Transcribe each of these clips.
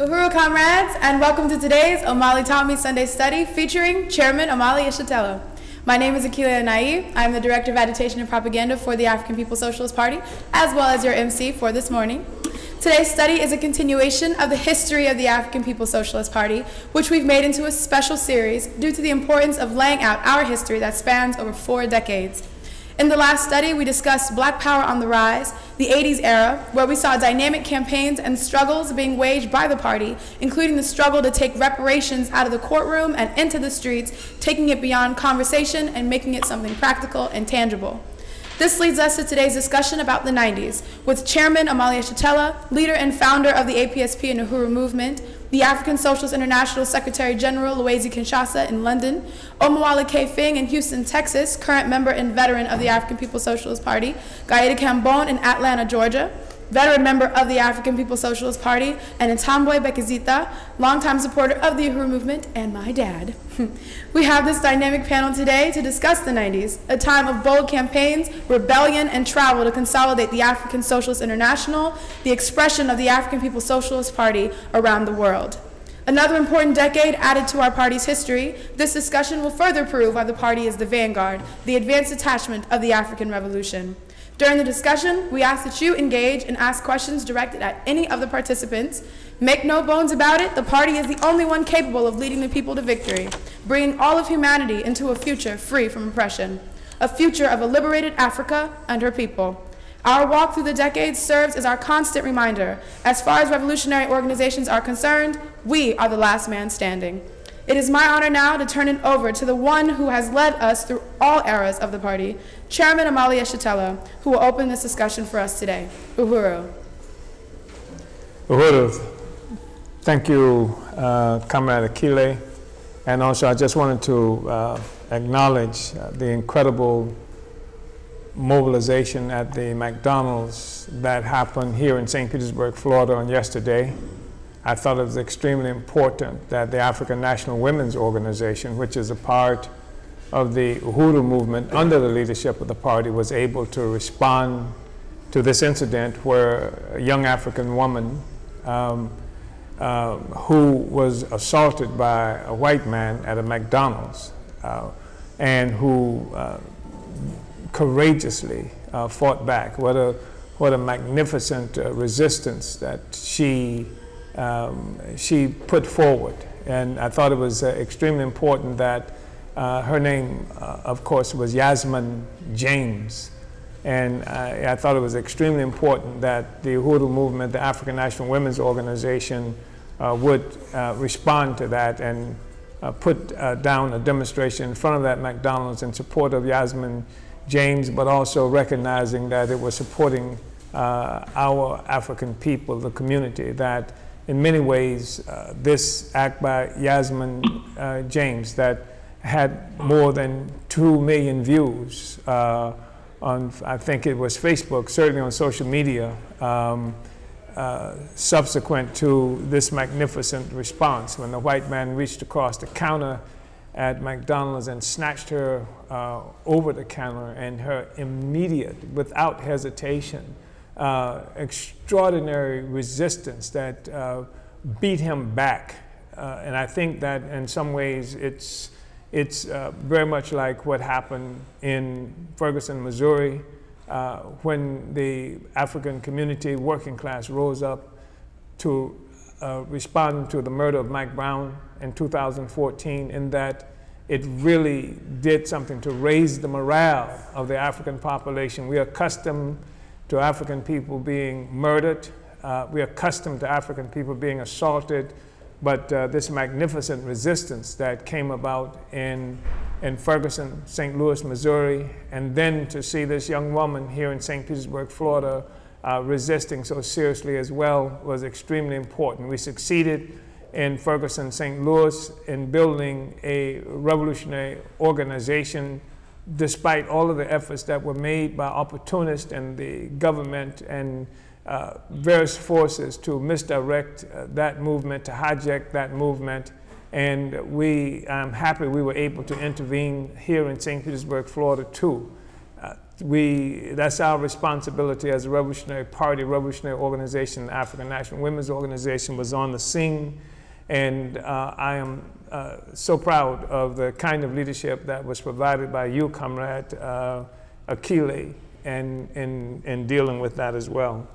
Uhuru comrades, and welcome to today's Omali Taught Me Sunday Study featuring Chairman Omali Yeshitela. My name is Yeshitela. I am the Director of Agitation and Propaganda for the African People's Socialist Party, as well as your MC for this morning. Today's study is a continuation of the history of the African People's Socialist Party, which we've made into a special series due to the importance of laying out our history that spans over 4 decades. In the last study, we discussed Black Power on the rise, the 80s era, where we saw dynamic campaigns and struggles being waged by the party, including the struggle to take reparations out of the courtroom and into the streets, taking it beyond conversation and making it something practical and tangible. This leads us to today's discussion about the 90s, with Chairman Omali Yeshitela, leader and founder of the APSP and Uhuru movement, the African Socialist International Secretary General Louise Kinshasa in London, Omawale K. Fing in Houston, Texas, current member and veteran of the African People's Socialist Party, Gaeta Cambone in Atlanta, Georgia, veteran member of the African People's Socialist Party, and Ntambwe Bekezita, longtime supporter of the Uhuru movement, and my dad. We have this dynamic panel today to discuss the 90s, a time of bold campaigns, rebellion, and travel to consolidate the African Socialist International, the expression of the African People's Socialist Party around the world. Another important decade added to our party's history, this discussion will further prove why the party is the vanguard, the advanced detachment of the African Revolution. During the discussion, we ask that you engage and ask questions directed at any of the participants. Make no bones about it, the party is the only one capable of leading the people to victory, bringing all of humanity into a future free from oppression, a future of a liberated Africa and her people. Our walk through the decades serves as our constant reminder. As far as revolutionary organizations are concerned, we are the last man standing. It is my honor now to turn it over to the one who has led us through all eras of the party, Chairman Omali Yeshitela, who will open this discussion for us today. Uhuru. Uhuru, thank you, Comrade Akile. And also I just wanted to acknowledge the incredible mobilization at the McDonald's that happened here in St. Petersburg, Florida on yesterday. I thought it was extremely important that the African National Women's Organization, which is a part of the Uhuru movement under the leadership of the party, was able to respond to this incident where a young African woman who was assaulted by a white man at a McDonald's and who courageously fought back. What a magnificent resistance that she put forward. And I thought it was extremely important that her name, of course, was Yasmin James. And I thought it was extremely important that the Uhuru movement, the African National Women's Organization, would respond to that and put down a demonstration in front of that McDonald's in support of Yasmin James, but also recognizing that it was supporting our African people, the community, that in many ways, this act by Yasmin James that had more than 2 million views on, I think it was Facebook, certainly on social media, subsequent to this magnificent response when the white man reached across the counter at McDonald's and snatched her over the counter, and her immediate, without hesitation, extraordinary resistance that beat him back. And I think that in some ways it's very much like what happened in Ferguson, Missouri, when the African community, working class, rose up to respond to the murder of Mike Brown in 2014, in that it really did something to raise the morale of the African population. We are accustomed to African people being murdered. We are accustomed to African people being assaulted, but this magnificent resistance that came about in Ferguson, St. Louis, Missouri, and then to see this young woman here in St. Petersburg, Florida, resisting so seriously as well, was extremely important. We succeeded in Ferguson, St. Louis, in building a revolutionary organization despite all of the efforts that were made by opportunists and the government and various forces to misdirect that movement, to hijack that movement. And I'm happy we were able to intervene here in St. Petersburg, Florida, too. That's our responsibility as a revolutionary party, revolutionary organization. The African National Women's Organization was on the scene, and I am so proud of the kind of leadership that was provided by you, Comrade Akile, in dealing with that as well.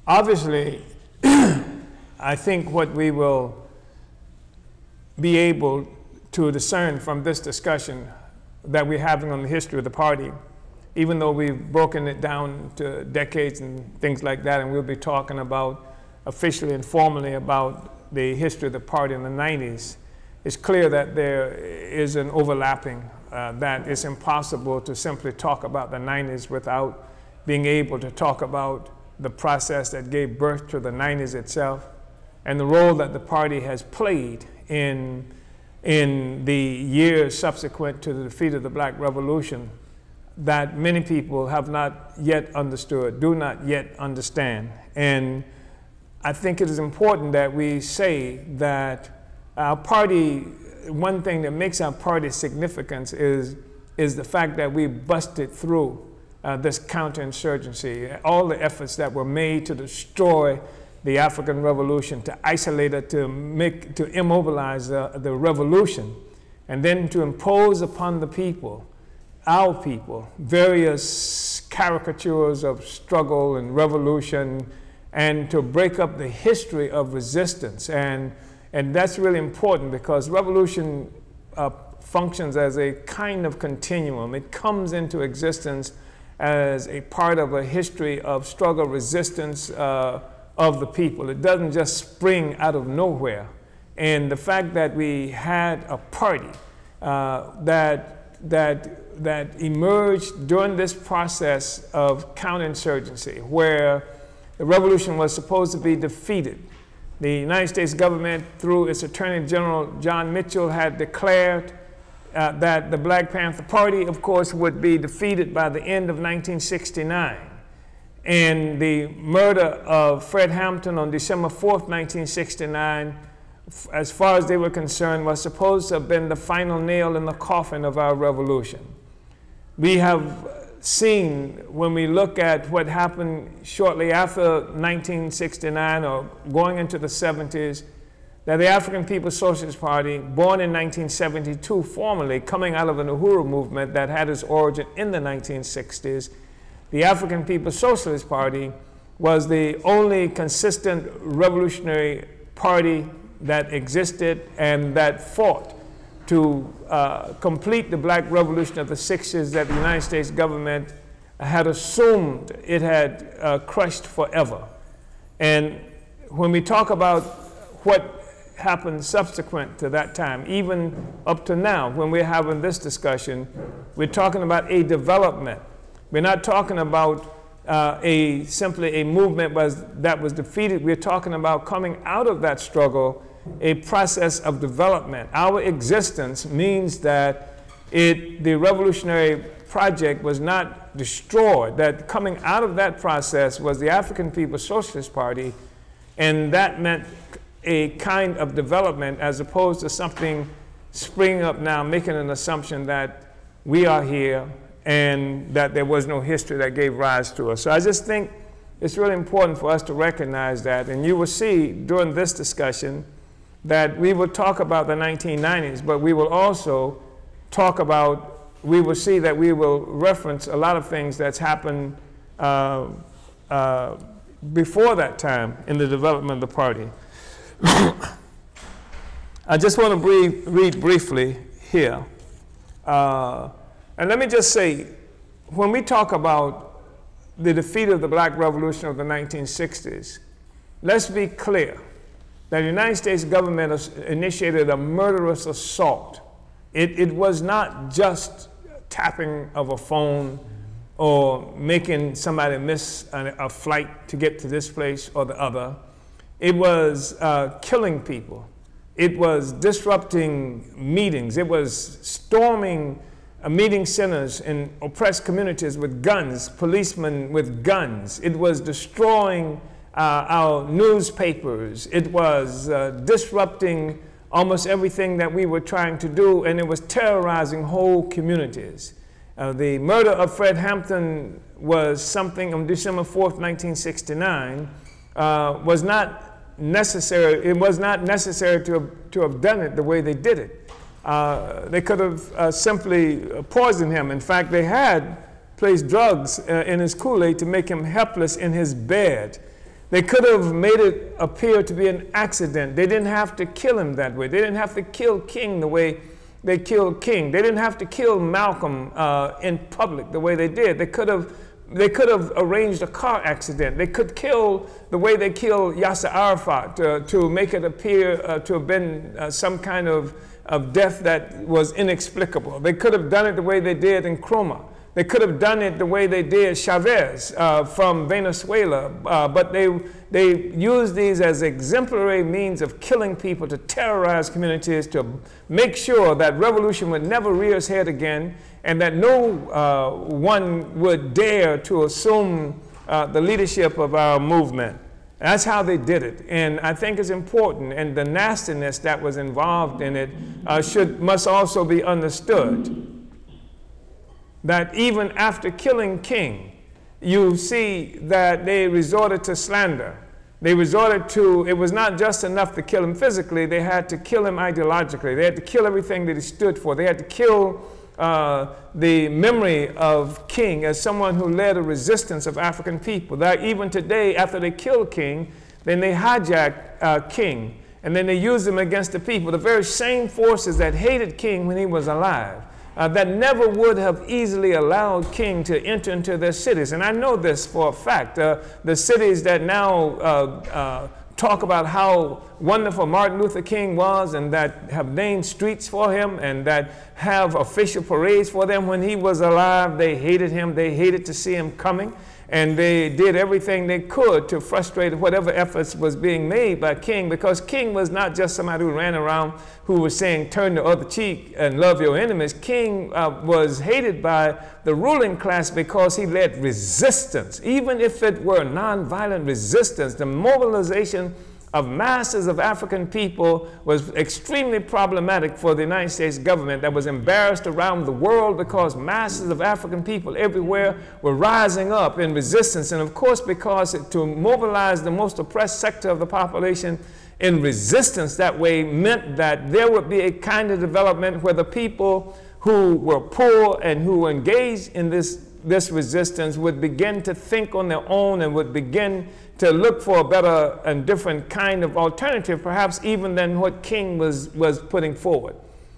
Obviously, I think what we will be able to discern from this discussion that we're having on the history of the party, even though we've broken it down to decades and things like that, and we'll be talking about officially and formally about the history of the party in the 90s, it's clear that there is an overlapping, that it's impossible to simply talk about the 90s without being able to talk about the process that gave birth to the 90s itself and the role that the party has played in the years subsequent to the defeat of the Black Revolution that many people have not yet understood, do not yet understand. And I think it is important that we say that our party, one thing that makes our party significant is the fact that we busted through this counterinsurgency, all the efforts that were made to destroy the African Revolution, to isolate it, to immobilize the revolution, and then to impose upon the people, our people, various caricatures of struggle and revolution, and to break up the history of resistance. And that's really important because revolution functions as a kind of continuum. It comes into existence as a part of a history of struggle, resistance, of the people. It doesn't just spring out of nowhere. And the fact that we had a party that emerged during this process of counterinsurgency, where the revolution was supposed to be defeated. The United States government, through its Attorney General John Mitchell, had declared that the Black Panther Party, of course, would be defeated by the end of 1969. And the murder of Fred Hampton on December 4th, 1969, as far as they were concerned, was supposed to have been the final nail in the coffin of our revolution. We have seen, when we look at what happened shortly after 1969 or going into the 70s, that the African People's Socialist Party, born in 1972, formally coming out of an Uhuru movement that had its origin in the 1960s, the African People's Socialist Party was the only consistent revolutionary party that existed and that fought to complete the Black Revolution of the 60s that the United States government had assumed it had crushed forever. And when we talk about what happened subsequent to that time, even up to now, when we're having this discussion, we're talking about a development. We're not talking about simply a movement that was defeated. We're talking about coming out of that struggle, a process of development. Our existence means that the revolutionary project was not destroyed, that coming out of that process was the African People's Socialist Party, and that meant a kind of development as opposed to something springing up now, making an assumption that we are here and that there was no history that gave rise to us. So I just think it's really important for us to recognize that. And you will see during this discussion that we will talk about the 1990s, but we will also talk about, we will see that we will reference a lot of things that's happened before that time in the development of the party. I just want to read briefly here. And let me just say, when we talk about the defeat of the Black Revolution of the 1960s, let's be clear that the United States government initiated a murderous assault. It was not just tapping of a phone or making somebody miss a flight to get to this place or the other. It was killing people. It was disrupting meetings. It was storming meeting centers in oppressed communities with guns, policemen with guns. It was destroying our newspapers. It was disrupting almost everything that we were trying to do, and it was terrorizing whole communities. The murder of Fred Hampton was something on December 4th, 1969, was not necessary. It was not necessary to have done it the way they did it. They could have simply poisoned him. In fact, they had placed drugs in his Kool-Aid to make him helpless in his bed. They could have made it appear to be an accident. They didn't have to kill him that way. They didn't have to kill King the way they killed King. They didn't have to kill Malcolm in public the way they did. They could have arranged a car accident. They could kill the way they killed Yasser Arafat to make it appear to have been some kind of death that was inexplicable. They could have done it the way they did in Nkrumah. They could have done it the way they did Chavez from Venezuela, but they used these as exemplary means of killing people, to terrorize communities, to make sure that revolution would never rear its head again, and that no one would dare to assume the leadership of our movement. That's how they did it, and I think it's important, and the nastiness that was involved in it must also be understood. That even after killing King, you see that they resorted to slander. They resorted to, it was not just enough to kill him physically, they had to kill him ideologically. They had to kill everything that he stood for. They had to kill the memory of King as someone who led a resistance of African people. That even today, after they killed King, then they hijacked King, and then they used him against the people, the very same forces that hated King when he was alive. That never would have easily allowed King to enter into their cities. And I know this for a fact. The cities that now talk about how wonderful Martin Luther King was, and that have named streets for him, and that have official parades for them when he was alive, they hated him. They hated to see him coming. And they did everything they could to frustrate whatever efforts was being made by King, because King was not just somebody who ran around who was saying, turn the other cheek and love your enemies. King was hated by the ruling class because he led resistance, even if it were nonviolent resistance. The mobilization of masses of African people was extremely problematic for the United States government, that was embarrassed around the world because masses of African people everywhere were rising up in resistance. And of course, because to mobilize the most oppressed sector of the population in resistance that way meant that there would be a kind of development where the people who were poor and who were engaged in this resistance would begin to think on their own and would begin to look for a better and different kind of alternative, perhaps even than what King was putting forward.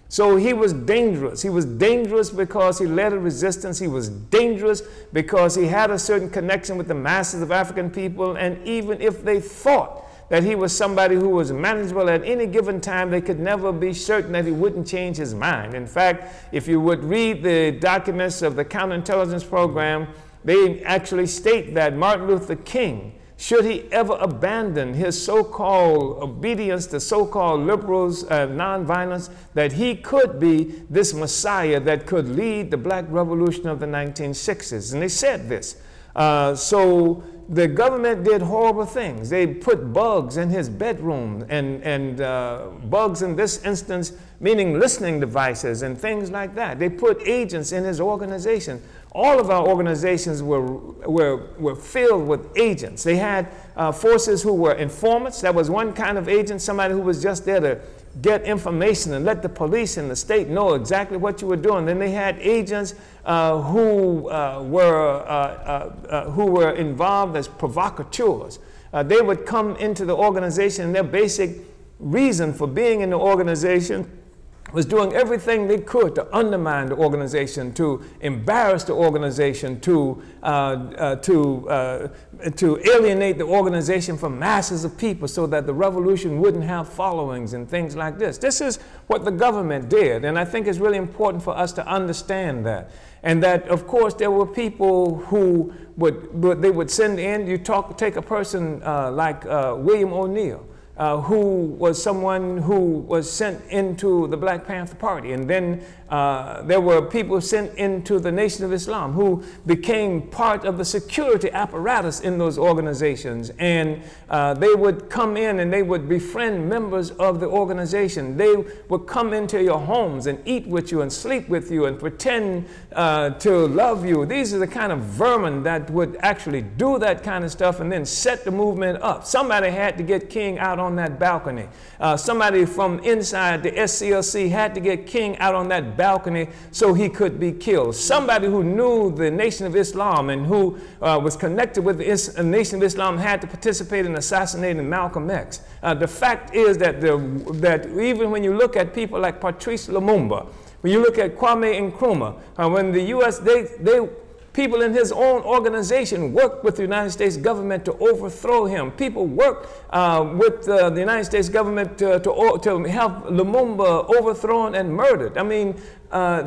So he was dangerous. He was dangerous because he led a resistance. He was dangerous because he had a certain connection with the masses of African people. And even if they thought that he was somebody who was manageable at any given time, they could never be certain that he wouldn't change his mind. In fact, if you would read the documents of the counterintelligence program, they actually state that Martin Luther King, should he ever abandon his so-called obedience to so-called liberals, nonviolence, that he could be this messiah that could lead the black revolution of the 1960s. And they said this. So the government did horrible things. They put bugs in his bedroom, and bugs in this instance meaning listening devices and things like that. They put agents in his organization. All of our organizations were filled with agents. They had forces who were informants. That was one kind of agent, somebody who was just there to get information and let the police and the state know exactly what you were doing. Then they had agents who were involved as provocateurs. They would come into the organization, and their basic reason for being in the organization was doing everything they could to undermine the organization, to embarrass the organization, to alienate the organization from masses of people so that the revolution wouldn't have followings and things like this. This is what the government did, and I think it's really important for us to understand that. And that, of course, there were people who would send in, take a person like William O'Neill. who was someone who was sent into the Black Panther Party. And then there were people sent into the Nation of Islam who became part of the security apparatus in those organizations. And they would come in and they would befriend members of the organization. They would come into your homes and eat with you and sleep with you and pretend to love you. These are the kind of vermin that would actually do that kind of stuff and then set the movement up. Somebody had to get King out on that balcony. Somebody from inside the SCLC had to get King out on that balcony so he could be killed. Somebody who knew the Nation of Islam and who was connected with the Nation of Islam had to participate in assassinating Malcolm X. The fact is that, that even when you look at people like Patrice Lumumba, when you look at Kwame Nkrumah, when the U.S., people in his own organization worked with the United States government to overthrow him. People worked with the United States government to have Lumumba overthrown and murdered. I mean,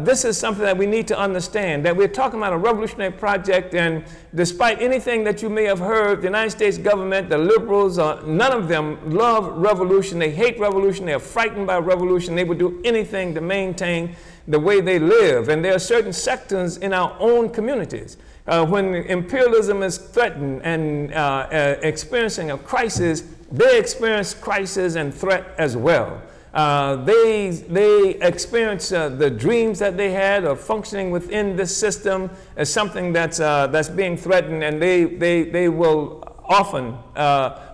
this is something that we need to understand, that we're talking about a revolutionary project, and despite anything that you may have heard, the United States government, the liberals, none of them love revolution. They hate revolution. They're frightened by revolution. They would do anything to maintain the way they live. And there are certain sectors in our own communities. When imperialism is threatened and experiencing a crisis, they experience crisis and threat as well. They experience the dreams that they had of functioning within this system as something that's being threatened, and they will often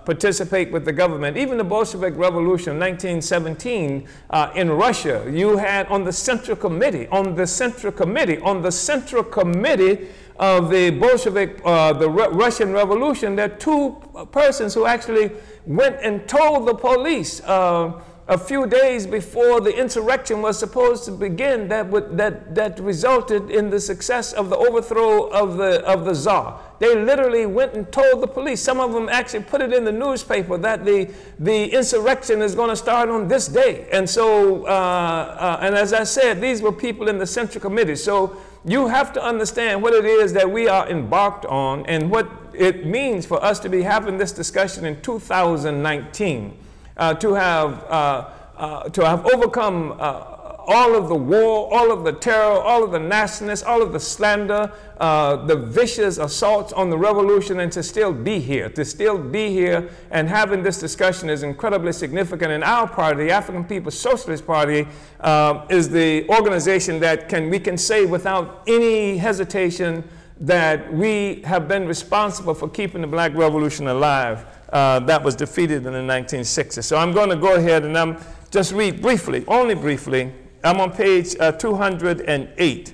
participate with the government. Even the Bolshevik Revolution, 1917, in Russia, you had on the Central Committee of the Bolshevik, the Russian Revolution, there are two persons who actually went and told the police a few days before the insurrection was supposed to begin that resulted in the success of the overthrow of the Tsar. They literally went and told the police. Some of them actually put it in the newspaper that the insurrection is going to start on this day. And so, and as I said, these were people in the Central Committee. So you have to understand what it is that we are embarked on and what it means for us to be having this discussion in 2019. To have overcome all of the war, all of the terror, all of the nastiness, all of the slander, the vicious assaults on the revolution, and to still be here. And having this discussion is incredibly significant. And our party, the African People's Socialist Party, is the organization that we can say without any hesitation that we have been responsible for keeping the Black Revolution alive. That was defeated in the 1960s. So I'm going to go ahead and just read briefly, only briefly. I'm on page 208.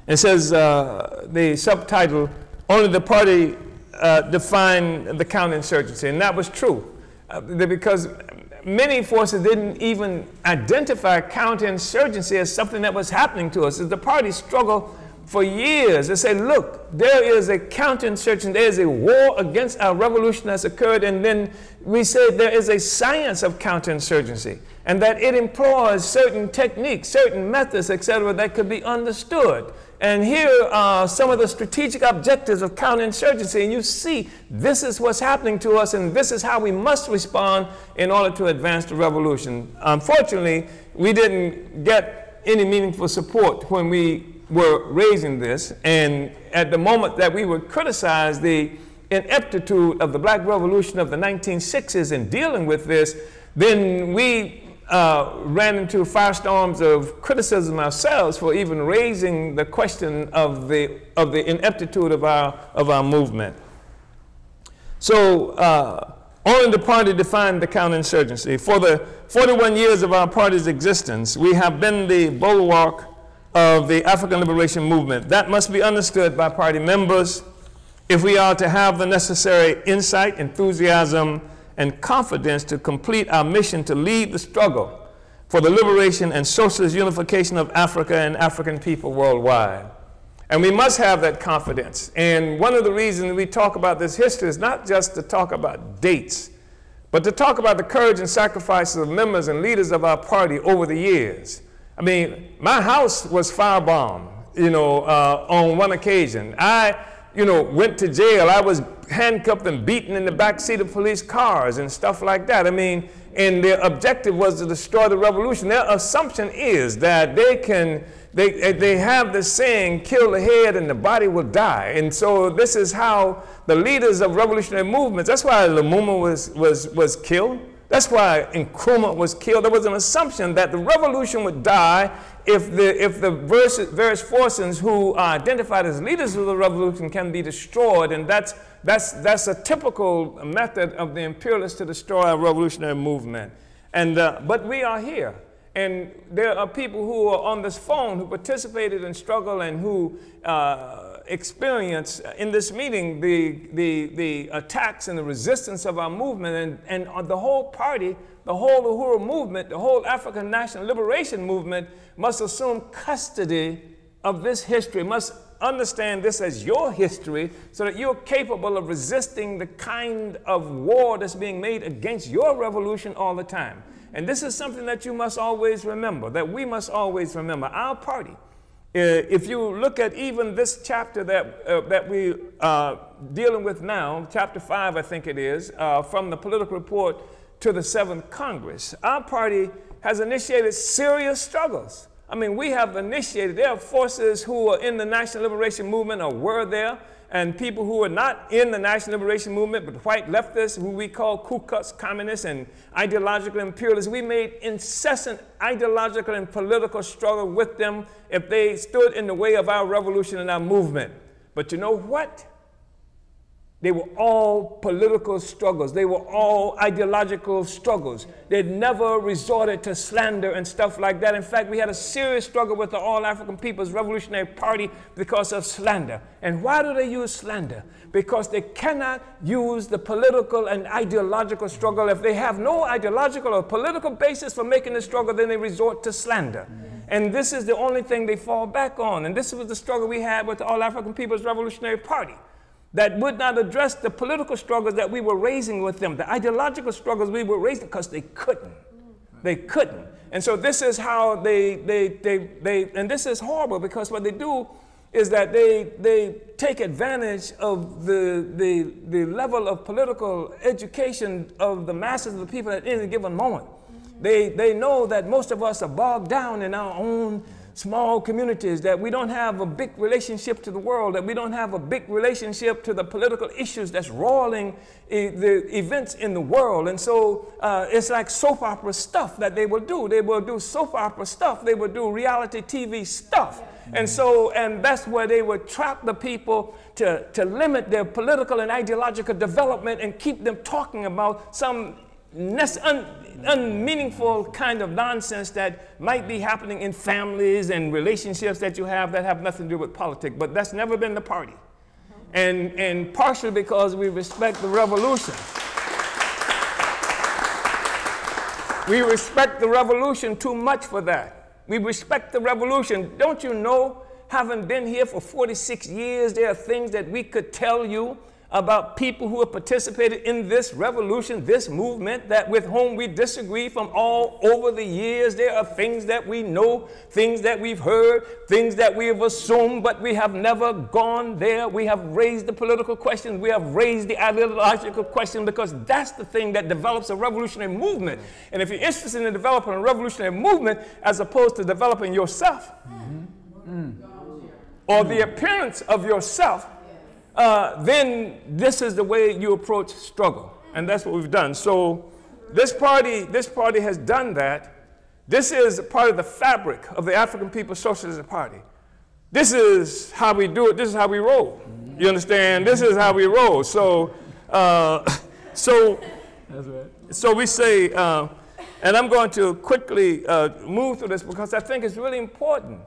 It says the subtitle, "Only the Party Defined the Counterinsurgency," and that was true because many forces didn't even identify counterinsurgency as something that was happening to us. As the party struggled for years, they say, look, there is a counterinsurgency, there is a war against our revolution that's occurred, and then we say there is a science of counterinsurgency, and that it employs certain techniques, certain methods, etc., that could be understood. And here are some of the strategic objectives of counterinsurgency, and you see this is what's happening to us, and this is how we must respond in order to advance the revolution. Unfortunately, we didn't get any meaningful support when we were raising this, and at the moment that we would criticize the ineptitude of the Black Revolution of the 1960s in dealing with this, then we ran into firestorms of criticism ourselves for even raising the question of the ineptitude of our movement. So only the party defined the counterinsurgency. For the 41 years of our party's existence, we have been the bulwark of the African liberation movement. That must be understood by party members if we are to have the necessary insight, enthusiasm, and confidence to complete our mission to lead the struggle for the liberation and socialist unification of Africa and African people worldwide. And we must have that confidence. And one of the reasons we talk about this history is not just to talk about dates, but to talk about the courage and sacrifices of members and leaders of our party over the years. I mean, my house was firebombed, on one occasion. went to jail. I was handcuffed and beaten in the back seat of police cars and stuff like that. I mean, and their objective was to destroy the revolution. Their assumption is that they have this saying, kill the head and the body will die. And so this is how the leaders of revolutionary movements, that's why Lumumba was killed. That's why Nkrumah was killed. There was an assumption that the revolution would die if the various forces who are identified as leaders of the revolution can be destroyed. And that's a typical method of the imperialists to destroy our revolutionary movement. And but we are here. And there are people who are on this phone who participated in struggle and who experienced in this meeting the attacks and the resistance of our movement. And the whole party, the whole Uhuru movement, the whole African National Liberation Movement must assume custody of this history, must understand this as your history so that you're capable of resisting the kind of war that's being made against your revolution all the time. And this is something that you must always remember, that we must always remember. Our party, if you look at even this chapter that we are dealing with now, chapter 5, I think it is, from the political report to the 7th Congress, our party has initiated serious struggles. I mean, we have initiated, there are forces who are in the National Liberation Movement or were there, and people who are not in the National Liberation Movement, but white leftists, who we call Ku Klux communists and ideological imperialists. We made incessant ideological and political struggle with them if they stood in the way of our revolution and our movement. But you know what? They were all political struggles. They were all ideological struggles. They never resorted to slander and stuff like that. In fact, we had a serious struggle with the All-African People's Revolutionary Party because of slander. And why do they use slander? Because they cannot use the political and ideological struggle. If they have no ideological or political basis for making the struggle, then they resort to slander. And this is the only thing they fall back on. And this was the struggle we had with the All-African People's Revolutionary Party, that would not address the political struggles that we were raising with them, the ideological struggles we were raising, because they couldn't. They couldn't. And so this is how and this is horrible, because what they do is that they take advantage of the level of political education of the masses of the people at any given moment. They know that most of us are bogged down in our own small communities, that we don't have a big relationship to the world, that we don't have a big relationship to the political issues that's roiling the events in the world. And so it's like soap opera stuff that they will do. They will do soap opera stuff. They will do reality TV stuff. And that's where they would trap the people to limit their political and ideological development and keep them talking about some unmeaningful kind of nonsense that might be happening in families and relationships that you have that have nothing to do with politics. But that's never been the party. And partially because we respect the revolution. We respect the revolution too much for that. We respect the revolution. Don't you know, having been here for 46 years, there are things that we could tell you about people who have participated in this revolution, this movement, that with whom we disagree from all over the years. There are things that we know, things that we've heard, things that we have assumed, but we have never gone there. We have raised the political questions. We have raised the ideological question, because that's the thing that develops a revolutionary movement. And if you're interested in developing a revolutionary movement as opposed to developing yourself or the appearance of yourself, then this is the way you approach struggle. And that's what we've done. So this party has done that. This is part of the fabric of the African People's Socialist Party. This is how we do it. This is how we roll. You understand? This is how we roll. So we say, and I'm going to quickly move through this, because I think it's really important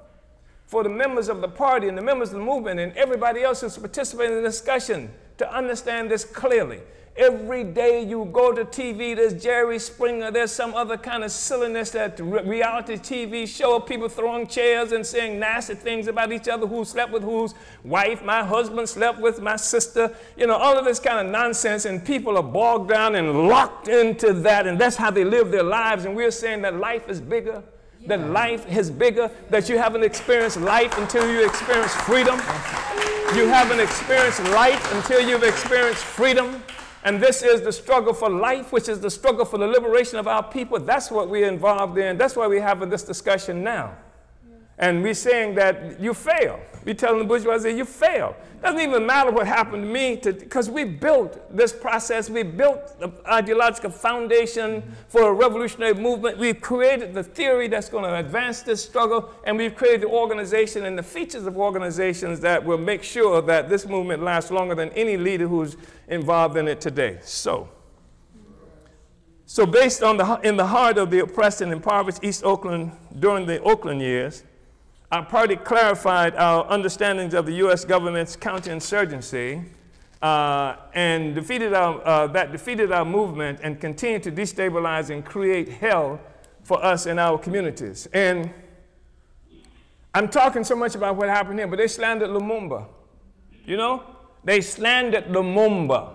for the members of the party and the members of the movement and everybody else who's participating in the discussion to understand this clearly. Every day you go to TV, there's Jerry Springer, there's some other kind of silliness, that reality TV show of people throwing chairs and saying nasty things about each other, who slept with whose wife, my husband slept with my sister, you know, all of this kind of nonsense, and people are bogged down and locked into that, and that's how they live their lives. And we're saying that life is bigger That life is bigger, that you haven't experienced life until you experience freedom. You haven't experienced life until you've experienced freedom. And this is the struggle for life, which is the struggle for the liberation of our people. That's what we're involved in. That's why we're having this discussion now. And we're saying that you fail. We're telling the bourgeoisie, you fail. Doesn't even matter what happened to me, because we built this process. We built the ideological foundation for a revolutionary movement. We've created the theory that's going to advance this struggle, and we've created the organization and the features of organizations that will make sure that this movement lasts longer than any leader who's involved in it today. So based on in the heart of the oppressed and impoverished East Oakland during the Oakland years, our party clarified our understandings of the U.S. government's counterinsurgency and defeated our movement and continued to destabilize and create hell for us and our communities. And I'm talking so much about what happened here, but they slandered Lumumba. You know? They slandered Lumumba.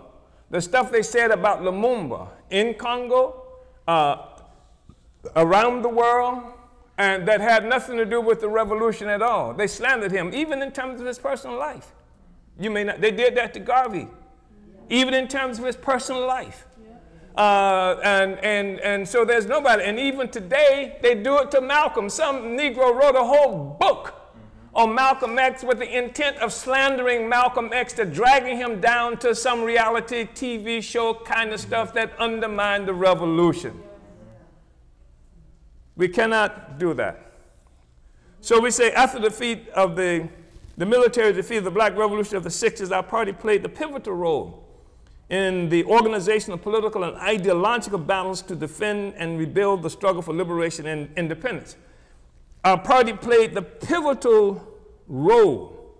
The stuff they said about Lumumba in Congo, around the world, and that had nothing to do with the revolution at all. They slandered him, even in terms of his personal life. You may not, they did that to Garvey, even in terms of his personal life. And so there's nobody, and even today, they do it to Malcolm. Some Negro wrote a whole book on Malcolm X with the intent of slandering Malcolm X, to dragging him down to some reality TV show kind of stuff that undermined the revolution. We cannot do that. So we say after the defeat of the military defeat of the Black Revolution of the 60s, our party played the pivotal role in the organization of political and ideological battles to defend and rebuild the struggle for liberation and independence. Our party played the pivotal role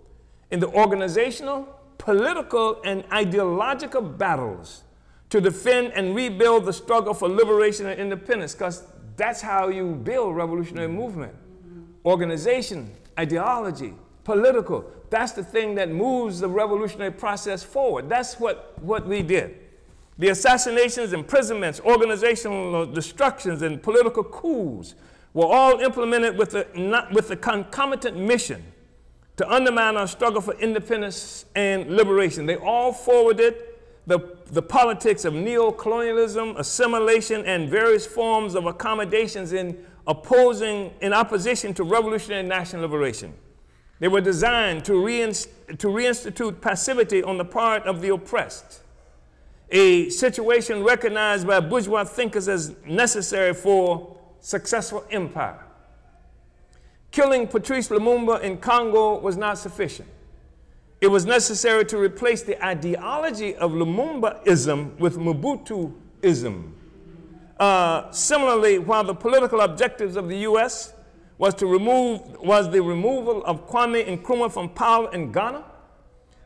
in the organizational, political, and ideological battles to defend and rebuild the struggle for liberation and independence, because that's how you build revolutionary movement. Organization, ideology, political. That's the thing that moves the revolutionary process forward. That's what we did. The assassinations, imprisonments, organizational destructions, and political coups were all implemented with the concomitant mission to undermine our struggle for independence and liberation. They all forwarded the politics of neo-colonialism, assimilation, and various forms of accommodations in opposition to revolutionary national liberation. They were designed to reinstitute passivity on the part of the oppressed, a situation recognized by bourgeois thinkers as necessary for successful empire. Killing Patrice Lumumba in Congo was not sufficient. It was necessary to replace the ideology of Lumumbaism with Mobutuism. Similarly, while the political objectives of the U.S. was the removal of Kwame Nkrumah from power in Ghana,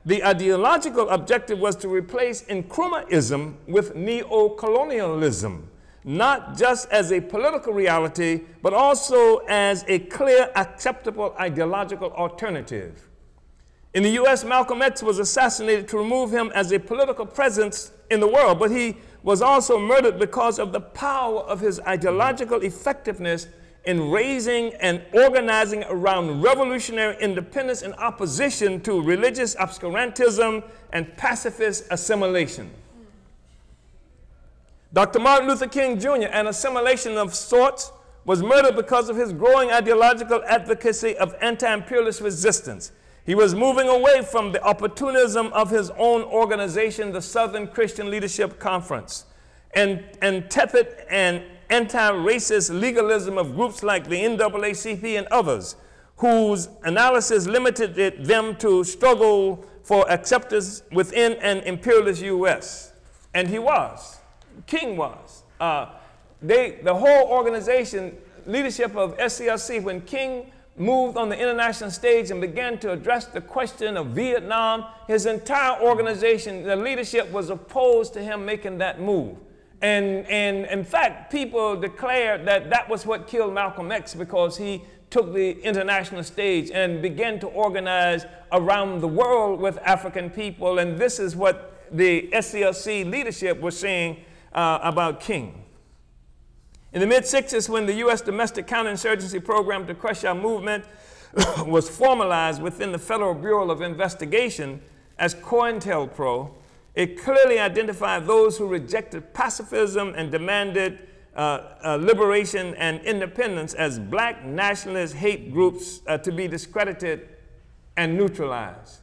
the ideological objective was to replace Nkrumahism with neo-colonialism, not just as a political reality, but also as a clear, acceptable ideological alternative. In the U.S., Malcolm X was assassinated to remove him as a political presence in the world, but he was also murdered because of the power of his ideological effectiveness in raising and organizing around revolutionary independence in opposition to religious obscurantism and pacifist assimilation. Dr. Martin Luther King Jr., an assimilation of sorts, was murdered because of his growing ideological advocacy of anti-imperialist resistance. He was moving away from the opportunism of his own organization, the Southern Christian Leadership Conference, and tepid and anti-racist legalism of groups like the NAACP and others, whose analysis limited them to struggle for acceptance within an imperialist U.S. And he was. King was. The whole organization, leadership of SCLC, when King moved on the international stage and began to address the question of Vietnam, his entire organization, the leadership was opposed to him making that move. And in fact, people declared that that was what killed Malcolm X, because he took the international stage and began to organize around the world with African people. And this is what the SCLC leadership was saying about King. In the mid-60s, when the U.S. domestic counterinsurgency program to crush our movement was formalized within the Federal Bureau of Investigation as COINTELPRO, it clearly identified those who rejected pacifism and demanded liberation and independence as black nationalist hate groups to be discredited and neutralized.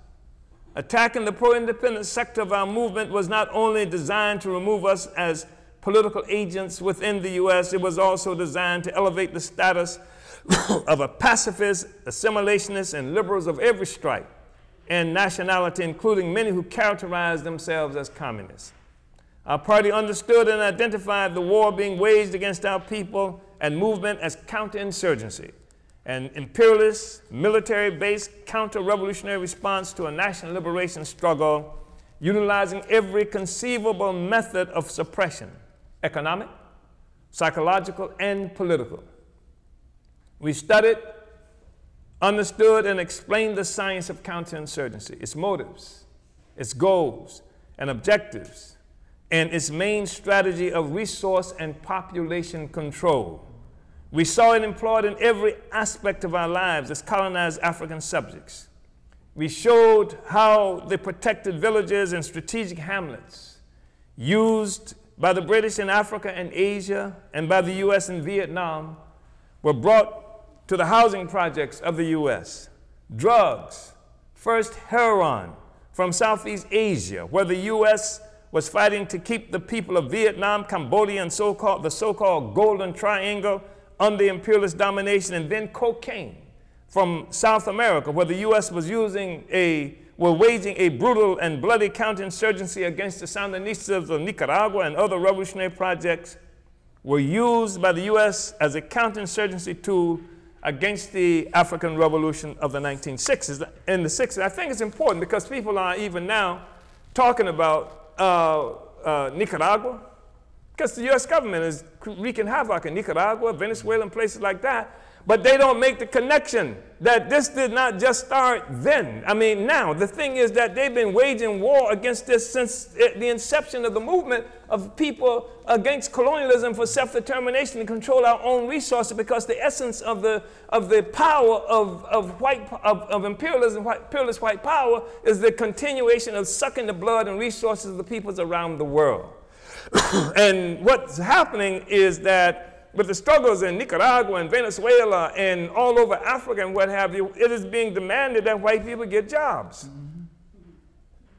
Attacking the pro-independence sector of our movement was not only designed to remove us as political agents within the U.S., it was also designed to elevate the status of a pacifist, assimilationist, and liberals of every stripe and nationality, including many who characterized themselves as communists. Our party understood and identified the war being waged against our people and movement as counterinsurgency, an imperialist, military-based counter-revolutionary response to a national liberation struggle utilizing every conceivable method of suppression, economic, psychological, and political. We studied, understood, and explained the science of counterinsurgency, its motives, its goals and objectives, and its main strategy of resource and population control. We saw it employed in every aspect of our lives as colonized African subjects. We showed how the protected villages and strategic hamlets used by the British in Africa and Asia and by the U.S. in Vietnam were brought to the housing projects of the U.S. Drugs, first heroin from Southeast Asia, where the U.S. was fighting to keep the people of Vietnam, Cambodia, and the so-called Golden Triangle under imperialist domination, and then cocaine from South America, where the U.S. was waging a brutal and bloody counterinsurgency against the Sandinistas of Nicaragua and other revolutionary projects, were used by the U.S. as a counterinsurgency tool against the African Revolution of the 1960s. In the 60s, I think it's important because people are even now talking about Nicaragua, because the U.S. government is wreaking havoc in Nicaragua, Venezuela, and places like that. But they don't make the connection that this did not just start then. I mean, now, the thing is that they've been waging war against this since the inception of the movement of people against colonialism for self-determination to control our own resources, because the essence of the power of imperialism, imperialist white power, is the continuation of sucking the blood and resources of the peoples around the world. And what's happening is that with the struggles in Nicaragua and Venezuela and all over Africa and what have you, it is being demanded that white people get jobs,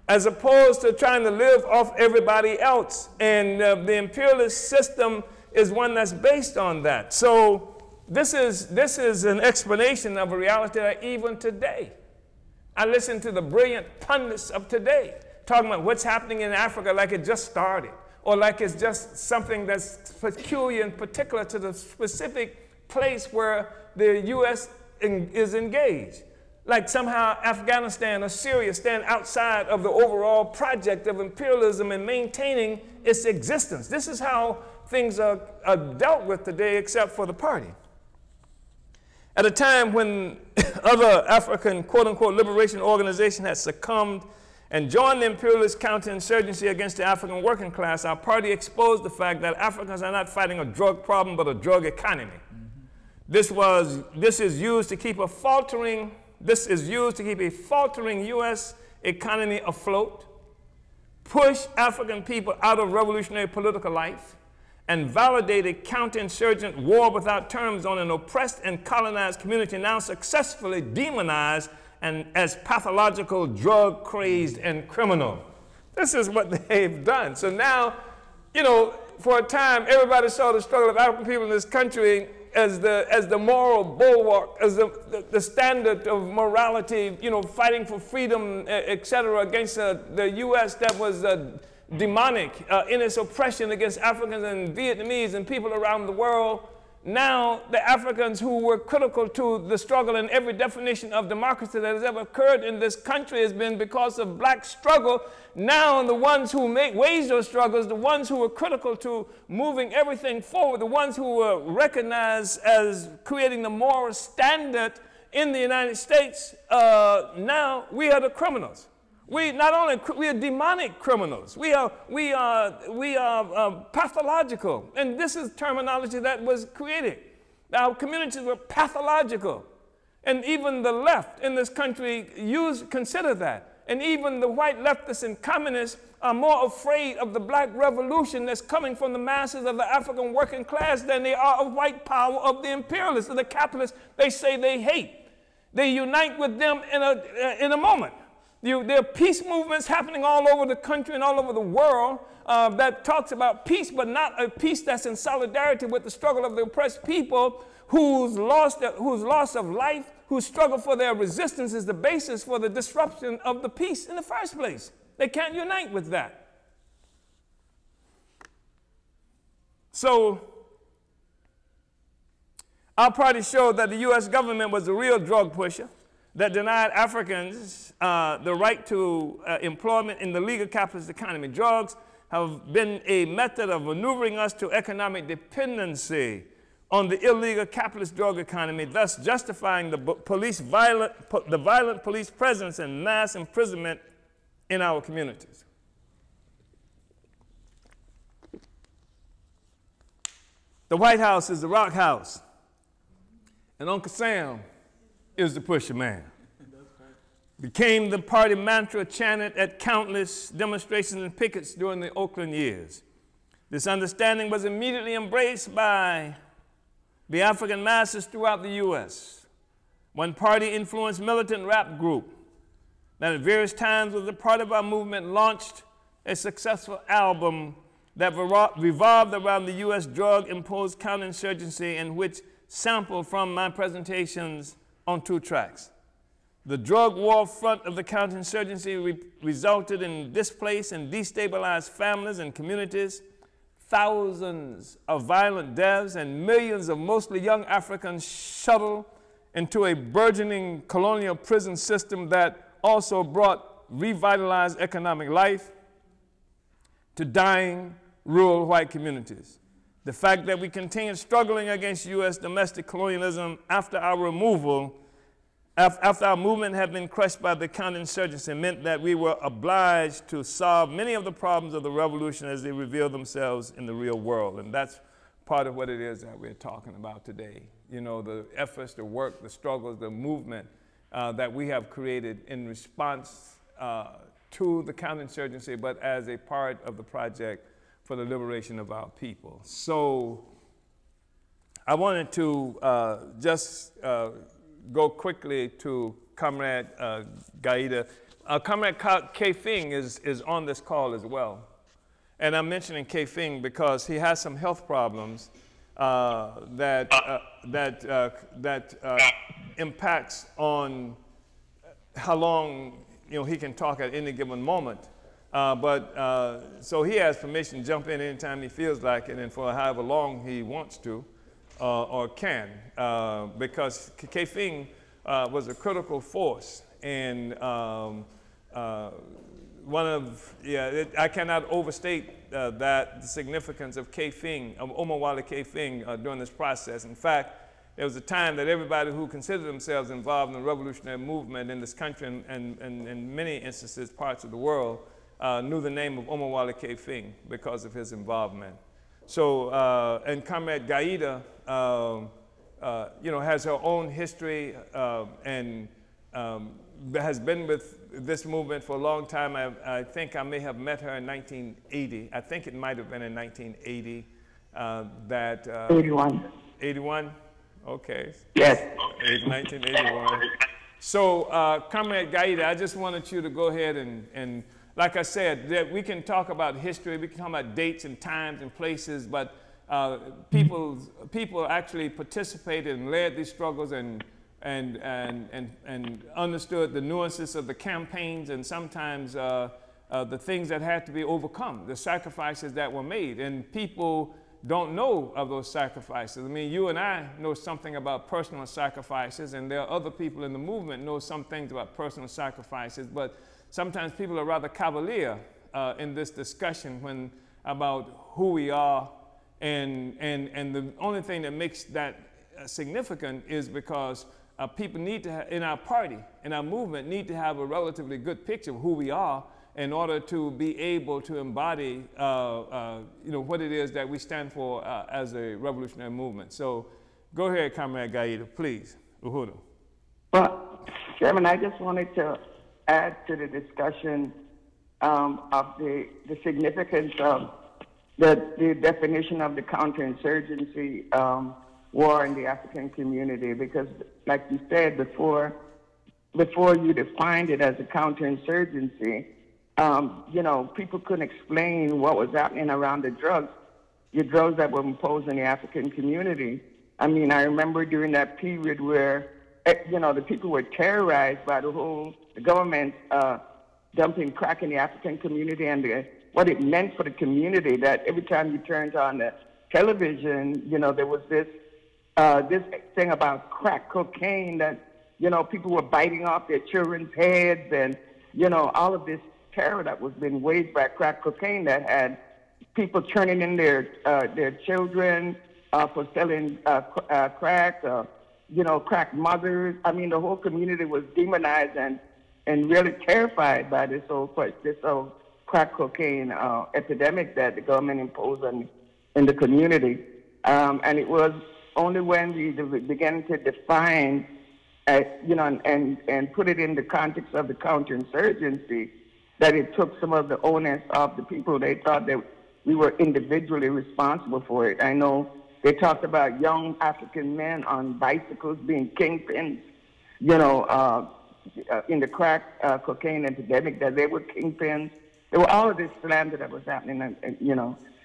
as opposed to trying to live off everybody else. And the imperialist system is one that's based on that. So this is an explanation of a reality that even today, I listen to the brilliant pundits of today talking about what's happening in Africa like it just started, or like it's just something that's peculiar and particular to the specific place where the U.S. is engaged. Like somehow Afghanistan or Syria stand outside of the overall project of imperialism and maintaining its existence. This is how things are dealt with today, except for the party. At a time when other African quote-unquote liberation organizations had succumbed and joined the imperialist counterinsurgency against the African working class, our party exposed the fact that Africans are not fighting a drug problem, but a drug economy. This is used to keep a faltering U.S. economy afloat, push African people out of revolutionary political life, and validate a counterinsurgent war without terms on an oppressed and colonized community now successfully demonized and as pathological, drug-crazy, and criminal. This is what they've done. So now, you know, for a time, everybody saw the struggle of African people in this country as the moral bulwark, as the standard of morality, you know, fighting for freedom, et cetera, against the U.S. that was demonic in its oppression against Africans and Vietnamese and people around the world. Now, the Africans who were critical to the struggle and every definition of democracy that has ever occurred in this country has been because of black struggle. Now, the ones who waged those struggles, the ones who were critical to moving everything forward, the ones who were recognized as creating the moral standard in the United States, now we are the criminals. We not only we are demonic criminals. We are pathological, and this is terminology that was created. Our communities were pathological, and even the left in this country consider that. And even the white leftists and communists are more afraid of the black revolution that's coming from the masses of the African working class than they are of white power, of the imperialists, of the capitalists they say they hate. They unite with them in a moment. There are peace movements happening all over the country and all over the world that talks about peace, but not a peace that's in solidarity with the struggle of the oppressed people whose loss of life, whose struggle for their resistance is the basis for the disruption of the peace in the first place. They can't unite with that. So our party showed that the U.S. government was a real drug pusher that denied Africans the right to employment in the legal capitalist economy. Drugs have been a method of maneuvering us to economic dependency on the illegal capitalist drug economy, thus justifying the violent police presence and mass imprisonment in our communities. The White House is the rock house, and Uncle Sam is the pusher man. Became the party mantra chanted at countless demonstrations and pickets during the Oakland years. This understanding was immediately embraced by the African masses throughout the U.S. One party-influenced militant rap group that at various times was a part of our movement launched a successful album that revolved around the U.S. drug-imposed counterinsurgency, and which sampled from my presentations on 2 tracks. The drug war front of the counterinsurgency resulted in displaced and destabilized families and communities, thousands of violent deaths, and millions of mostly young Africans shuttled into a burgeoning colonial prison system that also brought revitalized economic life to dying rural white communities. The fact that we continued struggling against U.S. domestic colonialism after our removal, after our movement had been crushed by the counterinsurgency, meant that we were obliged to solve many of the problems of the revolution as they reveal themselves in the real world. And that's part of what it is that we're talking about today. You know, the efforts, the work, the struggles, the movement that we have created in response to the counterinsurgency, but as a part of the project for the liberation of our people. So I wanted to just go quickly to Comrade Gaida. Comrade K. Fing is on this call as well. And I'm mentioning K. Fing because he has some health problems that impacts on how long he can talk at any given moment. So he has permission to jump in anytime he feels like it, and for however long he wants to or can, because K. Fing was a critical force. And I cannot overstate the significance of K. Fing, of Omali K. Fing during this process. In fact, there was a time that everybody who considered themselves involved in the revolutionary movement in this country and in many instances, parts of the world, knew the name of Omali K. Fing because of his involvement. So, and Comrade Gaida, has her own history and has been with this movement for a long time. I think I may have met her in 1980. I think it might have been in 1980. 81. 81? Okay. Yes. 1981. So, Comrade Gaida, I just wanted you to go ahead and like I said, that we can talk about history, we can talk about dates and times and places, but people actually participated and led these struggles and understood the nuances of the campaigns and sometimes the things that had to be overcome, the sacrifices that were made. And people don't know of those sacrifices. I mean, you and I know something about personal sacrifices, and there are other people in the movement know some things about personal sacrifices, but sometimes people are rather cavalier in this discussion about who we are, and the only thing that makes that significant is because people need to in our party, in our movement, need to have a relatively good picture of who we are in order to be able to embody, what it is that we stand for as a revolutionary movement. So go ahead, Comrade Gaida, please. Uhuru. Well, Chairman, I just wanted to add to the discussion of the significance of the definition of the counterinsurgency war in the African community, because, like you said before you defined it as a counterinsurgency, people couldn't explain what was happening around the drugs that were imposed in the African community. I mean, I remember during that period where, the people were terrorized by the government dumping crack in the African community and what it meant for the community, that every time you turned on the television, there was this thing about crack cocaine that, people were biting off their children's heads and, all of this terror that was being waged by crack cocaine that had people turning in their children for selling crack, crack mothers. I mean, the whole community was demonized and really terrified by this whole crack cocaine epidemic that the government imposed in the community. And it was only when we began to define, and put it in the context of the counterinsurgency that it took some of the onus off the people. They thought that we were individually responsible for it. I know they talked about young African men on bicycles being kingpins, in the crack cocaine epidemic, that they were kingpins. There were all of this slander that was happening,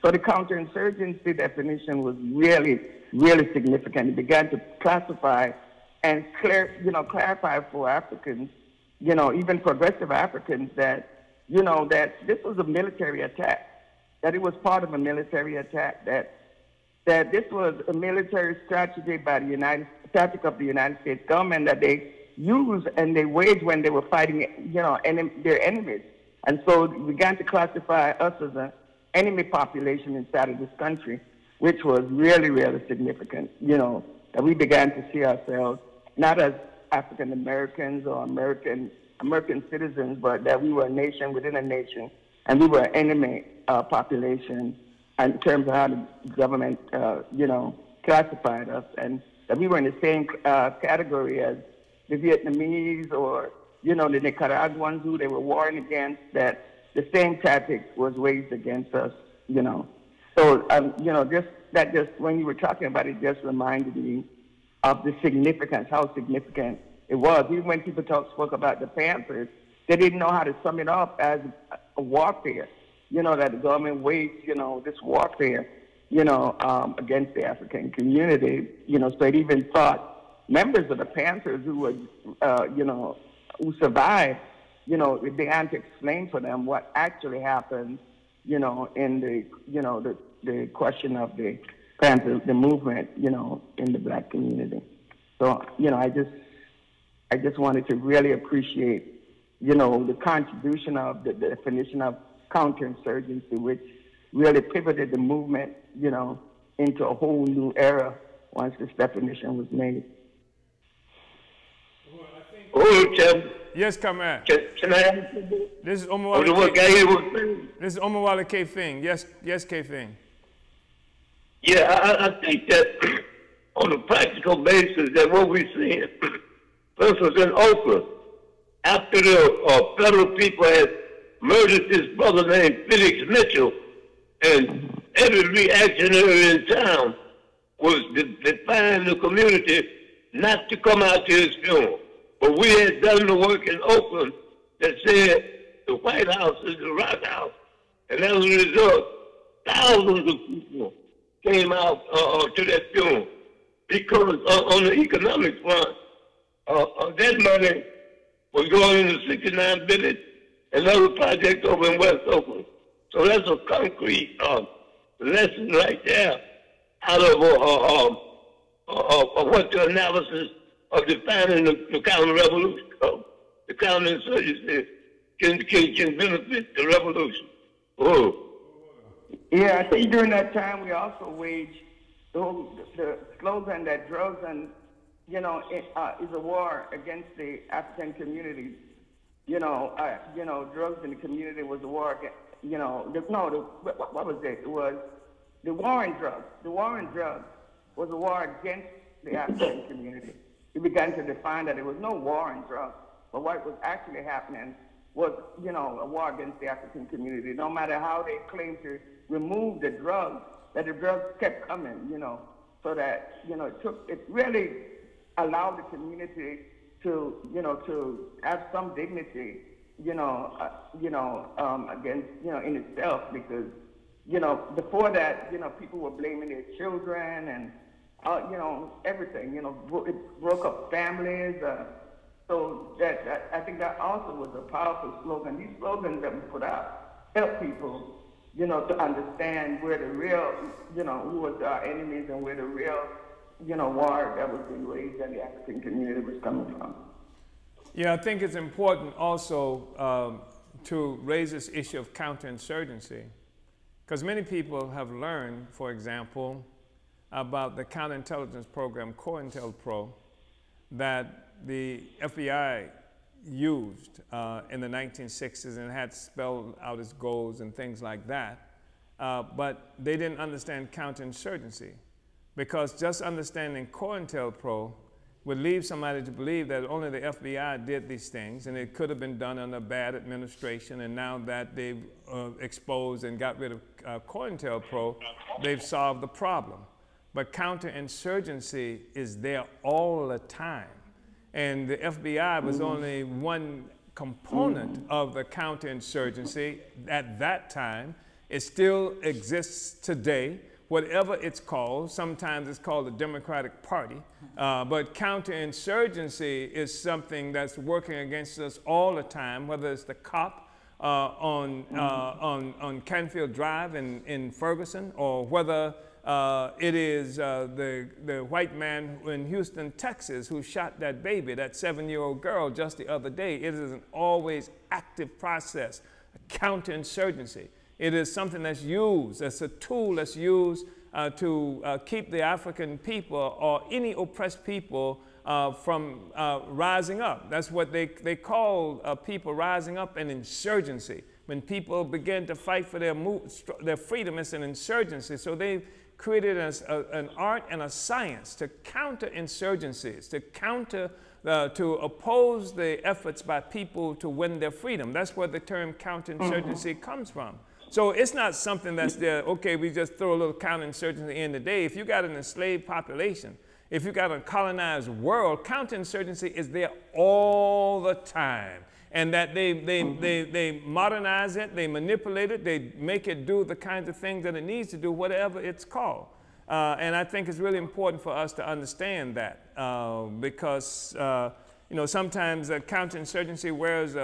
So the counterinsurgency definition was really, really significant. It began to classify and clarify for Africans, even progressive Africans, that, that this was a military attack, that it was part of a military attack, that this was a military strategy by the United States government that they used and they waged when they were fighting, their enemies. And so we began to classify us as an enemy population inside of this country, which was really, really significant, that we began to see ourselves not as African Americans or American citizens, but that we were a nation within a nation, and we were an enemy population in terms of how the government, classified us, and that we were in the same category as the Vietnamese or, the Nicaraguans who they were warring against, that the same tactics was waged against us, So, just when you were talking about it, just reminded me of the significance, how significant it was. Even when people spoke about the Panthers, they didn't know how to sum it up as a warfare, that the government waged, this warfare, against the African community, so it even thought members of the Panthers who were, who survived, we began to explain for them what actually happened, in the question of the Panthers, the movement, in the black community. So, I just wanted to really appreciate, the contribution of the definition of counterinsurgency, which really pivoted the movement, into a whole new era once this definition was made. Yes, Comrade. Can I answer this? This is Omawale K. Fing. Yes, K. Fing. Yeah, I think that on a practical basis, that what we're seeing, first was in Oakland, after the federal people had murdered this brother named Felix Mitchell, and every reactionary in town was defying the community not to come out to his funeral. But we had done the work in Oakland that said the White House is the Rock House. And as a result, thousands of people came out to that funeral. Because on the economic front, that money was going into 69 Village and other projects over in West Oakland. So that's a concrete lesson right there out of what the analysis of defining the counter-revolution, the counterinsurgency can benefit the revolution. Oh. Yeah, I think during that time we also waged the slogan that drugs and is a war against the African community. Drugs in the community was a war against, what was it? It was the war on drugs. The war on drugs was a war against the African community. We began to define that there was no war on drugs, but what was actually happening was, a war against the African community. No matter how they claimed to remove the drugs, that the drugs kept coming, so that, it really allowed the community to, to have some dignity, against, in itself, because, before that, people were blaming their children and, everything, it broke up families. So that I think that also was a powerful slogan. These slogans that we put out help people, to understand where the real, who was our enemies and where the real, war that was being waged in the African community was coming from. Yeah, I think it's important also to raise this issue of counterinsurgency, because many people have learned, for example, about the counterintelligence program, COINTELPRO, that the FBI used in the 1960s and had spelled out its goals and things like that. But they didn't understand counterinsurgency, because just understanding COINTELPRO would lead somebody to believe that only the FBI did these things, and it could have been done under bad administration, and now that they've exposed and got rid of COINTELPRO, they've solved the problem. But counterinsurgency is there all the time. And the FBI was only one component of the counterinsurgency at that time. It still exists today, whatever it's called. Sometimes it's called the Democratic Party. But counterinsurgency is something that's working against us all the time, whether it's the cop on Canfield Drive in Ferguson, or whether it is the white man in Houston, Texas, who shot that baby, that 7-year-old girl, just the other day. It is an always active process, counterinsurgency. It is something that's used, it's a tool that's used to keep the African people or any oppressed people from rising up. That's what they call people rising up an insurgency. When people begin to fight for their freedom, it's an insurgency. So they created an art and a science to counter insurgencies, to oppose the efforts by people to win their freedom. That's where the term counterinsurgency comes from. So it's not something that's there, okay, we just throw a little counterinsurgency in today. If you got an enslaved population, if you got a colonized world, counterinsurgency is there all the time. And that they modernize it, they manipulate it, they make it do the kinds of things that it needs to do, whatever it's called. And I think it's really important for us to understand that because sometimes counterinsurgency wears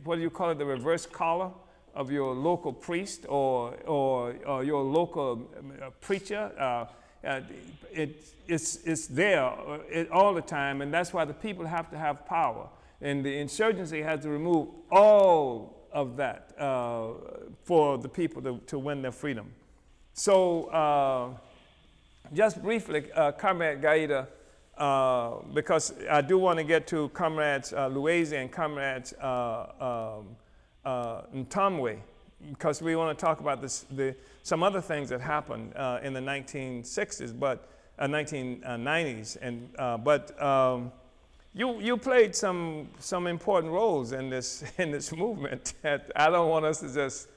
what do you call it, the reverse collar of your local priest or your local preacher. It's there all the time, and that's why the people have to have power. And the insurgency has to remove all of that for the people to win their freedom. So just briefly, Comrade Gaida, because I do want to get to Comrades Luese and Comrades Ntamwe, because we want to talk about some other things that happened in the 1960s, but 1990s, and You played some important roles in this movement that I don't want us to just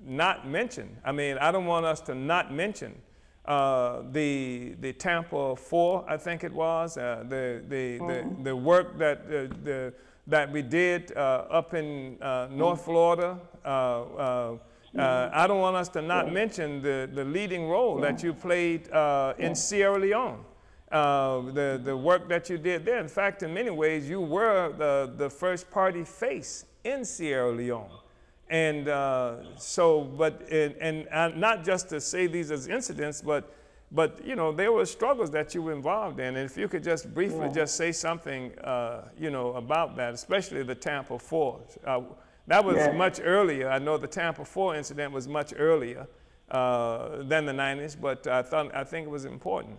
not mention. I mean, I don't want us to not mention the Tampa 4, I think it was, the work that we did up in North Florida. I don't want us to not mention the leading role that you played in Sierra Leone. The work that you did there. In fact, in many ways, you were the first party face in Sierra Leone. And not just to say these as incidents, but there were struggles that you were involved in. And if you could just briefly just say something, about that, especially the Tampa 4. That was much earlier. I know the Tampa 4 incident was much earlier than the 90s, but I think it was important.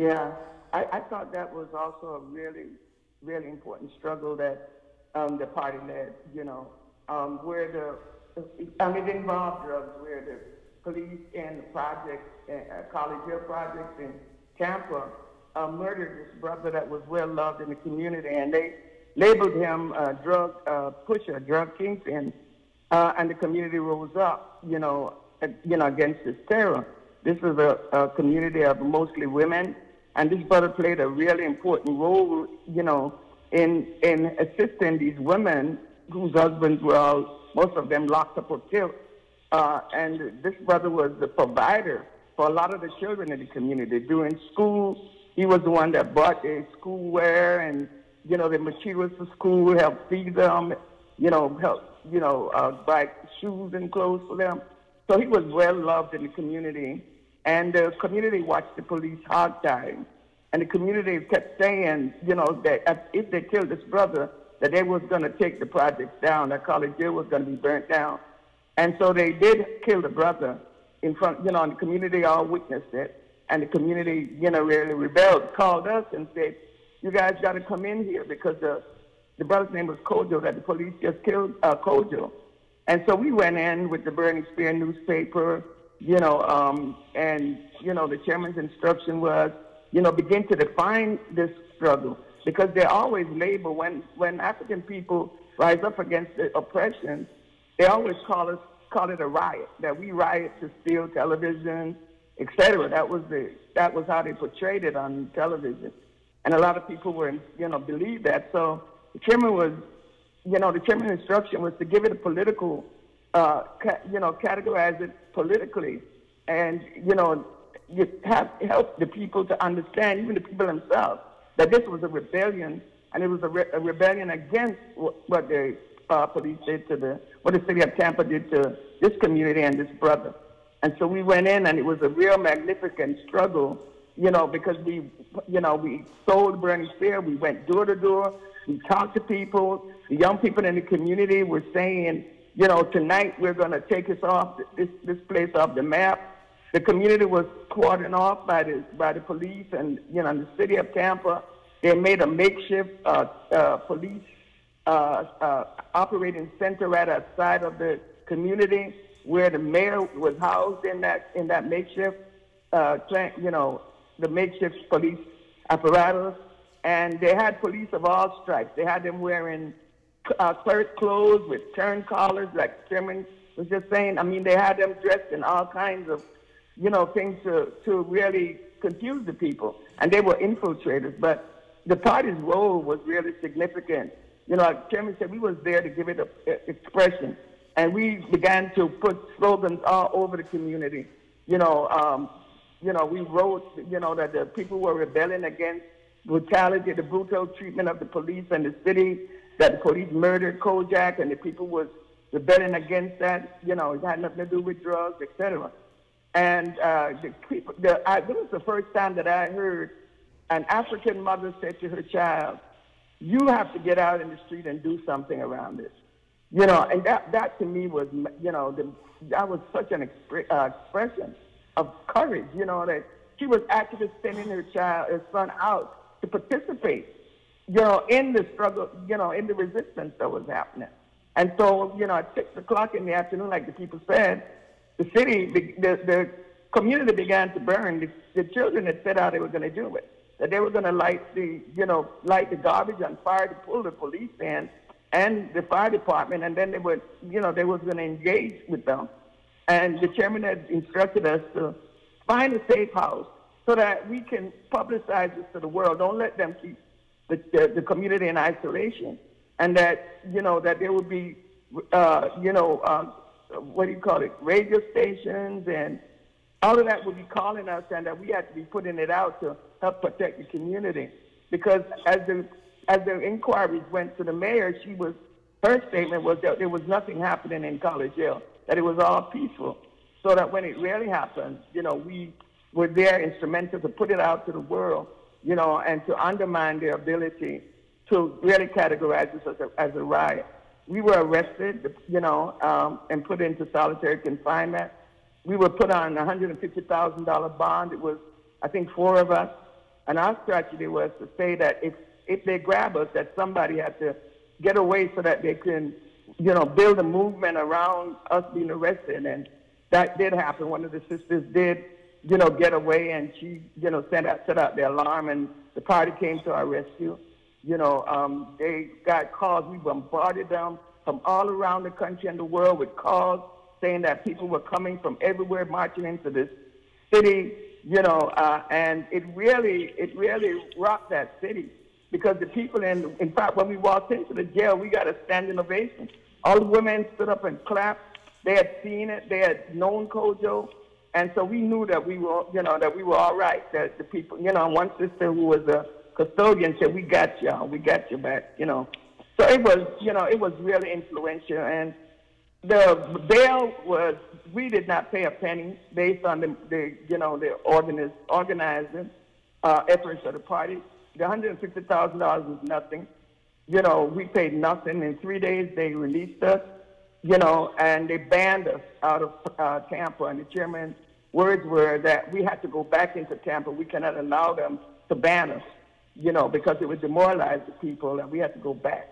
Yeah, I thought that was also a really, really important struggle that the party led, you know, where it involved drugs, where the police and the projects, College Hill projects in Tampa, murdered this brother that was well loved in the community, and they labeled him a drug pusher, drug kingpin, and the community rose up, you know, against this terror. This is a community of mostly women, and this brother played a really important role, you know, in assisting these women whose husbands were all, most of them locked up or killed. And this brother was the provider for a lot of the children in the community. During school, he was the one that bought their schoolwear and, you know, the materials for school, helped feed them, you know, buy shoes and clothes for them. So he was well loved in the community, and the community watched the police hogtie. And the community kept saying, you know, that if they killed this brother, that they was going to take the projects down, that College Hill was going to be burnt down. And so they did kill the brother in front, you know, and the community all witnessed it. And the community, you know, really rebelled, called us and said, you guys got to come in here, because the brother's name was Kojo, that the police just killed Kojo. And so we went in with the Burning Spear newspaper, you know, and, you know, the chairman's instruction was, you know, begin to define this struggle, because they always label, when African people rise up against the oppression, they always call it a riot, that we riot to steal television, etc. That was how they portrayed it on television. And a lot of people were, you know, believed that. So the chairman was, you know, the chairman's instruction was to give it a political, you know, categorize it politically, and, you know, you help the people to understand, even the people themselves, that this was a rebellion, and it was a rebellion against what the police did to what the city of Tampa did to this community and this brother. And so we went in, and it was a real magnificent struggle, you know, because we sold Burning Spear, we went door to door, we talked to people. The young people in the community were saying, you know, tonight we're going to take us off this place off the map. The community was quartered off by the police, and, you know, in the city of Tampa, they made a makeshift police operating center right outside of the community, where the mayor was housed in that makeshift, you know, the makeshift police apparatus. And they had police of all stripes. They had them wearing clerk clothes with turn collars, like the chairman was just saying. I mean, they had them dressed in all kinds of, you know, things to really confuse the people. And they were infiltrators. But the party's role was really significant. You know, like the chairman said, we was there to give it expression. And we began to put slogans all over the community. You know, we wrote, you know, that the people were rebelling against brutality, the brutal treatment of the police and the city, that the police murdered Kojak, and the people was rebelling against that. You know, it had nothing to do with drugs, etc. And this was the first time that I heard an African mother say to her child, you have to get out in the street and do something around this. You know, and that to me was, you know, that was such an expression of courage, you know, that she was actually sending her son out to participate, you know, in the struggle, you know, in the resistance that was happening. And so, you know, at 6 o'clock in the afternoon, like the people said, the city, the community began to burn. The children had said how they were going to do it, that they were going to light the garbage on fire to pull the police in and the fire department, and then they was going to engage with them. And the chairman had instructed us to find a safe house so that we can publicize this to the world. Don't let them keep the community in isolation, and that, you know, that there would be, radio stations and all of that would be calling us, and that we had to be putting it out to help protect the community. Because as the inquiries went to the mayor, her statement was that there was nothing happening in College Hill, that it was all peaceful. So that when it really happened, you know, we were there instrumental to put it out to the world, you know, and to undermine their ability to really categorize this as a riot. We were arrested, you know, and put into solitary confinement. We were put on a $150,000 bond. It was, I think, 4 of us. And our strategy was to say that if they grab us, that somebody had to get away so that they can, build a movement around us being arrested. And that did happen. One of the sisters did, get away, and she, set out the alarm, and the party came to our rescue. They got calls. We bombarded them from all around the country and the world with calls saying that people were coming from everywhere marching into this city, and it really rocked that city, because the people in fact, when we walked into the jail, we got a standing ovation. All the women stood up and clapped. They had seen it. They had known Kojo. And so we knew that we were, that we were all right, that the people, one sister who was a custodian said, we got y'all, we got your back, So it was, it was really influential. And the bail was, we did not pay a penny based on the organizing efforts of the party. The $150,000 was nothing. We paid nothing. In 3 days, they released us, and they banned us out of Tampa. And the chairman's words were that we had to go back into Tampa. We cannot allow them to ban us, because it would demoralize the people, and we had to go back.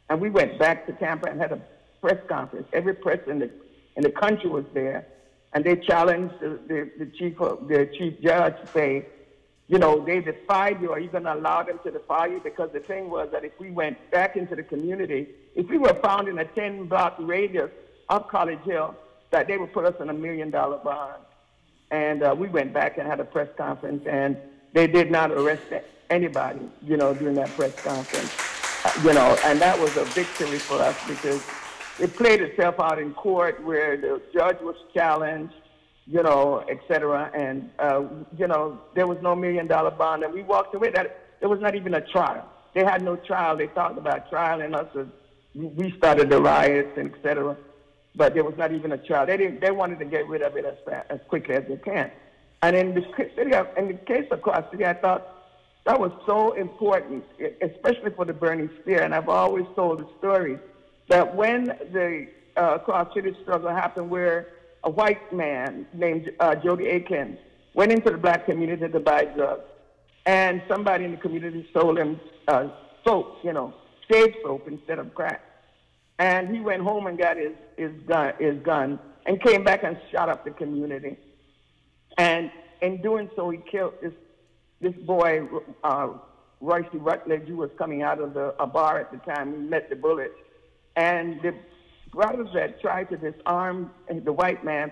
And we went back to Tampa and had a press conference. Every press in the country was there, and they challenged the chief judge to say, they defied you. Are you going to allow them to defy you? Because the thing was that if we went back into the community, if we were found in a 10-block radius of College Hill, that they would put us in $1 million bond. And we went back and had a press conference, and they did not arrest anybody, during that press conference. And that was a victory for us, because it played itself out in court where the judge was challenged, et cetera. And, there was no $1 million bond. And we walked away. There was not even a trial. They had no trial. They talked about trial, and us, we started the riots, and et cetera. But there was not even a trial. They wanted to get rid of it as quickly as they can. And in the case of Cross City, I thought that was so important, especially for the burning spear. And I've always told the story that when the Cross City struggle happened, where a white man named Jody Aikens went into the black community to buy drugs, and somebody in the community sold him soap, stage soap instead of crack. And he went home and got his gun and came back and shot up the community. And in doing so, he killed this boy, Royce Rutledge, who was coming out of a bar at the time. He let the bullet. And the brothers that tried to disarm the white man,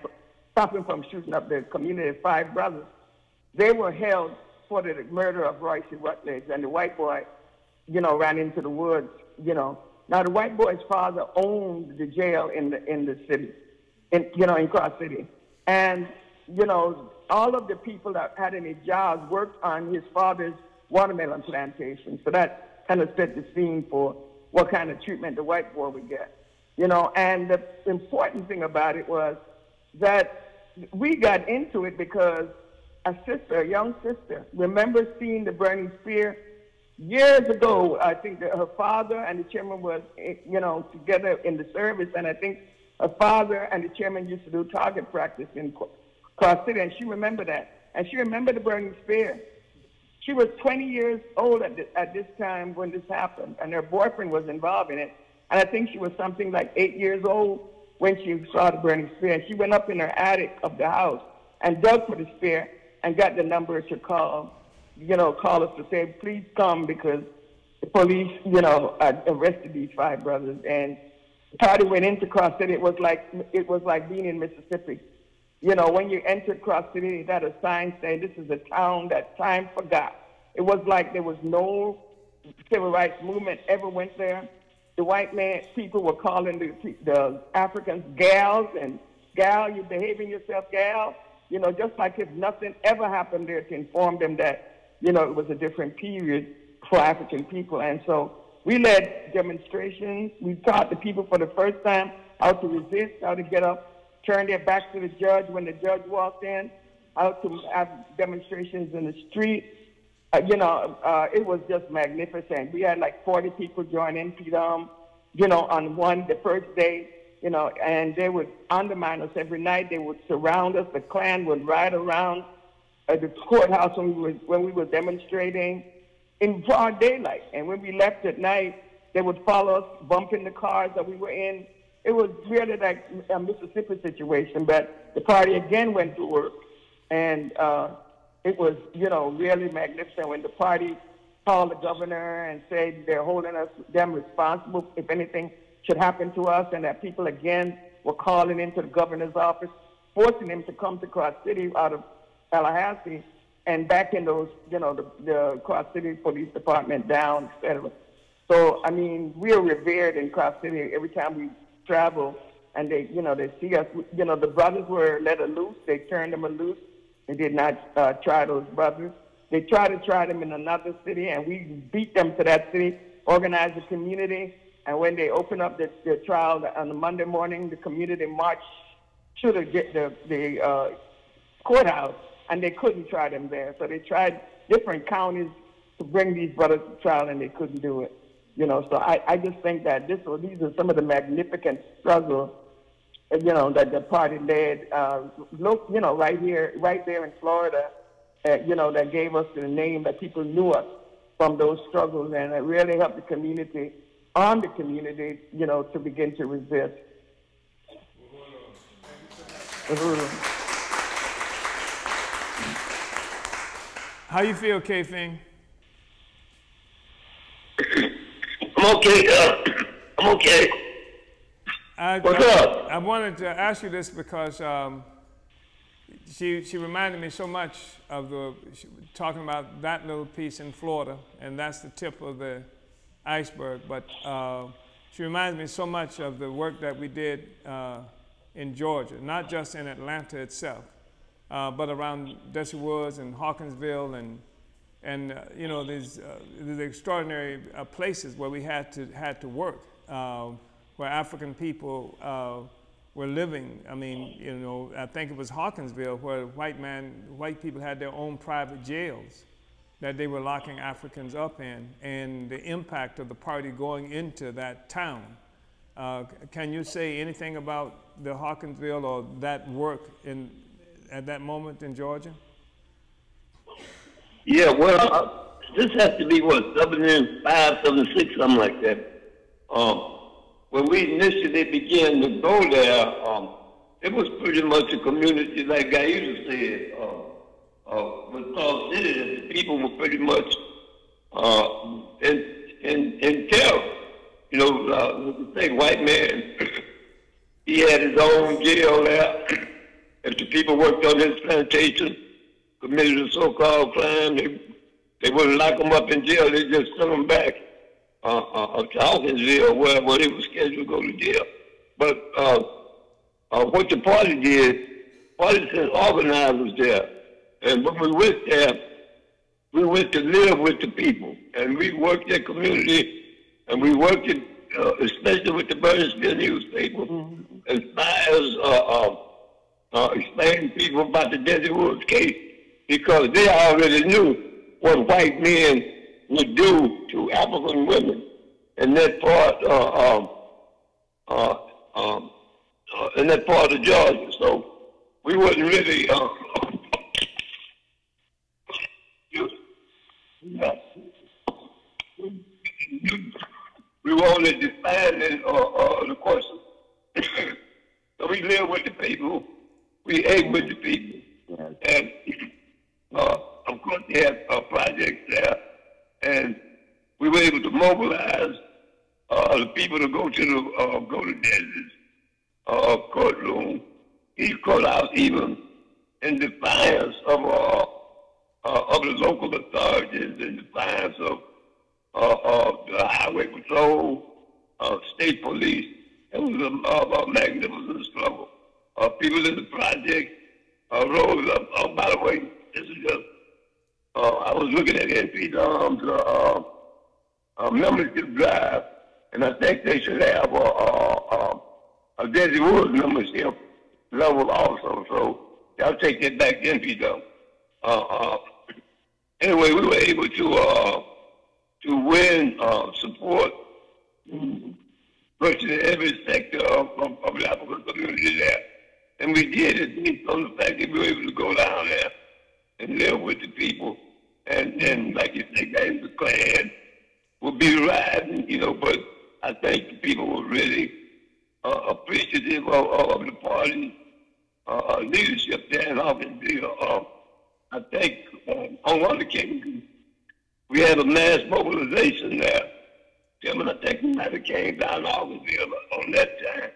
stop him from shooting up the community, 5 brothers, they were held for the murder of Royce Rutledge. And the white boy, ran into the woods, Now, the white boy's father owned the jail in the city, in Cross City. And, all of the people that had any jobs worked on his father's watermelon plantation. So that kind of set the scene for what kind of treatment the white boy would get. And the important thing about it was that we got into it because a young sister, remember seeing the burning spear years ago. I think that her father and the chairman was, together in the service, and I think her father and the chairman used to do target practice in Cross City, and she remembered that. And she remembered the burning spear. She was 20 years old at this time when this happened, and her boyfriend was involved in it. And I think she was something like 8 years old when she saw the burning spear. And she went up in her attic of the house and dug for the spear and got the number to call us to say, please come, because the police, arrested these 5 brothers. And the party went into Cross City. It was like being in Mississippi. When you entered Cross City, it had a sign saying, this is a town that time forgot. It was like there was no civil rights movement ever went there. The white people were calling the Africans gals, and gal, you're behaving yourself, gal. Just like if nothing ever happened there to inform them that, it was a different period for African people. And so we led demonstrations. We taught the people for the first time how to resist, how to get up, turn their backs to the judge when the judge walked in, how to have demonstrations in the street. It was just magnificent. We had like 40 people join in, on the first day, and they would undermine us every night. They would surround us. The Klan would ride around, at the courthouse when we were demonstrating in broad daylight. And when we left at night, they would follow us, bumping the cars that we were in. It was really like a Mississippi situation, but the party again went to work. And it was, you know, really magnificent when the party called the governor and said they're holding them responsible if anything should happen to us, and that people again were calling into the governor's office, forcing him to come to Cross City out of Tallahassee and back in those, you know, the Cross City Police Department down, etc. So, I mean, we are revered in Cross City every time we travel, and they, you know, they see us. You know, the brothers were let loose. They turned them loose. They did not try those brothers. They tried to try them in another city, and we beat them to that city, organized a community, and when they opened up the trial on the Monday morning, the community marched to the courthouse, and they couldn't try them there. So they tried different counties to bring these brothers to trial, and they couldn't do it. You know, so I just think that these are some of the magnificent struggles, you know, that the party led. Look, you know, right there in Florida, you know, that gave us the name that people knew us from those struggles, and it really helped the community, you know, to begin to resist. How you feel, K-Fing? I'm okay. I'm okay. What's up? I wanted to ask you this because she reminded me so much of talking about that little piece in Florida, and that's the tip of the iceberg. But she reminds me so much of the work that we did in Georgia, not just in Atlanta itself, but around Desi Woods and Hawkinsville and you know, these extraordinary places where we had to work, where African people were living. I mean, you know, I think it was Hawkinsville where white people had their own private jails that they were locking Africans up in, and the impact of the party going into that town. Can you say anything about the Hawkinsville or that work at that moment in Georgia? Yeah, well, this has to be, what, 75, 76, something like that. When we initially began to go there, it was pretty much a community, like Gaida said, with South City, the people were pretty much in terror. You know, the same white man, he had his own jail there. If the people worked on his plantation, committed a so-called crime, they wouldn't lock them up in jail, they just send them back to Hawkinsville, where they were scheduled to go to jail. But what the party did, party sent organizers there. And when we went there, we went to live with the people. And we worked their community, and we worked it, especially with the Burnsville newspaper, as far as explaining to people about the Desi Woods case, because they already knew what white men would do to African women in that part of Georgia. So we wasn't really we were only defining the question. So we lived with the people, we ate with the people, and of course they had projects there, and we were able to mobilize the people to go to Desi's courtroom, each courthouse, even in defiance of the local authorities, in defiance of the highway patrol, state police. It was a magnificent struggle. People in the project rose up. Oh, by the way, this is just, I was looking at NP Dom's membership drive, and I think they should have a Desi Woods membership level also. So I'll take that back to NP Dom. Anyway, we were able to win support virtually every sector of the African community there. And we did it based on the fact that we were able to go down there and live with the people. And like you say, guys, the Klan would be riding, you know, but I think the people were really appreciative of the party's leadership there in Hawkinsville. I think on one occasion, we had a mass mobilization there. Chairman, I think we might have came down to Hawkinsville on that time,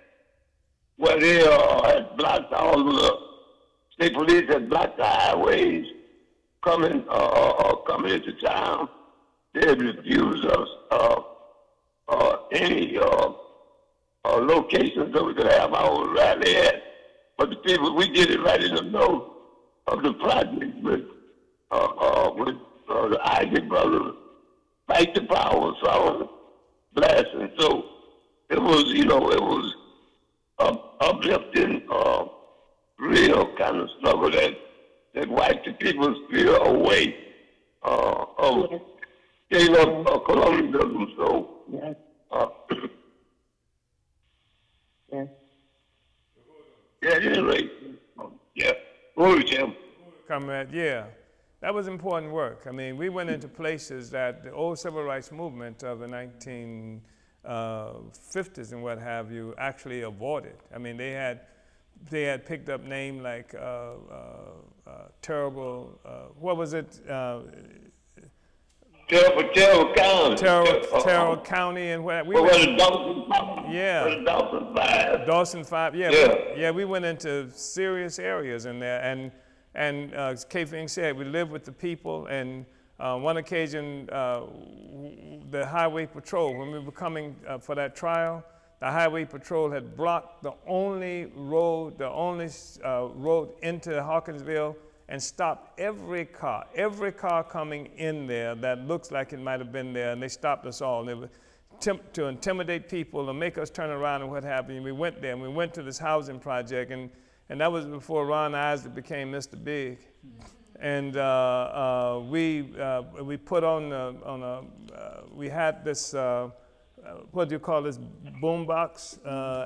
where they had blocked all of the state police had blocked the highways coming into town. They had refused us any locations that we could have our rally at. But the people, we did it right in the middle of the project with the Ivy Brothers, Fight the Power song blasting. So it was, you know, it was uplifting, real kind of struggle that wiped the people's fear away. Gave up colonialism. So, Yes. Yes. yeah, at any rate, yeah. Glory, Jim. Comrade, yeah. That was important work. I mean, we went into places that the old civil rights movement of the 1950s and what have you actually avoided. I mean, they had picked up names like terrible, what was it? Terrible County. Terrible County and where we What went. was it, Dawson? Yeah. Was it Dawson 5? Dawson 5, yeah. Yeah. We went into serious areas in there. And as K-Fing said, we lived with the people. And one occasion, the Highway Patrol, when we were coming for that trial, the Highway Patrol had blocked the only road into Hawkinsville and stopped every car coming in there that looks like it might have been there, and they stopped us all. They were to intimidate people and make us turn around and what have you. We went there, and we went to this housing project, and that was before Ron Isley became Mr. Big. And we put on we had this, what do you call this, boombox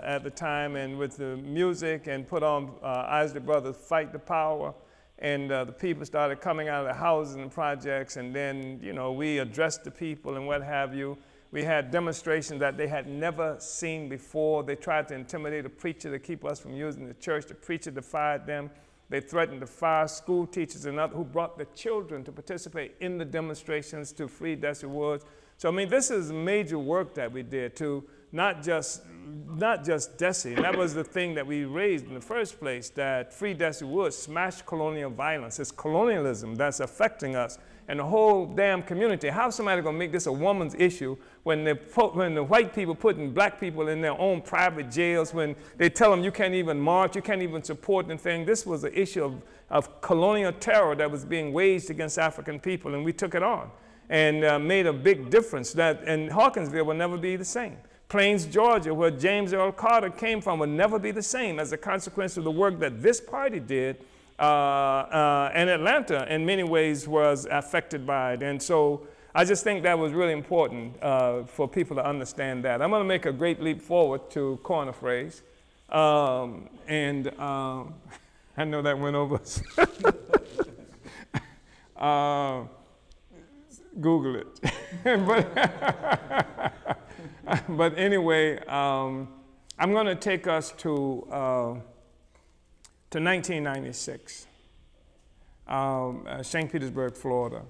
at the time, and with the music, and put on Isley Brothers' Fight the Power. And the people started coming out of the houses and projects, and then, you know, we addressed the people and what have you. We had demonstrations that they had never seen before. They tried to intimidate a preacher to keep us from using the church. The preacher defied them. They threatened to fire school teachers and others who brought the children to participate in the demonstrations to free Desi Woods. So, I mean, this is major work that we did to not just Desi, and that was the thing that we raised in the first place, that free Desi Woods, smash colonial violence. It's colonialism that's affecting us and the whole damn community. How's somebody gonna make this a woman's issue when the white people putting black people in their own private jails, when they tell them you can't even march, you can't even support the thing? This was an issue of colonial terror that was being waged against African people, and we took it on and made a big difference. And Hawkinsville will never be the same. Plains, Georgia, where James Earl Carter came from, will never be the same as a consequence of the work that this party did. And Atlanta, in many ways, was affected by it. And so I just think that was really important for people to understand that. I'm going to make a great leap forward to corner phrase. I know that went over. Google it. But anyway, I'm going to take us to 1996, St. Petersburg, Florida.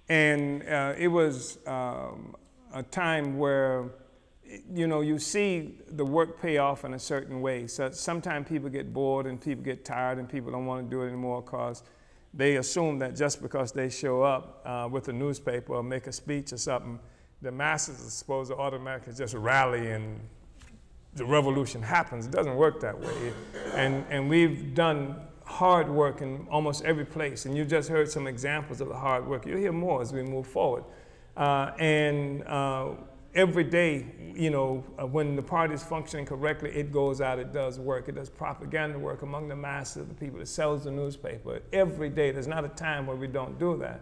It was a time where, you know, you see the work pay off in a certain way. So sometimes people get bored and people get tired and people don't want to do it anymore because they assume that just because they show up with a newspaper or make a speech or something, the masses are supposed to automatically just rally and the revolution happens. It doesn't work that way. And we've done hard work in almost every place. And you just heard some examples of the hard work. You'll hear more as we move forward. Every day, you know, when the party is functioning correctly, it goes out, it does work. It does propaganda work among the masses of the people. It sells the newspaper. Every day, there's not a time where we don't do that.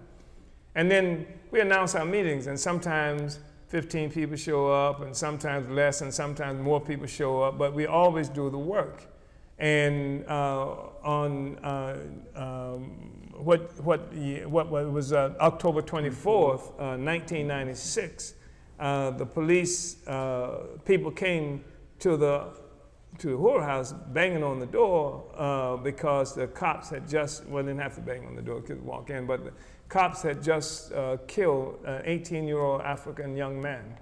And then we announce our meetings, and sometimes 15 people show up, and sometimes less, and sometimes more people show up, but we always do the work. And on what was October 24th, 1996, the police people came to the whorehouse banging on the door because the cops had just, well, they didn't have to bang on the door, could walk in, but the cops had just killed an 18-year-old African young man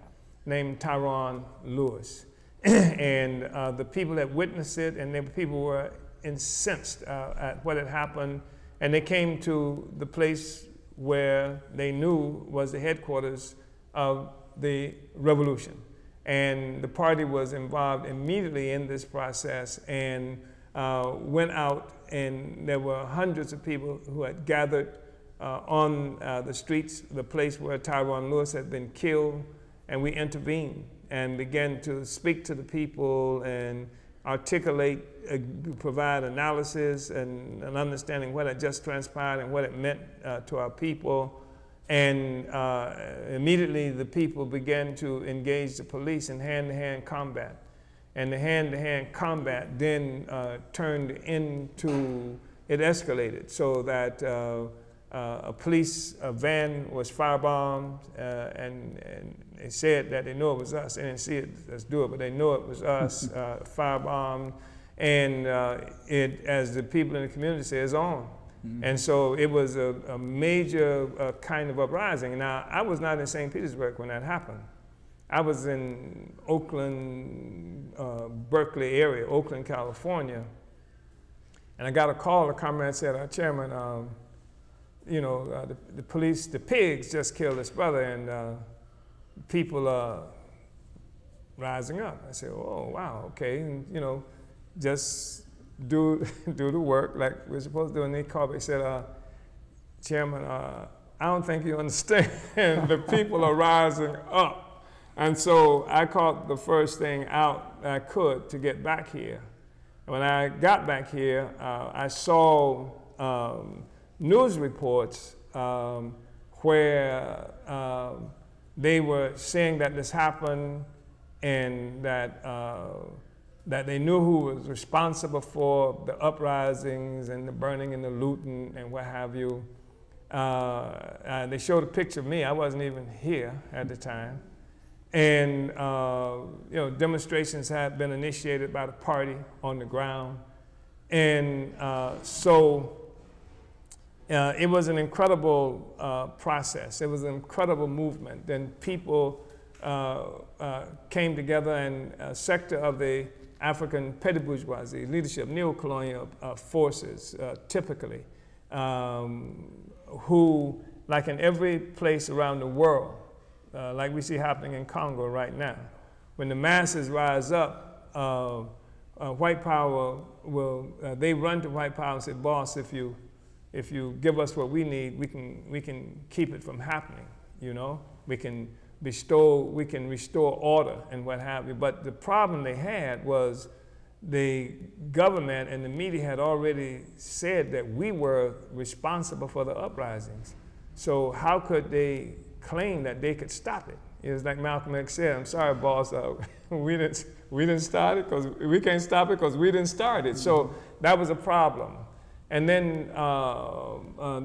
named Tyron Lewis. And the people that witnessed it, and the people were incensed at what had happened, and they came to the place where they knew was the headquarters of the revolution. And the party was involved immediately in this process and went out, and there were hundreds of people who had gathered on the streets, the place where Tyron Lewis had been killed, and we intervened and began to speak to the people and articulate, provide analysis and an understanding what had just transpired and what it meant to our people. And immediately the people began to engage the police in hand-to-hand combat. And the hand-to-hand combat then turned into, it escalated so that a police van was firebombed, and they said that they know it was us. They didn't see us do it, but they know it was us, firebombed. And it, as the people in the community say, is on. Mm-hmm. And so it was a major kind of uprising. Now, I was not in St. Petersburg when that happened. I was in Oakland, Berkeley area, Oakland, California. And I got a call, the comrade said, Chairman, you know, the police, the pigs just killed this brother, and people are rising up. I said, oh, wow, okay. And, you know, just do the work like we're supposed to do. And they called me, they said, Chairman, I don't think you understand. The people are rising up. And so I caught the first thing out that I could to get back here. And when I got back here, I saw news reports where they were saying that this happened and that that they knew who was responsible for the uprisings and the burning and the looting and what have you. They showed a picture of me. I wasn't even here at the time. And you know, demonstrations had been initiated by the party on the ground. And so it was an incredible process. It was an incredible movement. Then people came together, and a sector of the African petty bourgeoisie leadership, neo-colonial forces, typically, who, like in every place around the world, like we see happening in Congo right now, when the masses rise up, white power will, they run to white power and say, boss, if you give us what we need, we can keep it from happening, you know? We can restore order and what have you. But the problem they had was the government and the media had already said that we were responsible for the uprisings. So how could they claim that they could stop it? It was like Malcolm X said, I'm sorry, boss, we didn't start it because we can't stop it because we didn't start it. So that was a problem. And then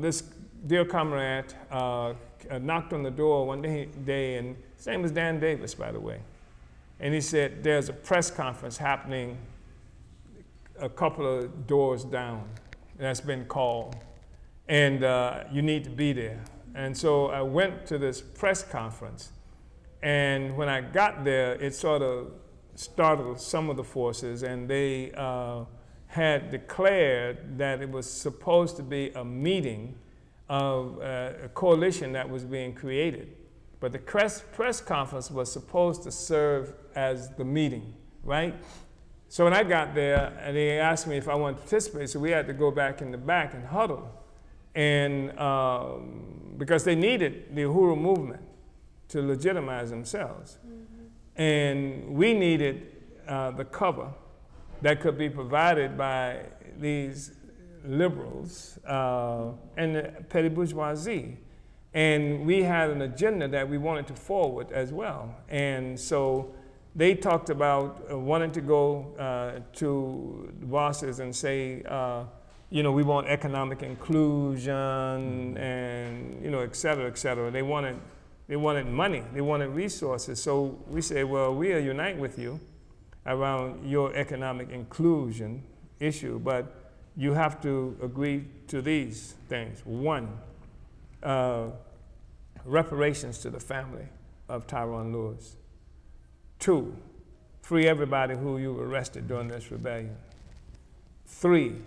this dear comrade knocked on the door one day, and his name was Dan Davis, by the way. And he said, there's a press conference happening a couple of doors down that's been called, and you need to be there. And so I went to this press conference, and when I got there, it sort of startled some of the forces, and they had declared that it was supposed to be a meeting of a coalition that was being created. But the press conference was supposed to serve as the meeting, right? So when I got there, and they asked me if I wanted to participate, so we had to go back in the back and huddle. And because they needed the Uhuru movement to legitimize themselves. Mm-hmm. And we needed the cover that could be provided by these liberals and the petty bourgeoisie. And we had an agenda that we wanted to forward as well. And so they talked about wanting to go to the bosses and say, you know, we want economic inclusion and, you know, et cetera, et cetera. They wanted money, they wanted resources. So we say, well, we'll unite with you around your economic inclusion issue, but you have to agree to these things. One, reparations to the family of Tyrone Lewis. Two, free everybody who you arrested during this rebellion. Three,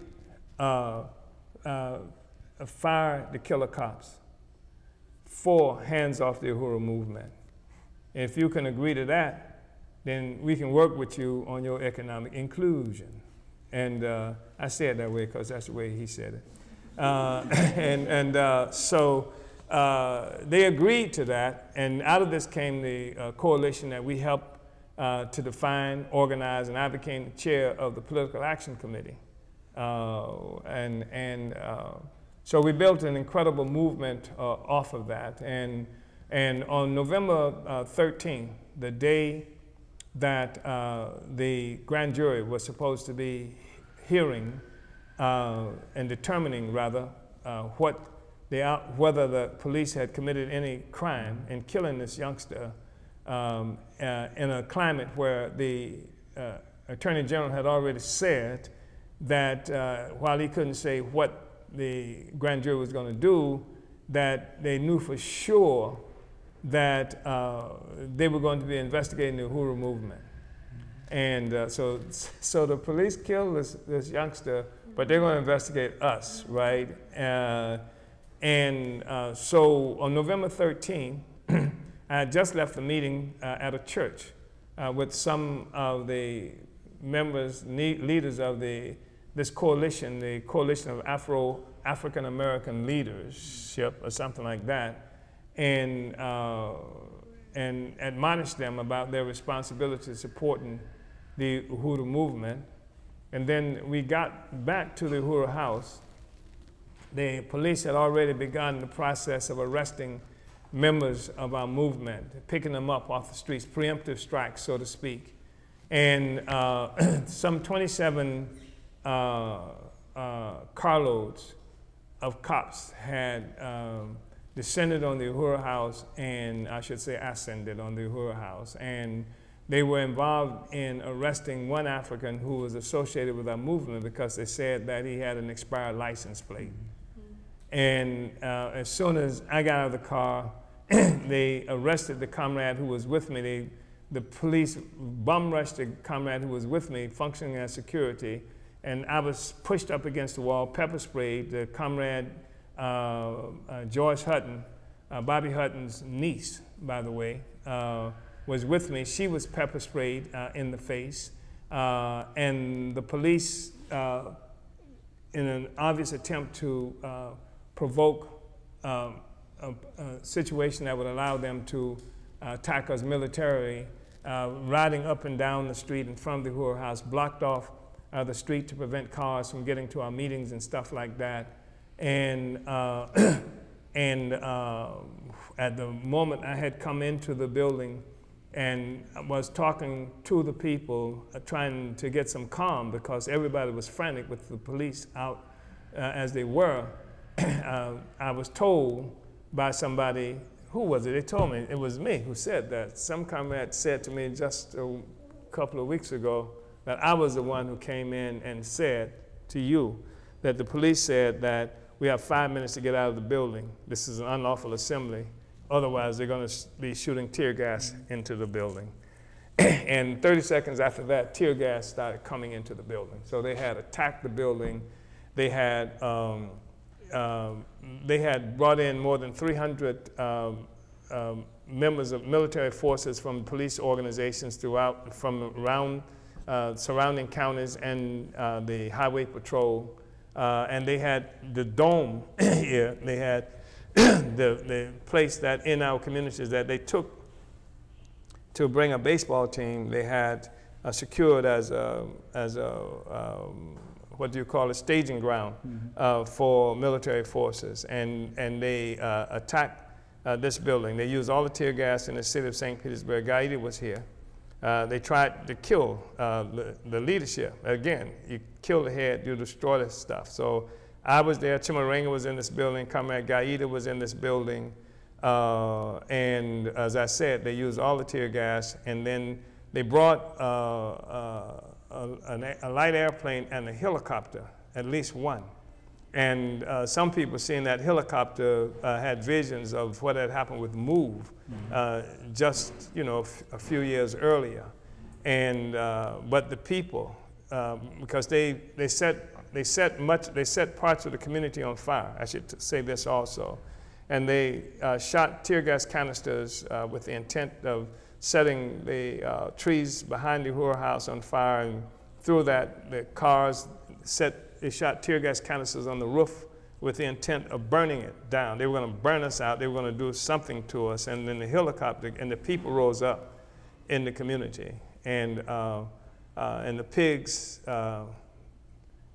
fire the killer cops. Four, hands off the Uhuru movement. If you can agree to that, then we can work with you on your economic inclusion. And I say it that way because that's the way he said it. So they agreed to that, and out of this came the coalition that we helped to define, organize, and I became the chair of the Political Action Committee. So we built an incredible movement off of that. And on November 13th, the day that the grand jury was supposed to be hearing and determining, rather, whether the police had committed any crime in killing this youngster in a climate where the Attorney General had already said that while he couldn't say what the grand jury was going to do, that they knew for sure that they were going to be investigating the Uhuru movement. And so the police killed this youngster, but they're going to investigate us, right? So on November 13th, I had just left a meeting at a church with some of the members, leaders of this coalition, the Coalition of African American Leadership, or something like that, and admonished them about their responsibility supporting the Uhuru movement. And then we got back to the Uhuru house. The police had already begun the process of arresting members of our movement, picking them up off the streets, preemptive strikes, so to speak. And some 27 carloads of cops had descended on the Uhuru house, and I should say ascended on the Uhuru house. And they were involved in arresting one African who was associated with our movement because they said that he had an expired license plate. And as soon as I got out of the car, they arrested the comrade who was with me. The police bum rushed the comrade who was with me, functioning as security, and I was pushed up against the wall, pepper sprayed. The comrade, Joyce Hutton, Bobby Hutton's niece, by the way, was with me. She was pepper sprayed in the face. And the police, in an obvious attempt to provoke a situation that would allow them to attack us militarily, riding up and down the street in front of the Uhuru house, blocked off the street to prevent cars from getting to our meetings and stuff like that. And, at the moment I had come into the building and was talking to the people, trying to get some calm because everybody was frantic with the police out as they were, I was told by somebody, who was it? They told me, it was me who said that. Some comrade said to me just a couple of weeks ago that I was the one who came in and said to you that the police said that we have 5 minutes to get out of the building. This is an unlawful assembly. Otherwise, they're going to be shooting tear gas into the building. And 30 seconds after that, tear gas started coming into the building. So they had attacked the building. They had brought in more than 300 members of military forces from police organizations throughout, from around surrounding counties and the highway patrol. And they had the dome here. They had the place that in our communities that they took to bring a baseball team. They had secured as a what do you call it, staging ground for military forces. And they attacked this building. They used all the tear gas in the city of St. Petersburg. Gaidi was here. They tried to kill the leadership. Again, you kill the head, you destroy the stuff. So I was there, Chimarenga was in this building, Comrade Gaida was in this building, and as I said, they used all the tear gas, and then they brought a light airplane and a helicopter, at least one. And some people seeing that helicopter had visions of what had happened with MOVE just, you know, a few years earlier. And but the people, because they set parts of the community on fire. I should say this also, and they shot tear gas canisters with the intent of setting the trees behind the Uhura House on fire, and through that the cars they shot tear gas canisters on the roof with the intent of burning it down. They were going to burn us out. They were going to do something to us. And then the helicopter and the people rose up in the community. And the pigs,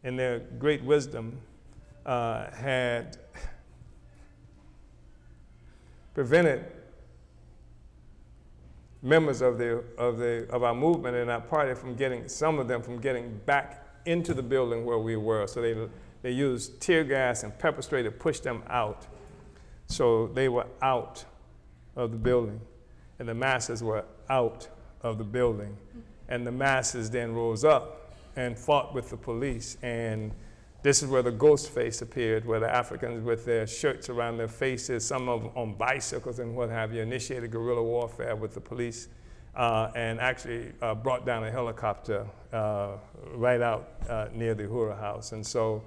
in their great wisdom, had prevented members of our movement and our party from getting, some of them from getting back into the building where we were. So they used tear gas and pepper spray to push them out. So they were out of the building, and the masses were out of the building. And the masses then rose up and fought with the police. And this is where the ghost face appeared, where the Africans with their shirts around their faces, some of them on bicycles and what have you, initiated guerrilla warfare with the police. And actually brought down a helicopter right out near the Uhura House. And so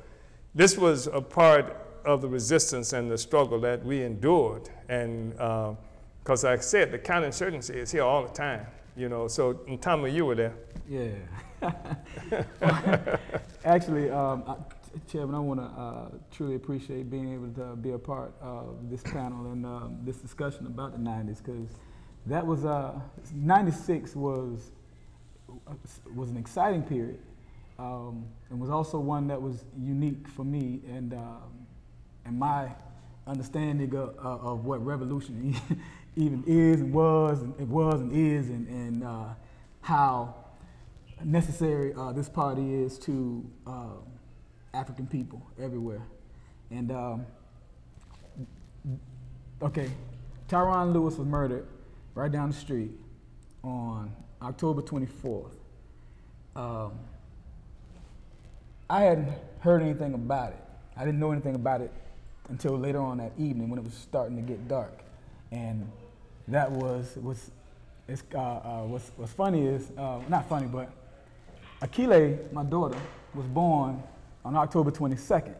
this was a part of the resistance and the struggle that we endured. And because like I said, the counterinsurgency is here all the time, you know. So Ntama, you were there. Yeah. Actually, Chairman, I want to truly appreciate being able to be a part of this panel and this discussion about the 90s, because that was, 96 was an exciting period, and was also one that was unique for me and my understanding of what revolution even is and was and is, and how necessary this party is to African people everywhere. And okay, Tyron Lewis was murdered right down the street on October 24th. I hadn't heard anything about it. I didn't know anything about it until later on that evening when it was starting to get dark. And that what's funny is, not funny, but Akile, my daughter, was born on October 22nd.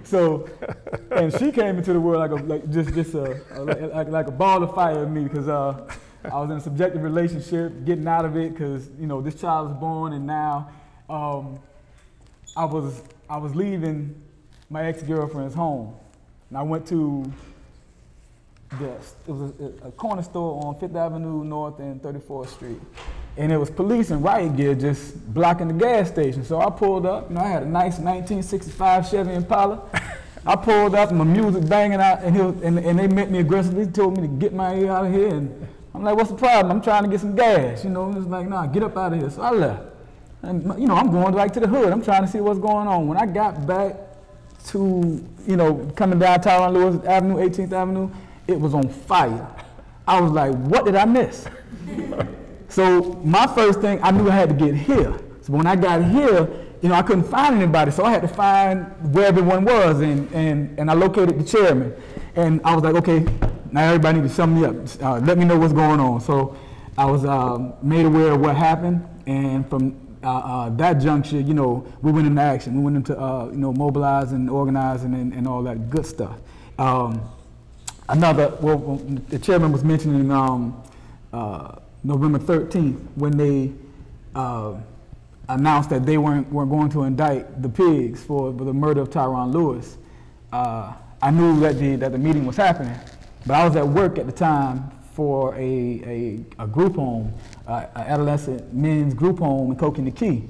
So, and she came into the world like a ball of fire in me, because I was in a subjective relationship, getting out of it, because you know this child was born, and now I was leaving my ex-girlfriend's home, and I went to it was a corner store on 5th Avenue North and 34th Street. And it was police in riot gear just blocking the gas station. So I pulled up, you know, I had a nice 1965 Chevy Impala. I pulled up, and my music banging out, and they met me aggressively, told me to get my ear out of here. And I'm like, what's the problem? I'm trying to get some gas, you know. It was like, nah, get up out of here. So I left. And, you know, I'm going like to the hood. I'm trying to see what's going on. When I got back to, you know, coming down Tyron Lewis Avenue, 18th Avenue, it was on fire. I was like, what did I miss? So my first thing, I knew I had to get here. So when I got here, you know, I couldn't find anybody, so I had to find where everyone was, and I located the chairman. And I was like, okay, now everybody needs to sum me up. Let me know what's going on. So I was made aware of what happened, and from that juncture, you know, we went into action. We went into, you know, mobilizing, organizing, and all that good stuff. The chairman was mentioning November 13th, when they announced that they weren't going to indict the pigs for the murder of Tyron Lewis. I knew that the meeting was happening, but I was at work at the time for a group home, adolescent men's group home in Kokaniki.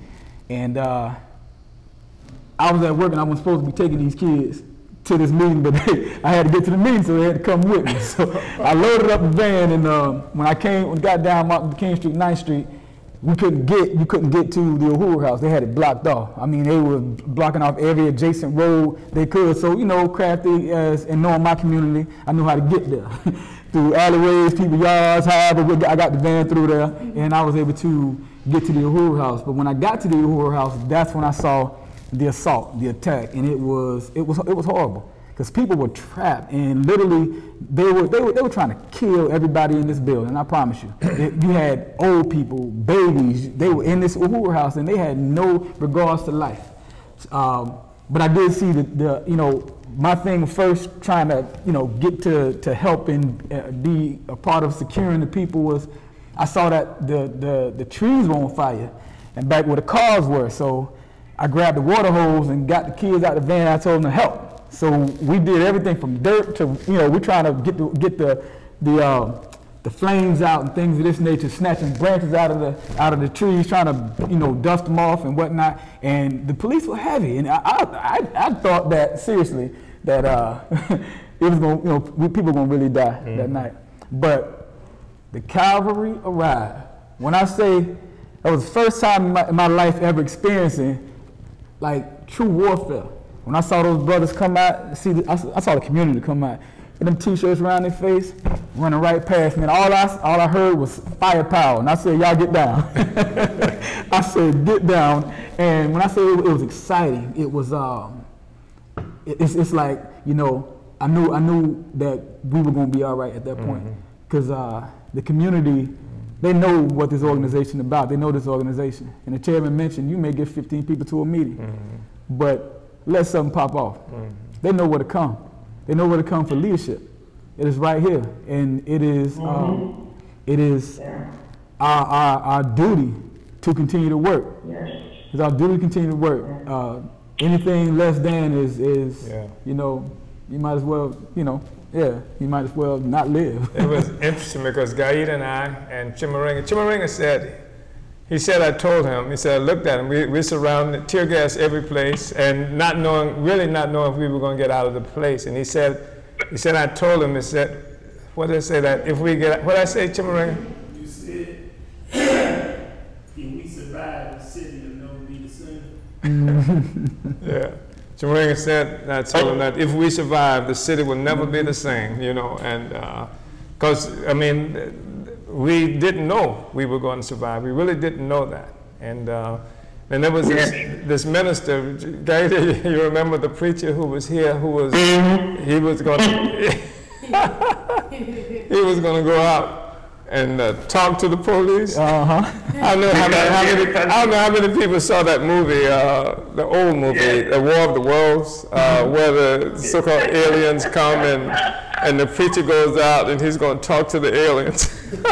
And I was at work, and I was supposed to be taking these kids to this meeting, but I had to get to the meeting, so they had to come with me. So I loaded up the van, and when I got down Martin Luther King Street, 9th Street, you couldn't get to the Uhuru House. They had it blocked off. I mean, they were blocking off every adjacent road they could. So, you know, crafty and knowing my community, I knew how to get there. Through alleyways, people's yards, however, I got the van through there, and I was able to get to the Uhuru House. But when I got to the Uhuru House, that's when I saw the assault, the attack, and it was horrible. Because people were trapped, and literally they were trying to kill everybody in this building. I promise you, you had old people, babies. They were in this Uhuru House, and they had no regards to life. But I did see my thing first, trying to get to help and be a part of securing the people was, I saw that the trees were on fire, and back where the cars were. So I grabbed the water hose and got the kids out of the van. I told them to help. So we did everything from dirt to, we're trying to get the flames out and things of this nature, snatching branches out of the trees, trying to, dust them off and whatnot. And the police were heavy, and I thought that seriously that it was going, people were going to really die that night. But the cavalry arrived. When I say that was the first time in my life ever experiencing like true warfare. When I saw those brothers come out, I saw the community come out, with them t-shirts around their face, running right past me. And all I heard was firepower. And I said, y'all get down. I said, get down. And when I say it was exciting, it was, it's like, I knew that we were going to be all right at that point. Because the community, they know what this organization is about. They know this organization. And the chairman mentioned, you may get 15 people to a meeting, but let something pop off. They know where to come. They know where to come for leadership. It is right here, and it is our duty to continue to work. It's our duty to continue to work. Anything less than is you might as well, you might as well not live. It was interesting because Gaid and I and Chimaringa said, he said, I told him, he said, I looked at him, we surrounded, tear gas every place, and really not knowing if we were going to get out of the place. And he said, I told him, what did I say, that if we get, what did I say, Chimaringa? You said, if we survive, the city will never be the same. Yeah. Chimaringa said, I told him that if we survive, the city will never be the same, and because, we didn't know we were going to survive. We really didn't know that. And there was this minister, guy, you remember the preacher who was here, he was going to go out and talk to the police. I don't know how many people saw that movie, the old movie, The War of the Worlds, where the so-called aliens come and the preacher goes out and he's going to talk to the aliens. Because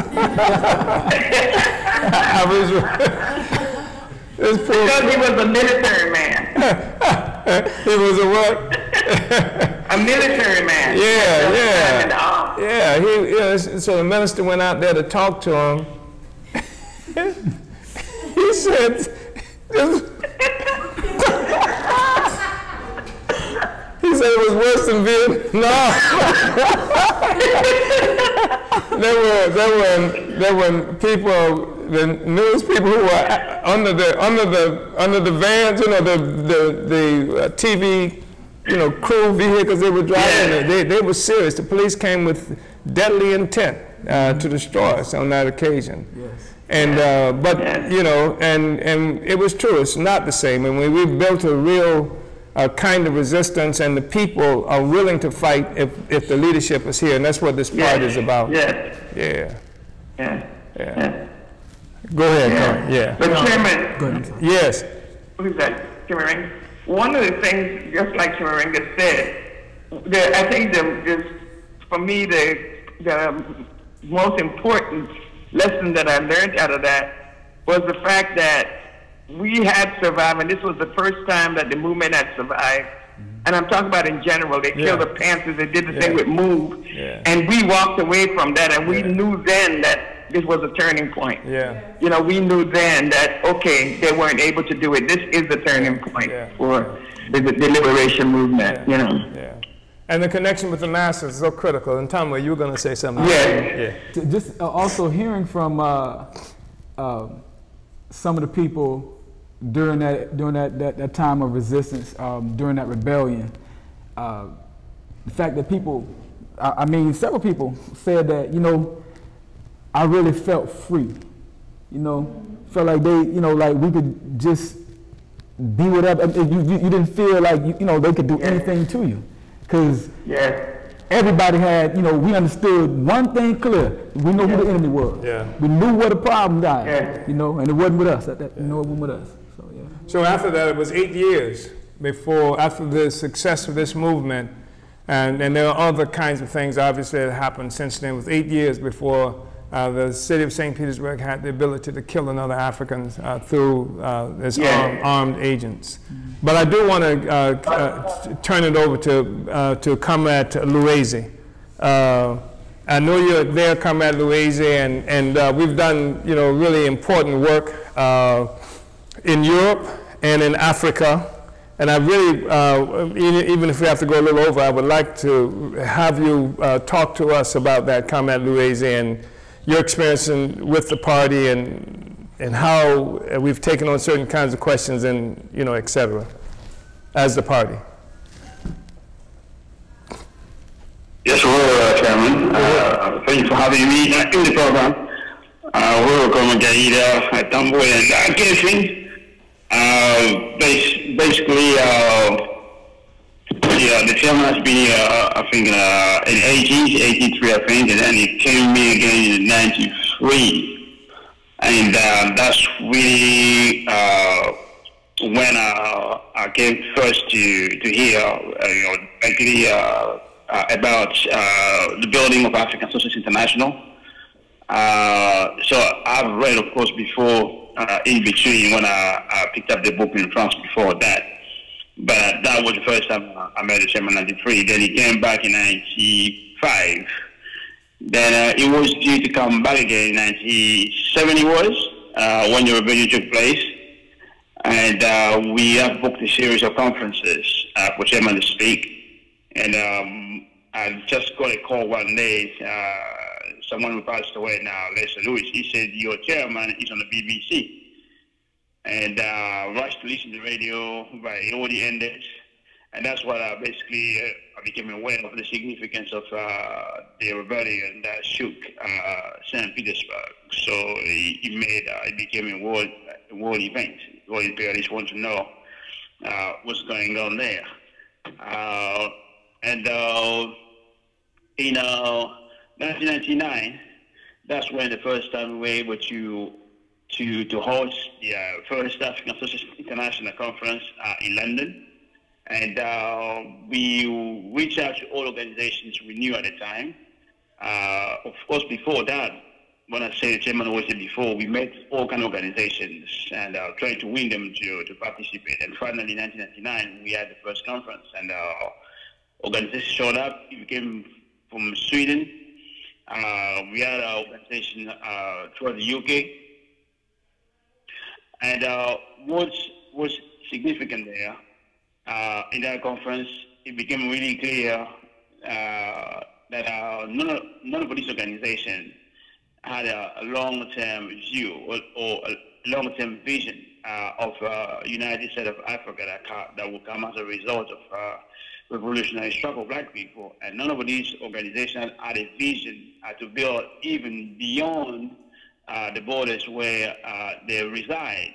he was a military man. He was a what? A military man. So the minister went out there to talk to him. He said, it was worse than Vietnam. There were people, the news people who were under the vans, the TV, crew vehicles they were driving. They were serious. The police came with deadly intent to destroy us on that occasion. And but and it was true. It's not the same. And we built a real kind of resistance, and the people are willing to fight if the leadership is here, and that's what this part is about. Go ahead. But Chairman, yes. Who's that? Chairman, one of the things, just like Chairman said, I think for me the most important lesson that I learned out of that was the fact that we had survived, and this was the first time that the movement had survived. And I'm talking about in general. They killed the Panthers. They did the thing with MOVE. And we walked away from that, and we knew then that this was a turning point. We knew then that, okay, they weren't able to do it. This is the turning point for the liberation movement, And the connection with the masses is so critical. And Tom, you were going to say something. Yeah. Just also hearing from some of the people during that time of resistance, during that rebellion, the fact that people, I mean, several people said that, you know, I really felt free, you know, felt like they, you know, like we could just be whatever. You didn't feel like, you know, they could do anything to you. Because everybody had, you know, we understood one thing clear. We know who the enemy was. Yeah. We knew where the problem died, you know, and it wasn't with us. You know, it wasn't with us. So, yeah. So after that, it was 8 years before, after the success of this movement, and there are other kinds of things, obviously, that happened since then. It was 8 years before the city of St. Petersburg had the ability to kill another African through its armed agents. But I do want to turn it over to Comrade Louise. I know you're there, Comrade Louise, and we've done, you know, really important work in Europe and in Africa. And I really, even if we have to go a little over, I would like to have you talk to us about that, Comrade Louise, and your experience with the party and how we've taken on certain kinds of questions and, you know, et cetera, as the party. Yes, well, Chairman. Thank you for having me in the program. Welcome, Jaida, Tambo, and Kevin. Basically, the chairman has been here, I think, in 83, I think, and then he came in again in 93. And that's really when I came first to hear, you know, actually about the building of African Socialist International. So I've read, of course, before, in between, when I picked up the book in France before that. But that was the first time I met the chairman in 93. Then he came back in 95. Then it was due to come back again in 97 it was, when the rebellion took place. And we have booked a series of conferences for chairman to speak. And I just got a call one day, someone who passed away now, Lester Lewis. He said, your chairman is on the BBC. And rushed to listen to the radio, but it already ended. And that's what basically I became aware of the significance of the rebellion that shook St. Petersburg. So it became a world event. World imperialists want to know what's going on there. And in 1999, that's when the first time we were able to host the first African Socialist International Conference in London. And we reached out to all organizations we knew at the time. Of course, before that, when I say the chairman always said before, we met all kind of organizations and tried to win them to participate. And finally, in 1999, we had the first conference, and organizations showed up. It came from Sweden. We had an organization throughout the UK. And what's significant there, in that conference, it became really clear that none of these organizations had a long-term view or a long-term vision of a united state of Africa that will come as a result of revolutionary struggle of black people. And none of these organizations had a vision to build even beyond the borders where they reside.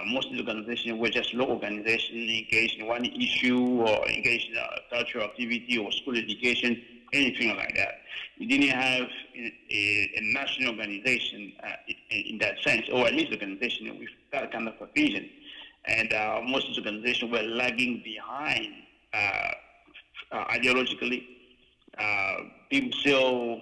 Most of the organizations were just local organizations engaged in one issue or engaged in cultural activity or school education, anything like that. We didn't have a national organization in that sense, or at least organization with that kind of a vision. And most of the organizations were lagging behind ideologically. People still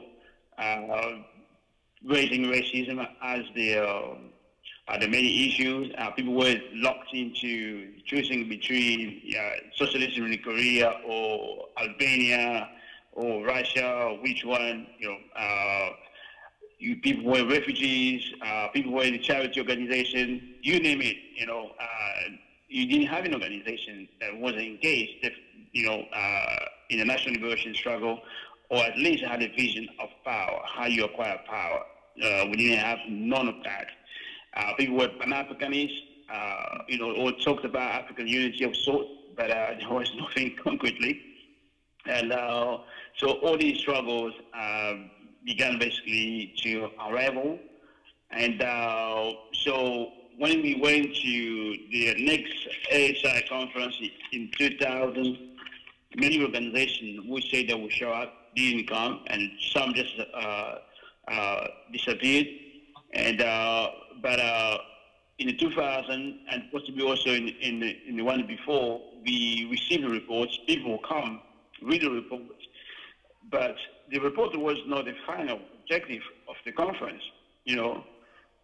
raising racism as the many issues. People were locked into choosing between socialism in Korea or Albania or Russia, or which one, people were refugees, people were in the charity organization, you name it, you didn't have an organization that was engaged, in the national liberation struggle, or at least had a vision of power, how you acquire power. We didn't have none of that. People were Pan-Africanists, or talked about African unity of sorts, but there was nothing concretely. And so all these struggles began basically to unravel. And so when we went to the next ASI conference in 2000, many organizations would say they would show up, didn't come, and some just disappeared. And but in the 2000 and possibly also in the one before, we received the reports. People will come, read the report, but the report was not the final objective of the conference.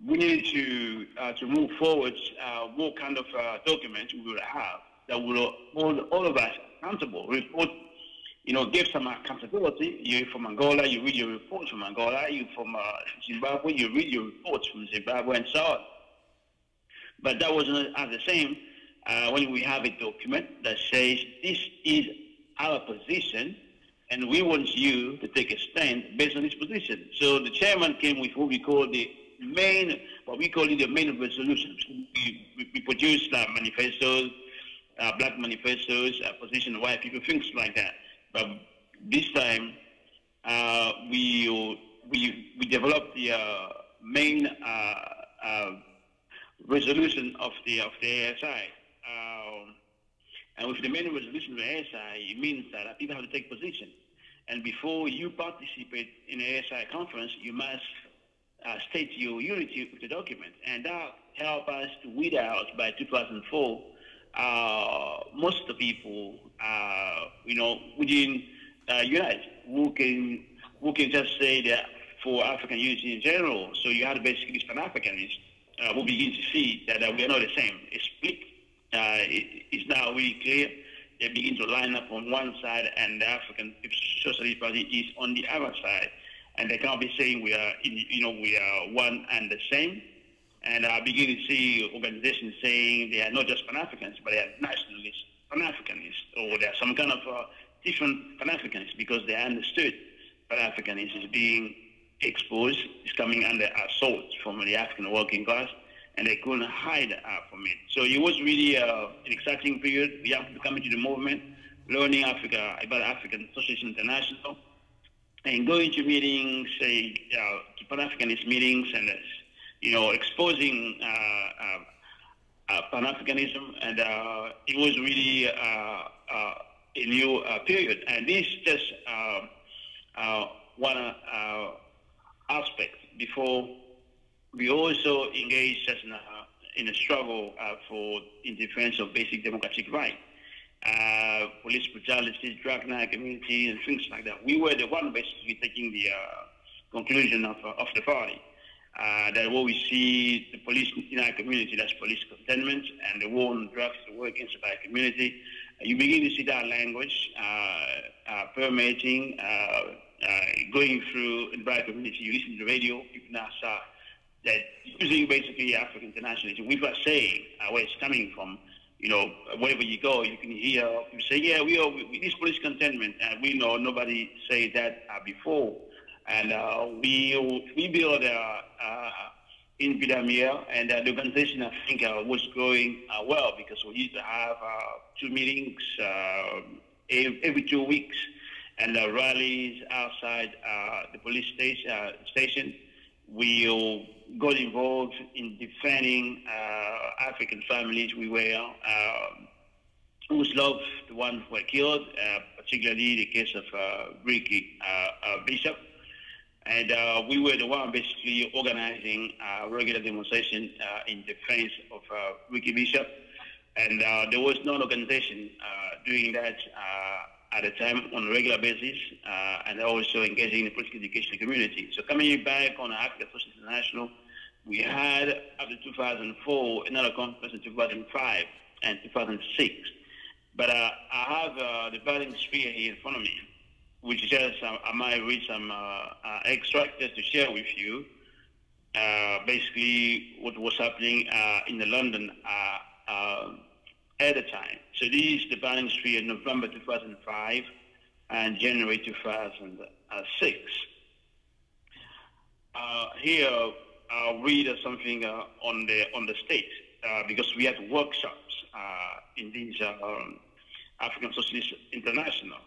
We needed to move forward. What kind of document we will have that will hold all of us accountable? Report, give some accountability. You're from Angola, you read your reports from Angola. You're from Zimbabwe, you read your reports from Zimbabwe, and so on. But that wasn't as the same when we have a document that says this is our position, and we want you to take a stand based on this position. So the chairman came with what we call the main resolutions. We produced manifestos, black manifestos, position of white people, things like that. But this time, we developed the main resolution of the ASI. And with the main resolution of the ASI, it means that people have to take position. And before you participate in the ASI conference, you must state your unity with the document. And that helped us to weed out, by 2004, most of the people, we didn't unite. Who can just say that for African unity in general? So you had basically Pan-Africanists who begin to see that we are not the same. A split is now really clear. They begin to line up on one side, and the African Socialist Party is on the other side. And they can't be saying we are one and the same. And I begin to see organizations saying they are not just Pan-Africans, but they are nationalist Pan-Africanists, or they are some kind of different Pan-Africanists, because they understood Pan-Africanism is being exposed, is coming under assault from the African working class, and they couldn't hide from it. So it was really an exciting period. We have to come into the movement, learning Africa about African Socialist International, and going to meetings, say, to Pan-Africanist meetings, and exposing Pan-Africanism, and it was really a new period. And this just one aspect. Before, we also engaged in a struggle in defense of basic democratic rights. Police brutality, drug in our community, and things like that. We were the one basically taking the conclusion of the party. That what we see the police in our community, that's police containment, and the war on drugs, the war against our community. You begin to see that language permeating, going through in the black community. You listen to the radio, people now start that using basically African internationalism. We were saying where it's coming from. Wherever you go, you can hear people say, yeah, we this police containment, and we know nobody said that before. And we built in Bidamia, and the organization, I think, was growing well, because we used to have 2 meetings every 2 weeks, and rallies outside the police station. We got involved in defending African families. We were whose loved the ones who were killed, particularly the case of Ricky Bishop. And we were the one basically organizing regular demonstration in defense of Ricky Bishop. And there was no organization doing that at the time on a regular basis, and also engaging in the political education community. So coming back on African Socialist International, we had, after 2004, another conference in 2005 and 2006. But I have the burning spear here in front of me, which just, I might read some extract just to share with you, basically what was happening in the London at a time. So this is the balance sheet in November 2005 and January 2006. Here, I'll read something on the state because we had workshops in these African Socialist International.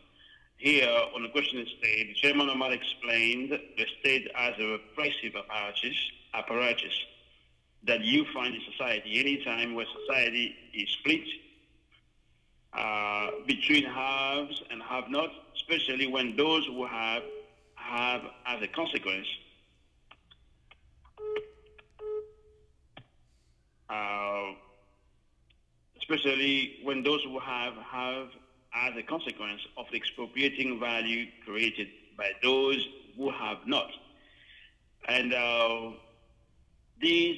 Here, on the question of the state, the Chairman Omali explained the state as a repressive apparatus that you find in society anytime where society is split between haves and have-nots, especially when those who have as a consequence especially when those who have as a consequence of the expropriating value created by those who have not. And these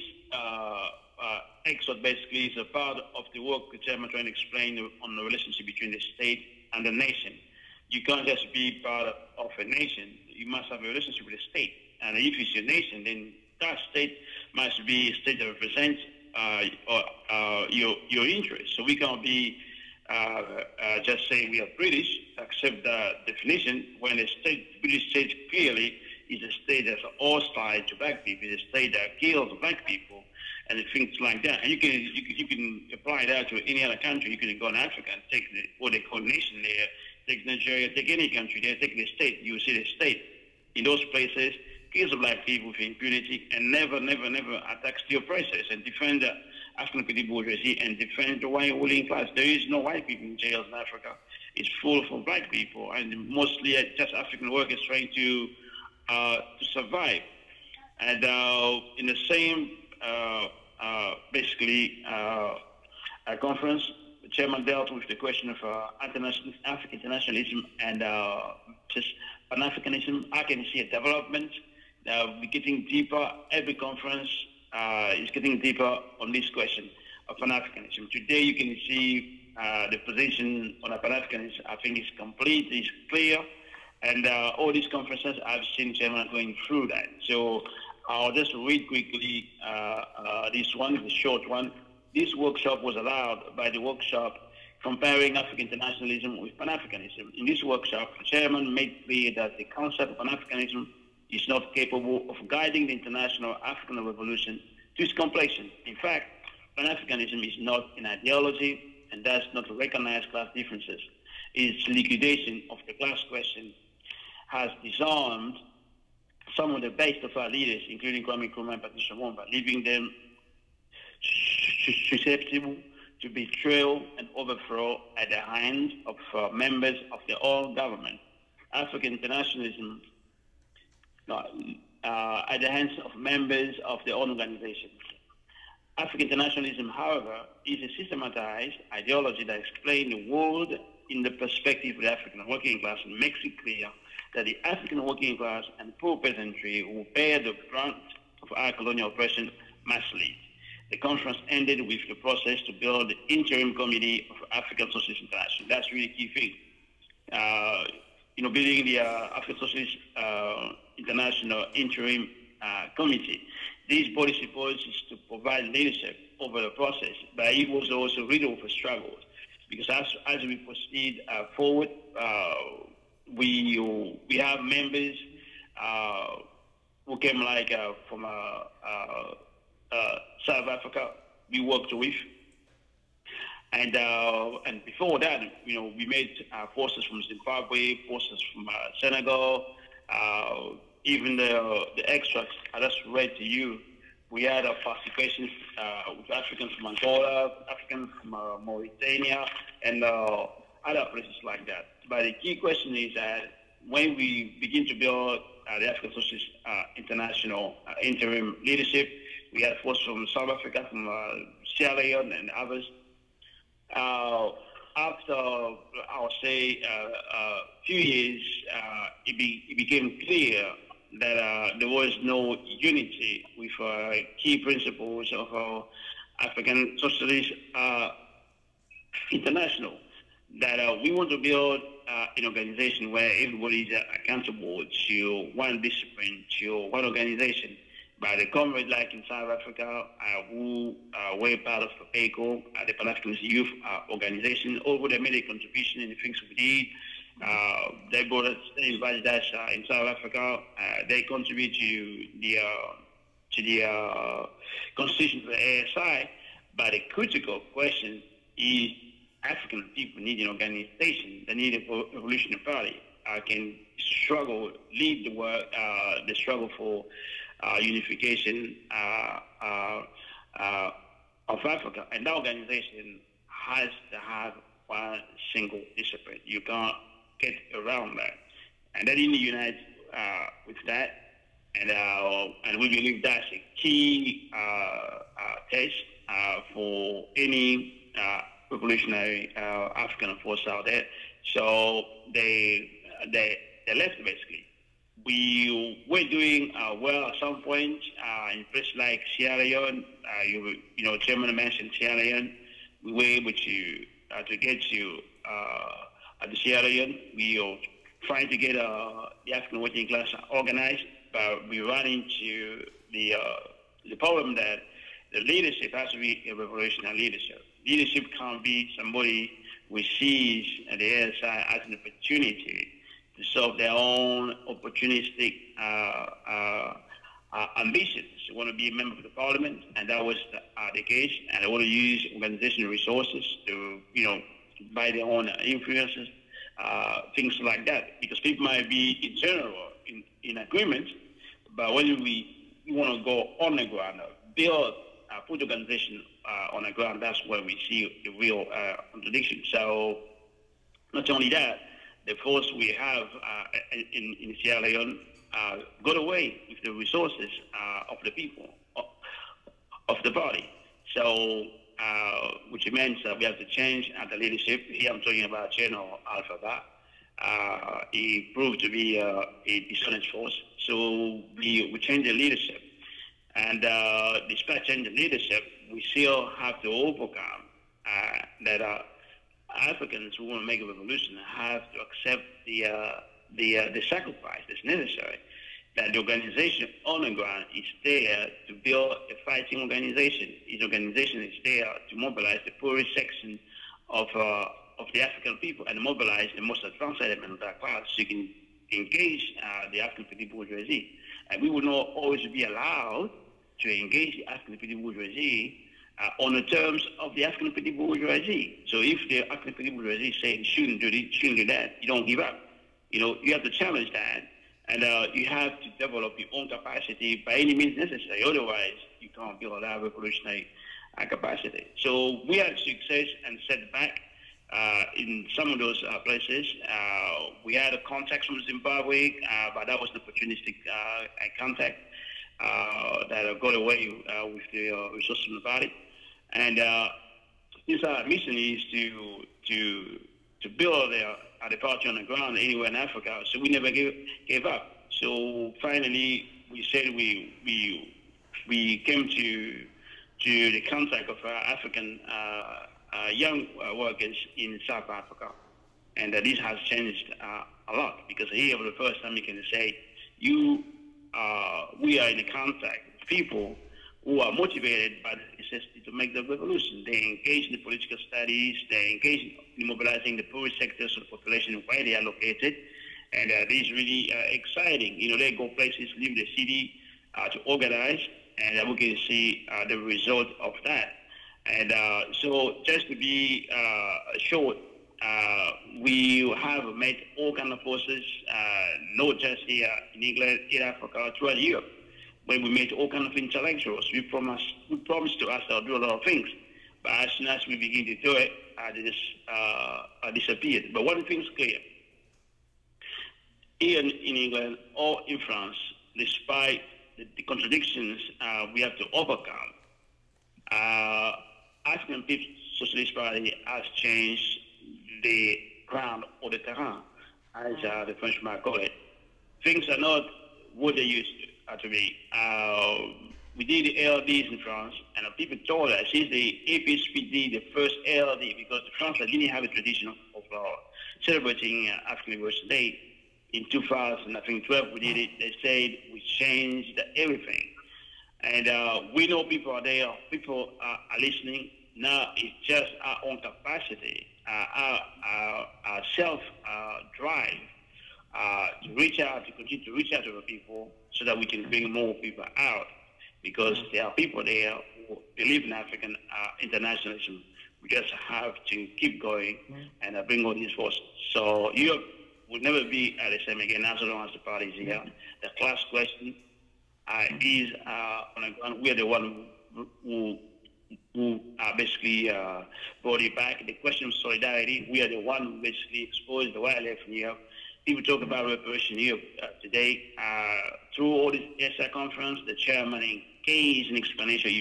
excerpt basically is a part of the work the Chairman trying to explain on the relationship between the state and the nation. You can't just be part of a nation. You must have a relationship with the state. And if it's your nation, then that state must be a state that represents your interests. So we can't be just saying we are British, accept the definition when the British state clearly is a state that's hostile to black people, is a state that kills black people, and things like that. And you can apply that to any other country. You can go in Africa and take what they call nation there, take Nigeria, take any country there, take the state. You see the state in those places kills black people with impunity and never attacks the oppressors and defend the African bourgeoisie and defend the white ruling class. There is no white people in jails in Africa. It's full of black people and mostly just African workers trying to survive. And in the same conference, the chairman dealt with the question of African internationalism and just Pan-Africanism. I can see a development. We're getting deeper. Every conference is getting deeper on this question of Pan-Africanism. Today you can see the position on Pan-Africanism, I think, is complete, is clear. And all these conferences, I've seen Chairman going through that. So I'll just read quickly this one, the short one. This workshop was allowed by the workshop comparing African internationalism with Pan-Africanism. In this workshop, the Chairman made clear that the concept of Pan-Africanism is not capable of guiding the international African revolution to its completion. In fact, Pan-Africanism is not an ideology and does not recognize class differences. Its liquidation of the class question has disarmed some of the best of our leaders, including Kwame Nkrumah and Patrice Lumumba, leaving them susceptible to betrayal and overthrow at the hands of members of their own government. African internationalism at the hands of members of their own organizations. African internationalism, however, is a systematized ideology that explains the world in the perspective of the African working class and makes it clear that the African working class and poor peasantry who bear the brunt of our colonial oppression must lead. The conference ended with the process to build the interim committee of African Socialist International. That's really a key thing. Building the African Socialist International interim committee. This body supposed is to provide leadership over the process, but it was also riddled with struggles because as we proceed forward, we have members who came from South Africa we worked with, and before that, we made forces from Zimbabwe, forces from Senegal, even the extracts I just read to you. We had a participation with Africans from Angola, Africans from Mauritania, and other places like that. But the key question is that when we begin to build the African Socialist International interim leadership, we had forces from South Africa, from Sierra Leone, and others. After, I would say, a few years, it became clear that there was no unity with key principles of African Socialist International. That we want to build an organization where everybody is accountable to one discipline, to one organization. by the comrades like in South Africa, who were part of PACO, the Pan-African Youth Organization, over they made a contribution in the things we did. They brought us in Bangladesh, in South Africa. They contribute to the constitution for the ASI. But the critical question is African people need an organization. They need a revolutionary party. Can struggle, lead the work, the struggle for unification of Africa. And that organization has to have one single discipline. You can't get around that. And they need to unite with that. And we believe that's a key test for any revolutionary African force out there. So they left basically. We were doing well at some point in places like Sierra Leone. You know, Chairman mentioned Sierra Leone. We were able to get to the Sierra Leone. We are trying to get the African working class organized, but we run into the problem that the leadership has to be a revolutionary leadership. Leadership can't be somebody who sees the ASI as an opportunity to solve their own opportunistic ambitions. They want to be a member of the parliament, and that was the case. And they want to use organizational resources to, you know, buy their own influences, things like that. Because people might be in general in agreement, but when we want to go on the ground, build, put the organization on the ground, that's where we see the real contradiction. So not only that, the force we have in Sierra Leone got away with the resources of the people, of the party. So, which means that we have to change the leadership. Here I'm talking about General Alpha. He proved to be a dishonest force. So we changed the leadership. And despite changing the leadership, we still have to overcome that Africans who want to make a revolution have to accept the sacrifice that's necessary. That the organization on the ground is there to build a fighting organization. This organization is there to mobilize the poorest section of the African people and mobilize the most advanced element of that class so you can engage the African petty bourgeoisie. And we will not always be allowed to engage the African petty bourgeoisie on the terms of the African petty bourgeoisie. So if the African petty bourgeoisie say you shouldn't do this, shouldn't do that, you don't give up. You know, you have to challenge that, and you have to develop your own capacity by any means necessary. Otherwise, you can't build a revolutionary capacity. So we had success and setback in some of those places. We had a contact from Zimbabwe, but that was an opportunistic contact that got away with the resources of the party. And this mission is to build the party on the ground anywhere in Africa. So we never gave up. So finally, we said we came to the contact of African young workers in South Africa, and this has changed a lot, because here for the first time you can say we are in the contact with people who are motivated by the necessity to make the revolution. They engage in the political studies, they engage in mobilizing the poorest sectors of the population where they are located, and this is really exciting. You know, they go places, leave the city to organize, and we can see the result of that. And so just to be short, we have met all kinds of forces, not just here in England, in Africa, throughout Europe. When we met all kinds of intellectuals, we promised to us to do a lot of things. But as soon as we begin to do it, they just disappeared. But one thing is clear. Here in England or in France, despite the contradictions we have to overcome, African People's Socialist Party has changed the ground or the terrain, as the French might call it. Things are not what they used to be. We did the LDs in France, and people told us since the APSPD, the first LD, because the France didn't have a tradition of celebrating African Liberation Day. In 2012, we did it. They said we changed everything. And we know people are there, people are listening. Now it's just our own capacity, our self-drive to reach out, to continue to reach out to the people so that we can bring more people out, because there are people there who believe in African internationalism. We just have to keep going and bring all these forces. So Europe will never be the same again as long as the party is here. The class question is on the ground. We are the one who basically brought it back. The question of solidarity, we are the one who basically exposed the wildlife in Europe. People talk about reparation here today. Through all this SI conference, the chairman engaged in explanation.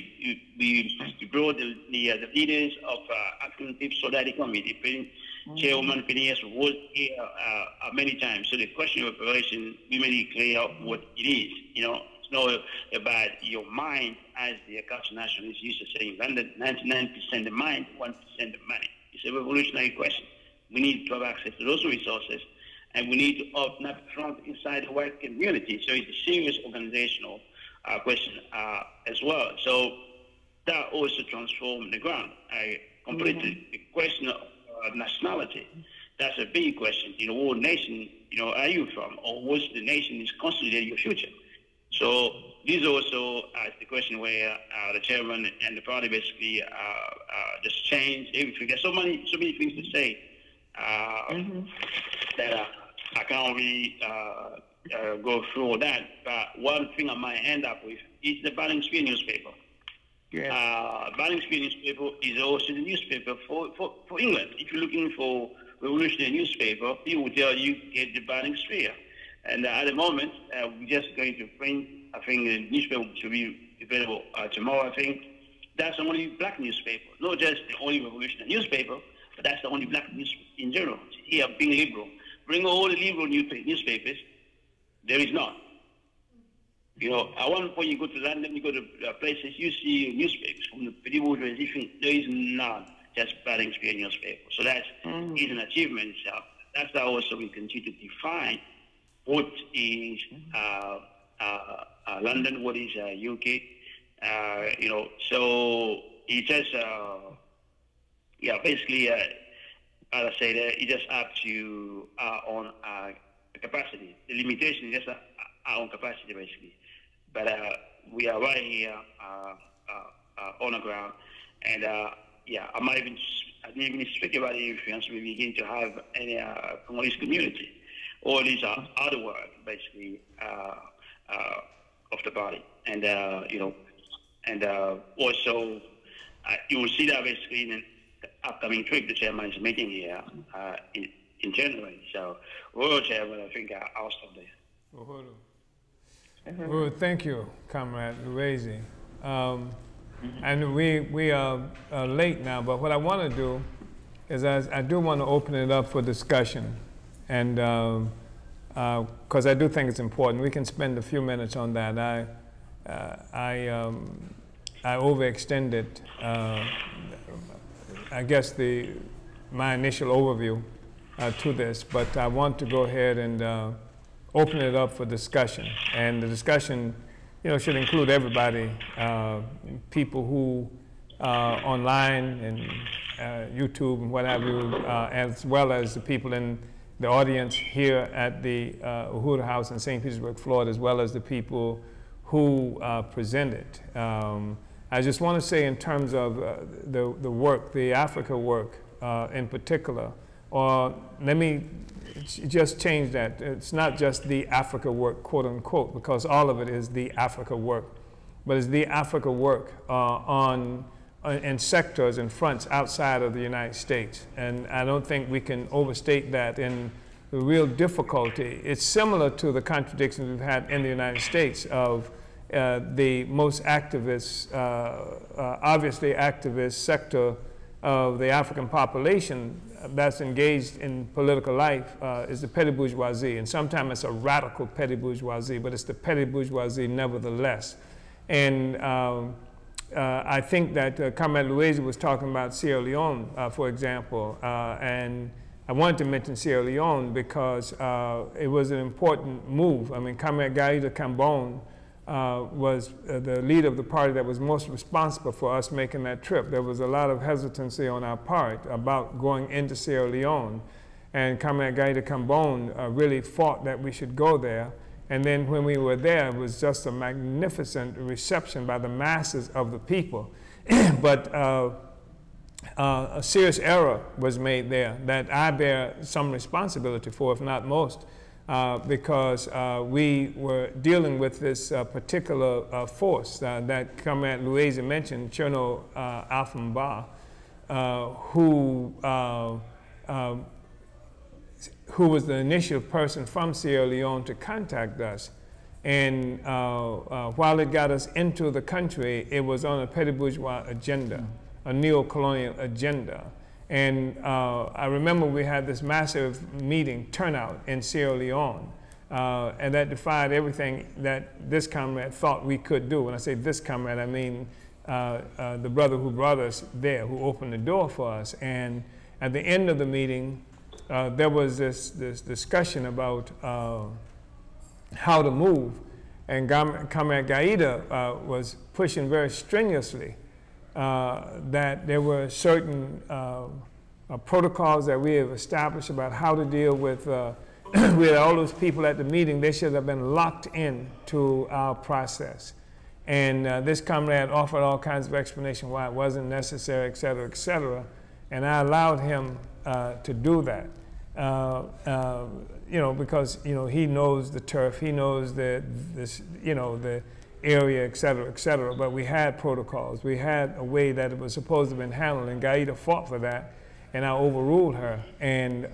You brought the leaders of African People Solidarity Committee. Chairwoman Phineas was here many times. So the question of reparation, we made it clear what it is. You know, it's not about your mind, as the cultural nationalists used to say in London, 99% the mind, 1% the money. It's a revolutionary question. We need to have access to those resources, and we need to open up front inside the white community. So it's a serious organizational question as well. So that also transformed the ground. Completely the question of nationality. That's a big question. You know, what nation, you know, are you from, or what's the nation is consolidating your future? So this also the question where the chairman and the party basically just changed everything. There's so many things to say that I can't really go through all that. But one thing I might end up with is the Balance Free newspaper. Balance Free newspaper is also the newspaper for England. If you're looking for revolutionary newspaper, people will tell you get the Balance Free. And at the moment, we're just going to print, I think the newspaper should be available tomorrow, I think. That's the only black newspaper, not just the only revolutionary newspaper, but that's the only black newspaper in general. Here, being liberal. Bring all the liberal newspapers, there is none. You know, at one point you go to London, you go to places, you see newspapers from the medieval transition, there is none, just Balance Free newspaper. So that's is an achievement itself. That's how also we continue to define what is London, what is UK, you know, so it just, basically, as I said, it just up to our own capacity. The limitation is just our own capacity, basically. But we are right here on the ground, and I didn't even speak about the influence we begin to have in Congolese community. All these are other work, basically, of the body, and you know, and also you will see that basically in the upcoming trip the chairman is making here in January. So, Royal Chairman, I think I'll stop there. Well, thank you, Comrade Luezi. And we are late now, but what I want to do is I do want to open it up for discussion, and because I do think it's important. We can spend a few minutes on that. I overextended, I guess, my initial overview to this, but I want to go ahead and open it up for discussion. And the discussion, you know, should include everybody, people who online and YouTube and what have you, as well as the people in the audience here at the Uhuru House in St. Petersburg, Florida, as well as the people who presented. I just want to say in terms of the work, the Africa work in particular, or let me just change that. It's not just the Africa work, quote unquote, because all of it is the Africa work, but it's the Africa work in sectors and fronts outside of the United States. And I don't think we can overstate that in the real difficulty. It's similar to the contradictions we've had in the United States of the most activist, obviously activist sector of the African population that's engaged in political life is the petty bourgeoisie. And sometimes it's a radical petty bourgeoisie, but it's the petty bourgeoisie nevertheless. And I think that Comrade Luezi was talking about Sierra Leone, for example, and I wanted to mention Sierra Leone because it was an important move. I mean, Comrade Gaida Cambone was the leader of the party that was most responsible for us making that trip. There was a lot of hesitancy on our part about going into Sierra Leone, and Comrade Gaita Kambon really fought that we should go there. And then when we were there, it was just a magnificent reception by the masses of the people. But a serious error was made there that I bear some responsibility for, if not most, because we were dealing with this particular force that Comrade Louise mentioned, Cherno Alfamba, who was the initial person from Sierra Leone to contact us. And while it got us into the country, it was on a petty bourgeois agenda, a neo-colonial agenda. And I remember we had this massive meeting turnout in Sierra Leone, and that defied everything that this comrade thought we could do. When I say this comrade, I mean the brother who brought us there, who opened the door for us. And at the end of the meeting, there was this discussion about how to move, and Comrade Gaita was pushing very strenuously that there were certain protocols that we have established about how to deal with we had all those people at the meeting. They should have been locked in to our process. And this comrade offered all kinds of explanation why it wasn't necessary, et cetera, et cetera. And I allowed him to do that. You know, because he knows the turf, he knows the area, et cetera, but we had protocols. We had a way that it was supposed to have been handled, and Gaita fought for that, and I overruled her. And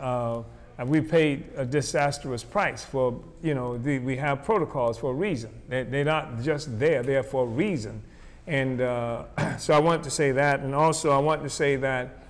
we paid a disastrous price for, we have protocols for a reason. They're not just there, they're for a reason. And so I want to say that, and also I want to say that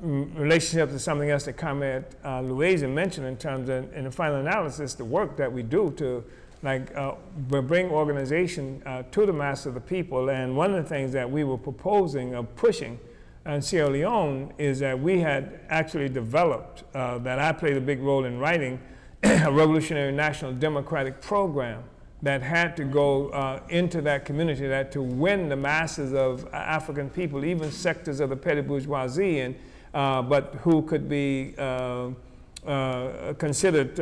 relationship to something else that Comrade Louise mentioned in terms of, in the final analysis, the work that we do to bring organization to the mass of the people. And one of the things that we were proposing of pushing in Sierra Leone is that we had actually developed, that I played a big role in writing, a revolutionary national democratic program that had to go into that community, that to win the masses of African people, even sectors of the petty bourgeoisie, and, but who could be considered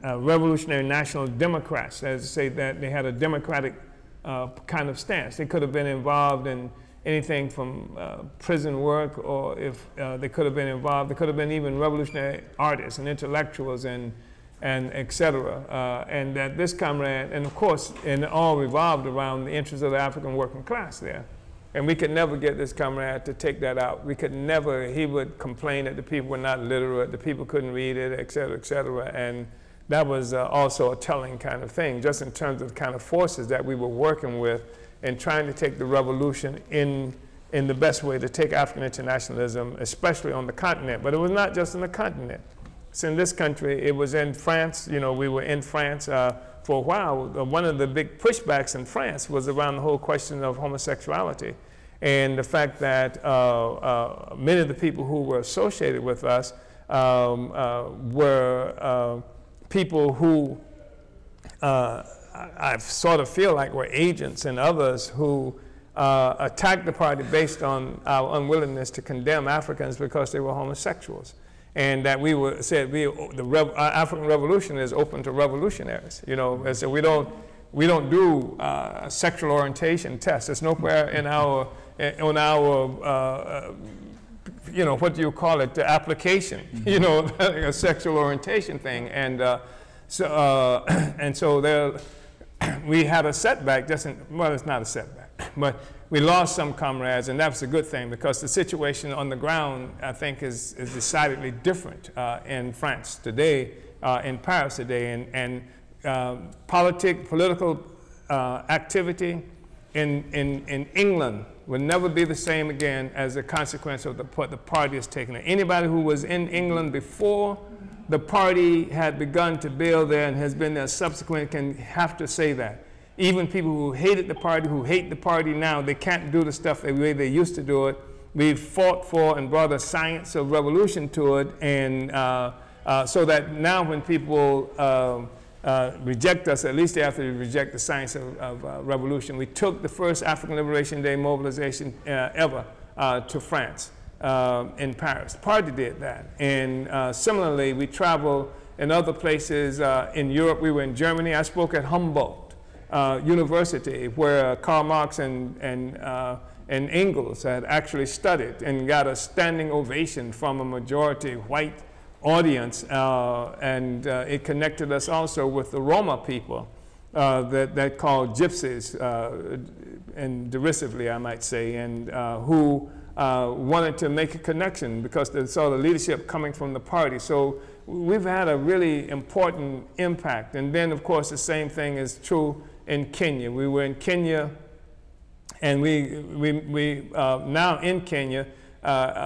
revolutionary national Democrats, as to say that they had a democratic kind of stance. They could have been involved in anything from prison work, or if they could have been involved, they could have been even revolutionary artists and intellectuals and et cetera. And that this comrade, and of course, and it all revolved around the interests of the African working class there. And we could never get this comrade to take that out. We could never, he would complain that the people were not literate, the people couldn't read it, et cetera, et cetera. And that was also a telling kind of thing, just in terms of the kind of forces that we were working with and trying to take the revolution in the best way to take African internationalism, especially on the continent. But it was not just on the continent. It's in this country. It was in France. We were in France for a while. One of the big pushbacks in France was around the whole question of homosexuality, and the fact that many of the people who were associated with us were people who I sort of feel like were agents, and others who attacked the party based on our unwillingness to condemn Africans because they were homosexuals. And that we were said the African Revolution is open to revolutionaries, and so we don't do sexual orientation tests. It's nowhere in our what do you call it, the application, a sexual orientation thing, and so there we had a setback. Well, it's not a setback, but we lost some comrades, and that's a good thing, because the situation on the ground, I think, is decidedly different in France today, in Paris today, and political activity in England will never be the same again as a consequence of what the party has taken. Anybody who was in England before the party had begun to build there and has been there subsequent can have to say that. Even people who hated the party, who hate the party now, they can't do the stuff the way they used to do it. We've fought for and brought a science of revolution to it, and so that now when people reject us, at least after they reject the science of revolution. We took the first African Liberation Day mobilization ever to France in Paris. The party did that. And similarly, we traveled in other places in Europe. We were in Germany. I spoke at Humboldt University, where Karl Marx and Engels had actually studied and got a standing ovation from a majority white audience, and it connected us also with the Roma people that called gypsies, and derisively I might say, and who wanted to make a connection because they saw the leadership coming from the party. So we've had a really important impact. And then of course the same thing is true in Kenya. We were in Kenya, and we now in Kenya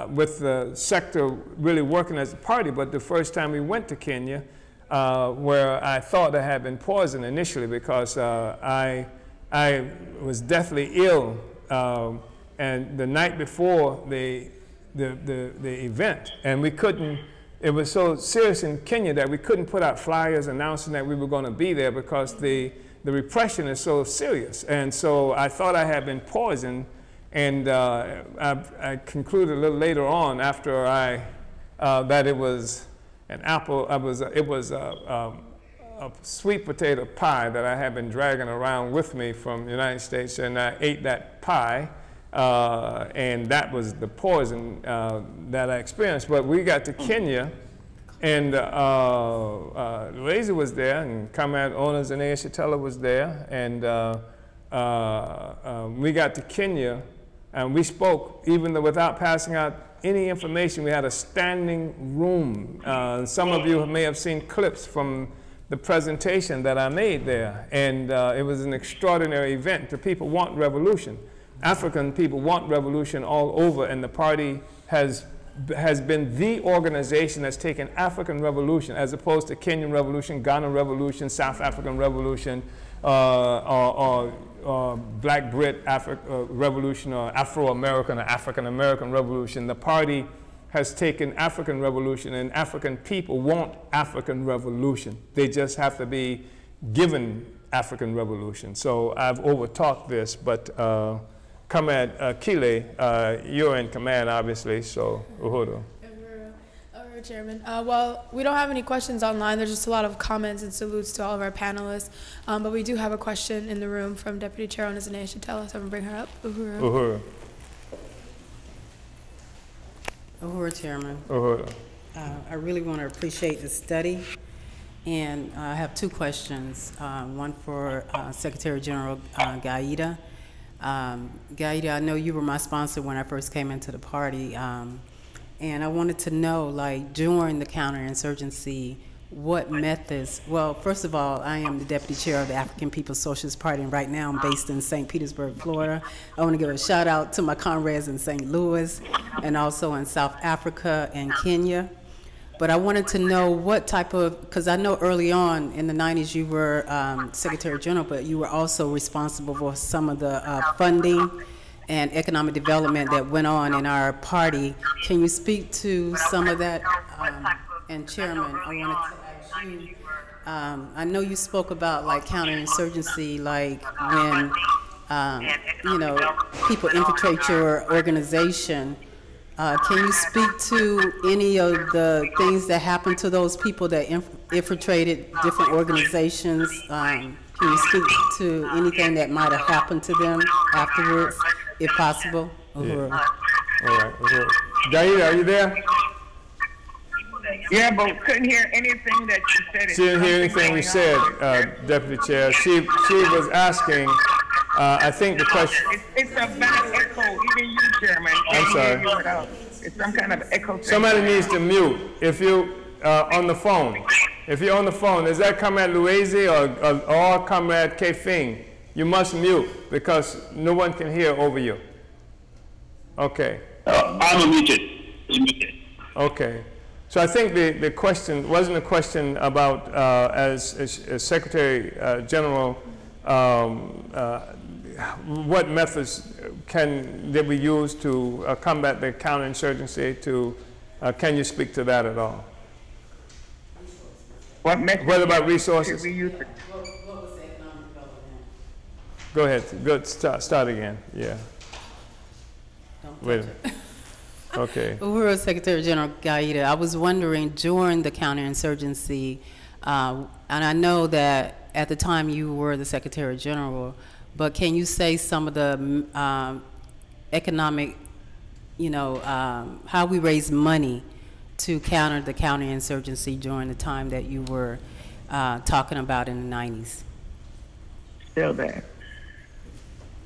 with the sector really working as a party, but the first time we went to Kenya, where I thought I had been poisoned initially because I was deathly ill, and the night before the event, and we couldn't, it was so serious in Kenya that we couldn't put out flyers announcing that we were going to be there because the repression is so serious. And so I thought I had been poisoned. And I concluded a little later on, after that it was an apple. It was a sweet potato pie that I had been dragging around with me from the United States, and I ate that pie, and that was the poison that I experienced. But we got to Kenya, and Lazy was there, and Comrade Owners and Yeshitela was there, and we got to Kenya. And we spoke, even though without passing out any information. We had a standing room. Some of you may have seen clips from the presentation that I made there. And it was an extraordinary event. The people want revolution. African people want revolution all over, and the party has been the organization that's taken African revolution, as opposed to Kenyan revolution, Ghana revolution, South African revolution, or Black Brit revolution, or Afro-American or African-American revolution. The party has taken African revolution, and African people want African revolution. They just have to be given African revolution. So I've overtalked this, but Comrade Kile, you're in command, obviously, so Uhuru. Chairman. Well, we don't have any questions online. There's just a lot of comments and salutes to all of our panelists. But we do have a question in the room from Deputy Chair Yeshitela, so I'm going to bring her up. Uhuru. Uhuru. Uhuru, Chairman. Uhuru. I really want to appreciate the study. And I have two questions. One for Secretary General Gaida. Gaida, I know you were my sponsor when I first came into the party. And I wanted to know, like, during the counterinsurgency, what methods, well, first of all, I am the Deputy Chair of the African People's Socialist Party, and right now I'm based in St. Petersburg, Florida. I want to give a shout out to my comrades in St. Louis and also in South Africa and Kenya. But I wanted to know what type of, because I know early on in the 90s you were Secretary General, but you were also responsible for some of the funding and economic development that went on in our party. Can you speak to some of that? And Chairman, I wanted to ask you, I know you spoke about like counterinsurgency, like when, you know, people infiltrate your organization. Can you speak to any of the things that happened to those people that infiltrated different organizations? Can you speak to anything that might have happened to them afterwards, if possible? Yeah. All right. Gaida, are you there? Yeah, but couldn't hear anything that you said. She didn't hear anything we said, Deputy Chair. She was asking, I think the question. It's a bad echo, even you, Chairman. I'm sorry. It's some kind of echo. Somebody needs to mute. If you on the phone. If you're on the phone, is that Comrade Luizi or Comrade Kefing? You must mute because no one can hear over you. Okay. I'm muted. Okay. So I think the question wasn't a question about, as Secretary General, what methods did we use to combat the counterinsurgency? Can you speak to that at all? What message? What about resources? We use? What was economic development? Go ahead. Good. Start again. Yeah. Don't Wait. touch it. Okay. Uhuru Secretary General Gaida, I was wondering during the counterinsurgency, and I know that at the time you were the Secretary General, but can you say some of the economic, how we raised money to counter the counterinsurgency during the time that you were talking about in the 90s? Still there.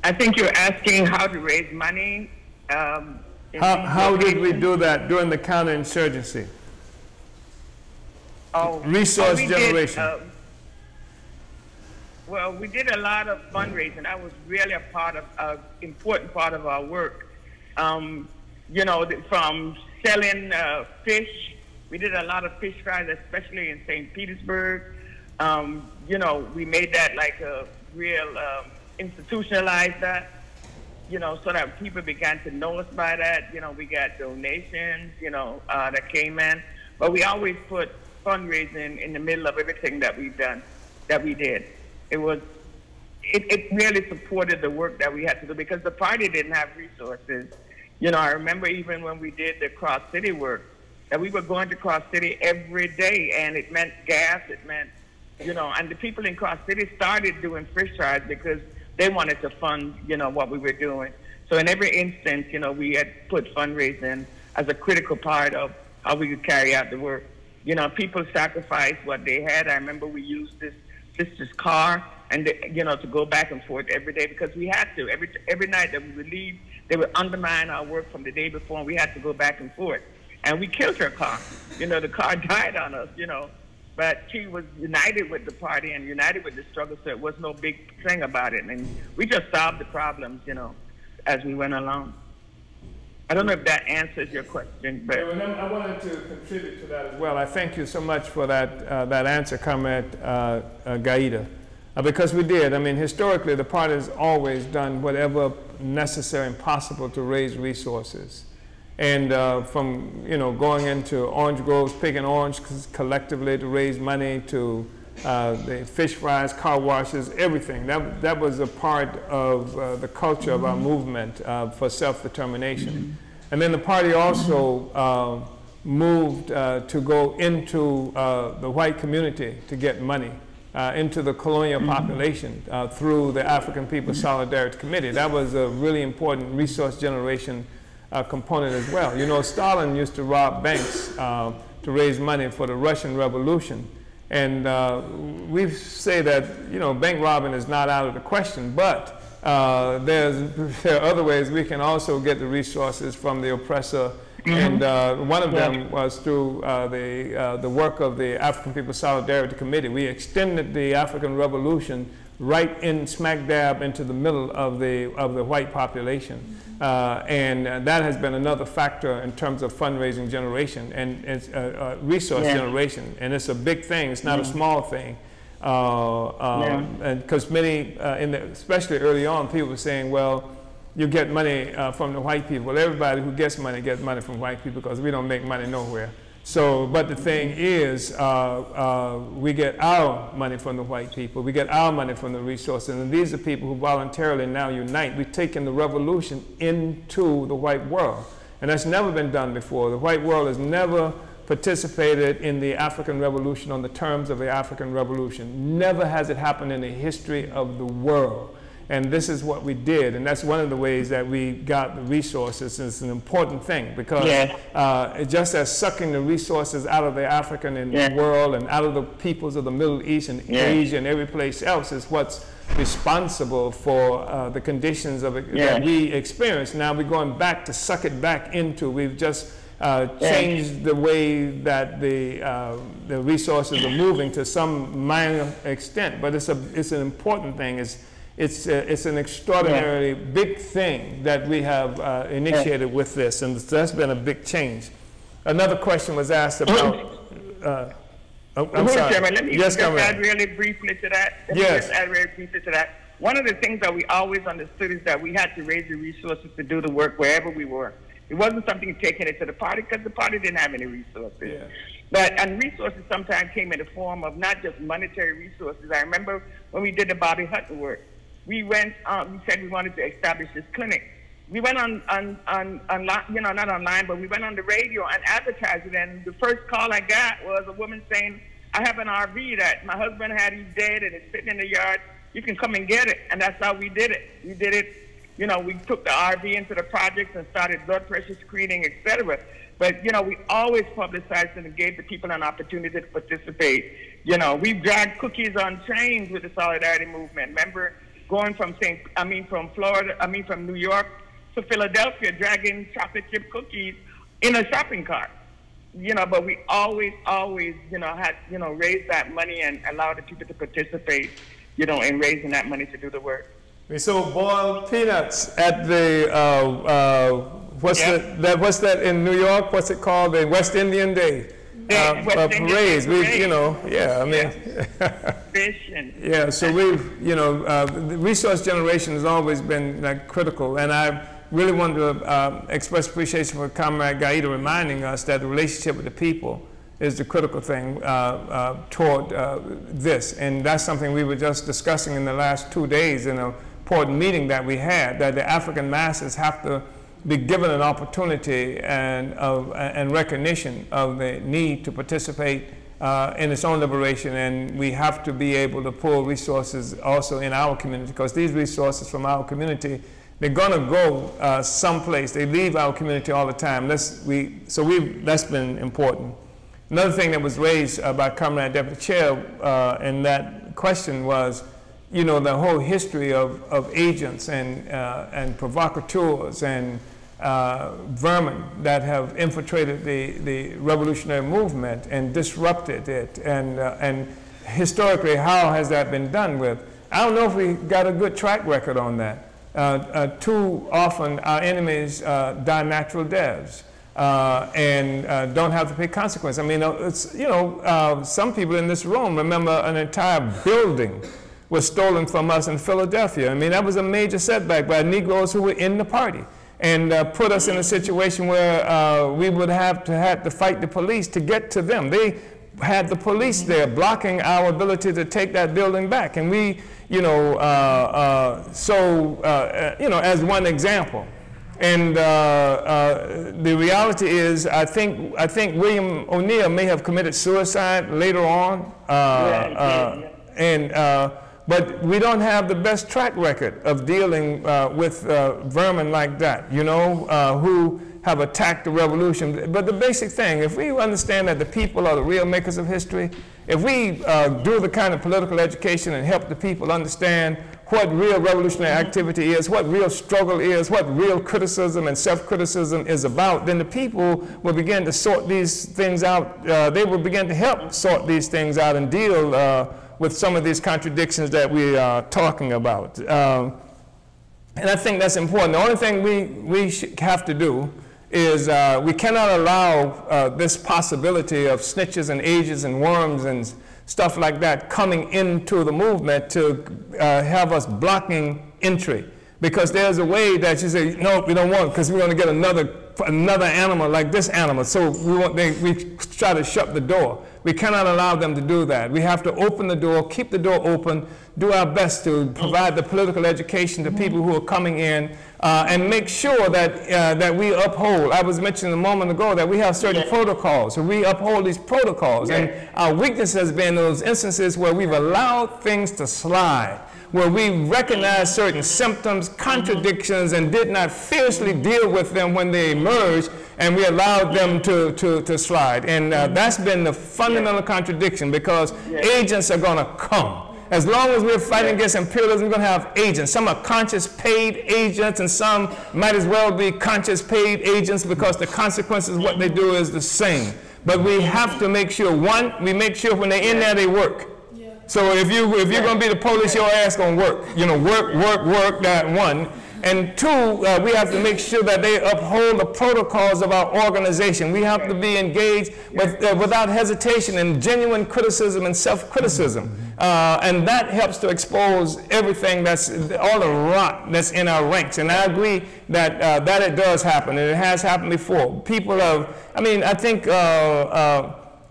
I think you're asking how to raise money. How did we do that during the counterinsurgency? Resource generation. Well, we did a lot of fundraising. That was really a part of important part of our work. From selling fish, we did a lot of fish fries, especially in St. Petersburg. We made that like a real institutionalized that. So that people began to know us by that. We got donations, that came in. But we always put fundraising in the middle of everything that we did. It really supported the work that we had to do because the party didn't have resources. I remember even when we did the Cross City work, that we were going to Cross City every day, and it meant gas, it meant, and the people in Cross City started doing fish fries because they wanted to fund, what we were doing. So in every instance, we had put fundraising as a critical part of how we could carry out the work. People sacrificed what they had. I remember we used this sister's car and, to go back and forth every day because we had to. Every night that we would leave, they would undermine our work from the day before, and we had to go back and forth. And we killed her car. The car died on us, But she was united with the party and united with the struggle, so it was no big thing about it. And we just solved the problems, as we went along. I don't know if that answers your question, but I wanted to contribute to that as well. I thank you so much for that answer, Comrade Gaida, because we did. I mean, historically, the party has always done whatever necessary and possible to raise resources. And from going into orange groves, picking oranges collectively to raise money, to the fish fries, car washes, everything. That was a part of the culture of our movement for self-determination. And then the party also moved to go into the white community to get money, into the colonial population through the African People's Solidarity Committee. That was a really important resource generation component as well. Stalin used to rob banks to raise money for the Russian Revolution. And we say that, bank robbing is not out of the question, but there are other ways we can also get the resources from the oppressor. And one of them was through the work of the African People's Solidarity Committee. We extended the African Revolution right in smack dab into the middle of the white population. And that has been another factor in terms of fundraising generation and it's resource generation. And it's a big thing. It's not a small thing. And because many, especially early on, people were saying, well, you get money from the white people. Well, everybody who gets money from white people because we don't make money nowhere. So, but the thing is, we get our money from the white people. We get our money from the resources. And these are people who voluntarily now unite. We've taken the revolution into the white world. And that's never been done before. The white world has never participated in the African Revolution on the terms of the African Revolution. Never has it happened in the history of the world. And this is what we did, and that's one of the ways that we got the resources. It's an important thing because just as sucking the resources out of the African world and out of the peoples of the Middle East and Asia and every place else is what's responsible for the conditions of it that we experience. Now we're going back to suck it back into. We've just changed the way that the resources are moving to some minor extent, but it's an important thing. It's an extraordinarily big thing that we have initiated with this, and that's been a big change. Another question was asked about. I'm sorry. Chairman, let me just add really briefly to that. One of the things that we always understood is that we had to raise the resources to do the work wherever we were. It wasn't something taking it to the party because the party didn't have any resources. And resources sometimes came in the form of not just monetary resources. I remember when we did the Bobby Hutton work, we went, we said we wanted to establish this clinic. We went on you know, not online, but we went on the radio and advertised it. And the first call I got was a woman saying, I have an RV that my husband had, he's dead, and it's sitting in the yard. You can come and get it. And that's how we did it. We did it, you know, we took the RV into the projects and started blood pressure screening, et cetera. But, you know, we always publicized it and gave the people an opportunity to participate. You know, we dragged cookies on trains with the Solidarity Movement. Remember going from from New York to Philadelphia, dragging chocolate chip cookies in a shopping cart. You know, but we always, you know, had, you know, raised that money and allowed the people to participate, you know, in raising that money to do the work. We sold boiled peanuts at the, what's that in New York? What's it called? The West Indian Day parades. You know, yeah, I mean, yeah. So we've, you know, the resource generation has always been like critical, and I really want to express appreciation for Comrade Gaida reminding us that the relationship with the people is the critical thing toward this, and that's something we were just discussing in the last 2 days in an important meeting that we had, that the African masses have to be given an opportunity and recognition of the need to participate in its own liberation, and we have to be able to pull resources also in our community, because these resources from our community, they're going to go someplace. They leave our community all the time. That's been important. Another thing that was raised by Comrade Deputy Chair in that question was, you know, the whole history of agents and provocateurs and vermin that have infiltrated the revolutionary movement and disrupted it. And historically, how has that been done with? I don't know if we got a good track record on that. Too often, our enemies die natural deaths. And don't have to pay consequences. I mean, it's, you know, some people in this room remember an entire building was stolen from us in Philadelphia. I mean, that was a major setback by Negroes who were in the party, and put us in a situation where we would have to fight the police to get to them. They had the police there blocking our ability to take that building back, and we, you know, you know, as one example. And the reality is, I think William O'Neill may have committed suicide later on, but we don't have the best track record of dealing with vermin like that, you know, who have attacked the revolution. But the basic thing, if we understand that the people are the real makers of history, if we do the kind of political education and help the people understand what real revolutionary activity is, what real struggle is, what real criticism and self-criticism is about, then the people will begin to sort these things out. They will begin to help sort these things out and deal with some of these contradictions that we are talking about. And I think that's important. The only thing we have to do is we cannot allow this possibility of snitches and agents and worms and stuff like that coming into the movement to have us blocking entry. Because there's a way that you say, no, we don't want it because we're going to get another animal like this animal. So we try to shut the door. We cannot allow them to do that. We have to open the door, keep the door open, do our best to provide the political education to people who are coming in, and make sure that we uphold. I was mentioning a moment ago that we have certain protocols, so we uphold these protocols. And our weakness has been those instances where we've allowed things to slide, where we recognize certain symptoms, contradictions, and did not fiercely deal with them when they emerged, and we allowed them to slide. And that's been the fundamental contradiction, because agents are going to come. As long as we're fighting against imperialism, we're going to have agents. Some are conscious paid agents, and some might as well be conscious paid agents, because the consequences of what they do is the same. But we have to make sure, one, we make sure when they're in there, they work. So if you're going to be the police, your ass going to work. You know, work, that one. And two, we have to make sure that they uphold the protocols of our organization. We have to be engaged without hesitation in genuine criticism and self-criticism. And that helps to expose everything that's, all the rot that's in our ranks. And I agree that, that it does happen, and it has happened before. People have, I mean, I think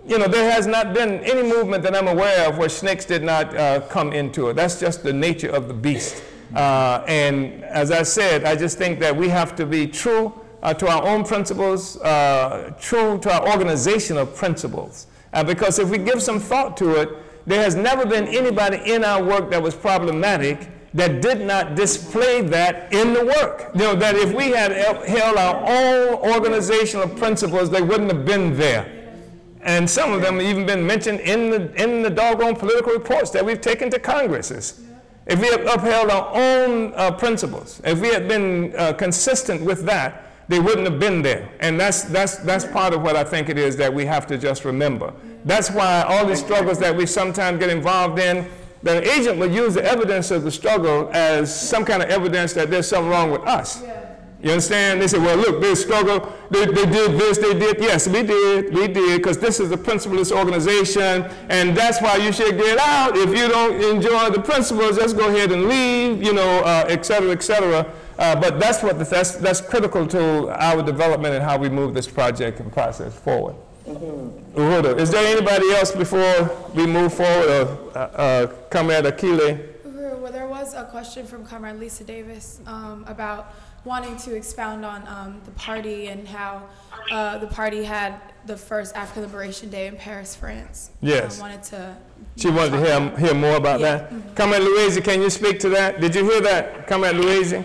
there has not been any movement that I'm aware of where snakes did not come into it. That's just the nature of the beast. And as I said, I just think that we have to be true to our own principles, true to our organizational principles. Because if we give some thought to it, there has never been anybody in our work that was problematic that did not display that in the work. That if we had held our own organizational principles, they wouldn't have been there. And some of them have even been mentioned in the doggone political reports that we've taken to Congresses. If we had upheld our own principles, if we had been consistent with that, they wouldn't have been there. And that's part of what I think it is that we have to just remember. That's why all these struggles that we sometimes get involved in, the agent will use the evidence of the struggle as some kind of evidence that there's something wrong with us. You understand? They say, well, look, this struggle, they did this, they did. Yes, we did, because this is the principle of this organization, and that's why you should get out. If you don't enjoy the principles, let's go ahead and leave, et cetera, et cetera. But that's critical to our development and how we move this project and process forward. Uhuda, is there anybody else before we move forward, or Comrade Akile? Well, there was a question from Comrade Lisa Davis about wanting to expound on the party and how the party had the first African Liberation Day in Paris, France. Yes. She wanted to hear more about that. Comrade Louise, can you speak to that? Did you hear that, Comrade Louise?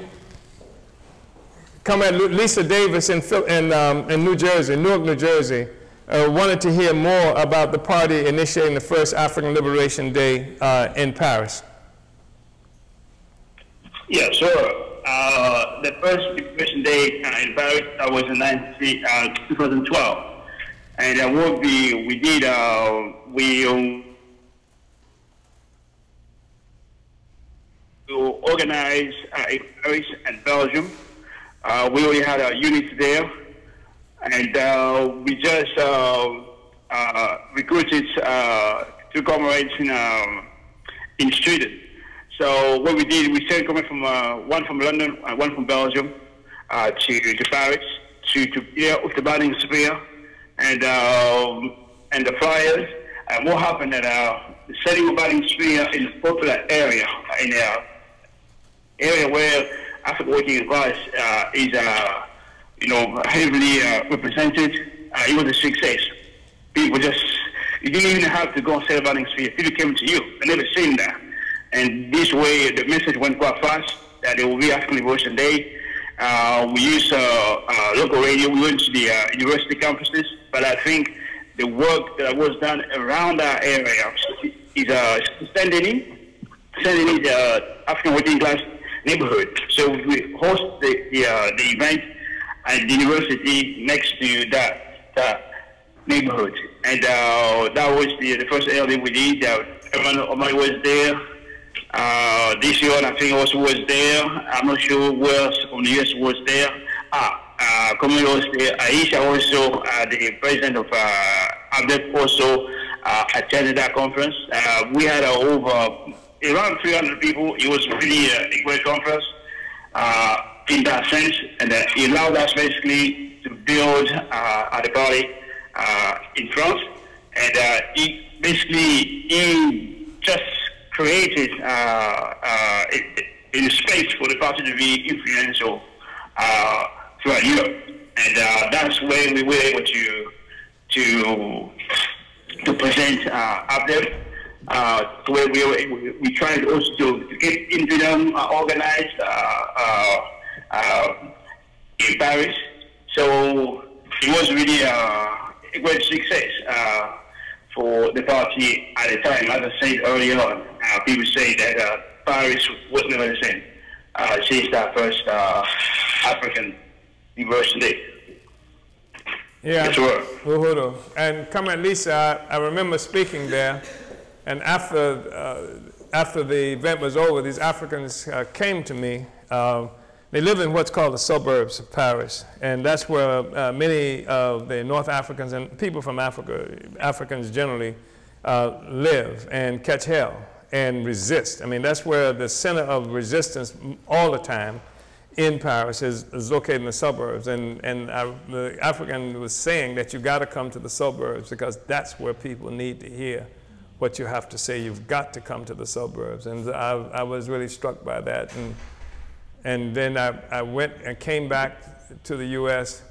Comrade Lisa Davis in New Jersey, Newark, New Jersey, wanted to hear more about the party initiating the first African Liberation Day in Paris. Yeah, sure. The first Liberation Day in Paris was in 2012, and what we did, we organized in Paris and Belgium. We already had our units there, and we just recruited 2 comrades in Sweden. So what we did, we sent coming from one from London and one from Belgium to Paris to with the batting sphere and the flyers. And what happened that the setting of batting sphere in a popular area, in an area where African working class is heavily represented, it was a success. People you didn't even have to go and set a batting sphere. People came to you. They never seen that. And this way, the message went quite fast that there will be African Liberation Day. We used local radio. We went to the university campuses. But I think the work that was done around our area is sending in the African working class neighborhood. So we host the event at the university next to that neighborhood. And that was the first area we did. Omali was there. This year, I think also was there. I'm not sure who else from the US was there. Kamil was there. Aisha also, the president of ABDEP, also attended that conference. We had around 300 people. It was really a great conference in that sense, and it allowed us basically to build the party in France, and it basically just created a space for the party to be influential throughout Europe, and that's when we were able to present ABDEP, where we tried also to get into them organized in Paris. So it was really a great success for the party at the time. As I said earlier on, people say that Paris was never the same since that first African Liberation Day. Yeah, yes, sir. Uhuru. And Comrade Lisa, I remember speaking there, and after the event was over, these Africans came to me. They live in what's called the suburbs of Paris, and that's where many of the North Africans and people from Africa, Africans generally, live and catch hell and resist. I mean, that's where the center of resistance all the time in Paris is located in the suburbs. And the African was saying that you got to come to the suburbs because that's where people need to hear what you have to say. You've got to come to the suburbs. And I was really struck by that. And then I went and came back to the U.S.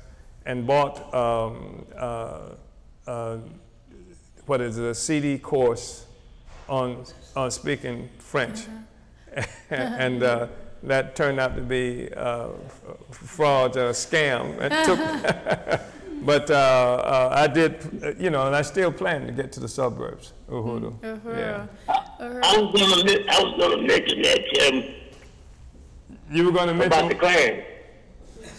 and bought what is a CD course on speaking French. And that turned out to be fraud, a scam. It took, but I did, you know, and I still plan to get to the suburbs. Uhuru. Yeah. I was going to mention that, You were going to mention about the class,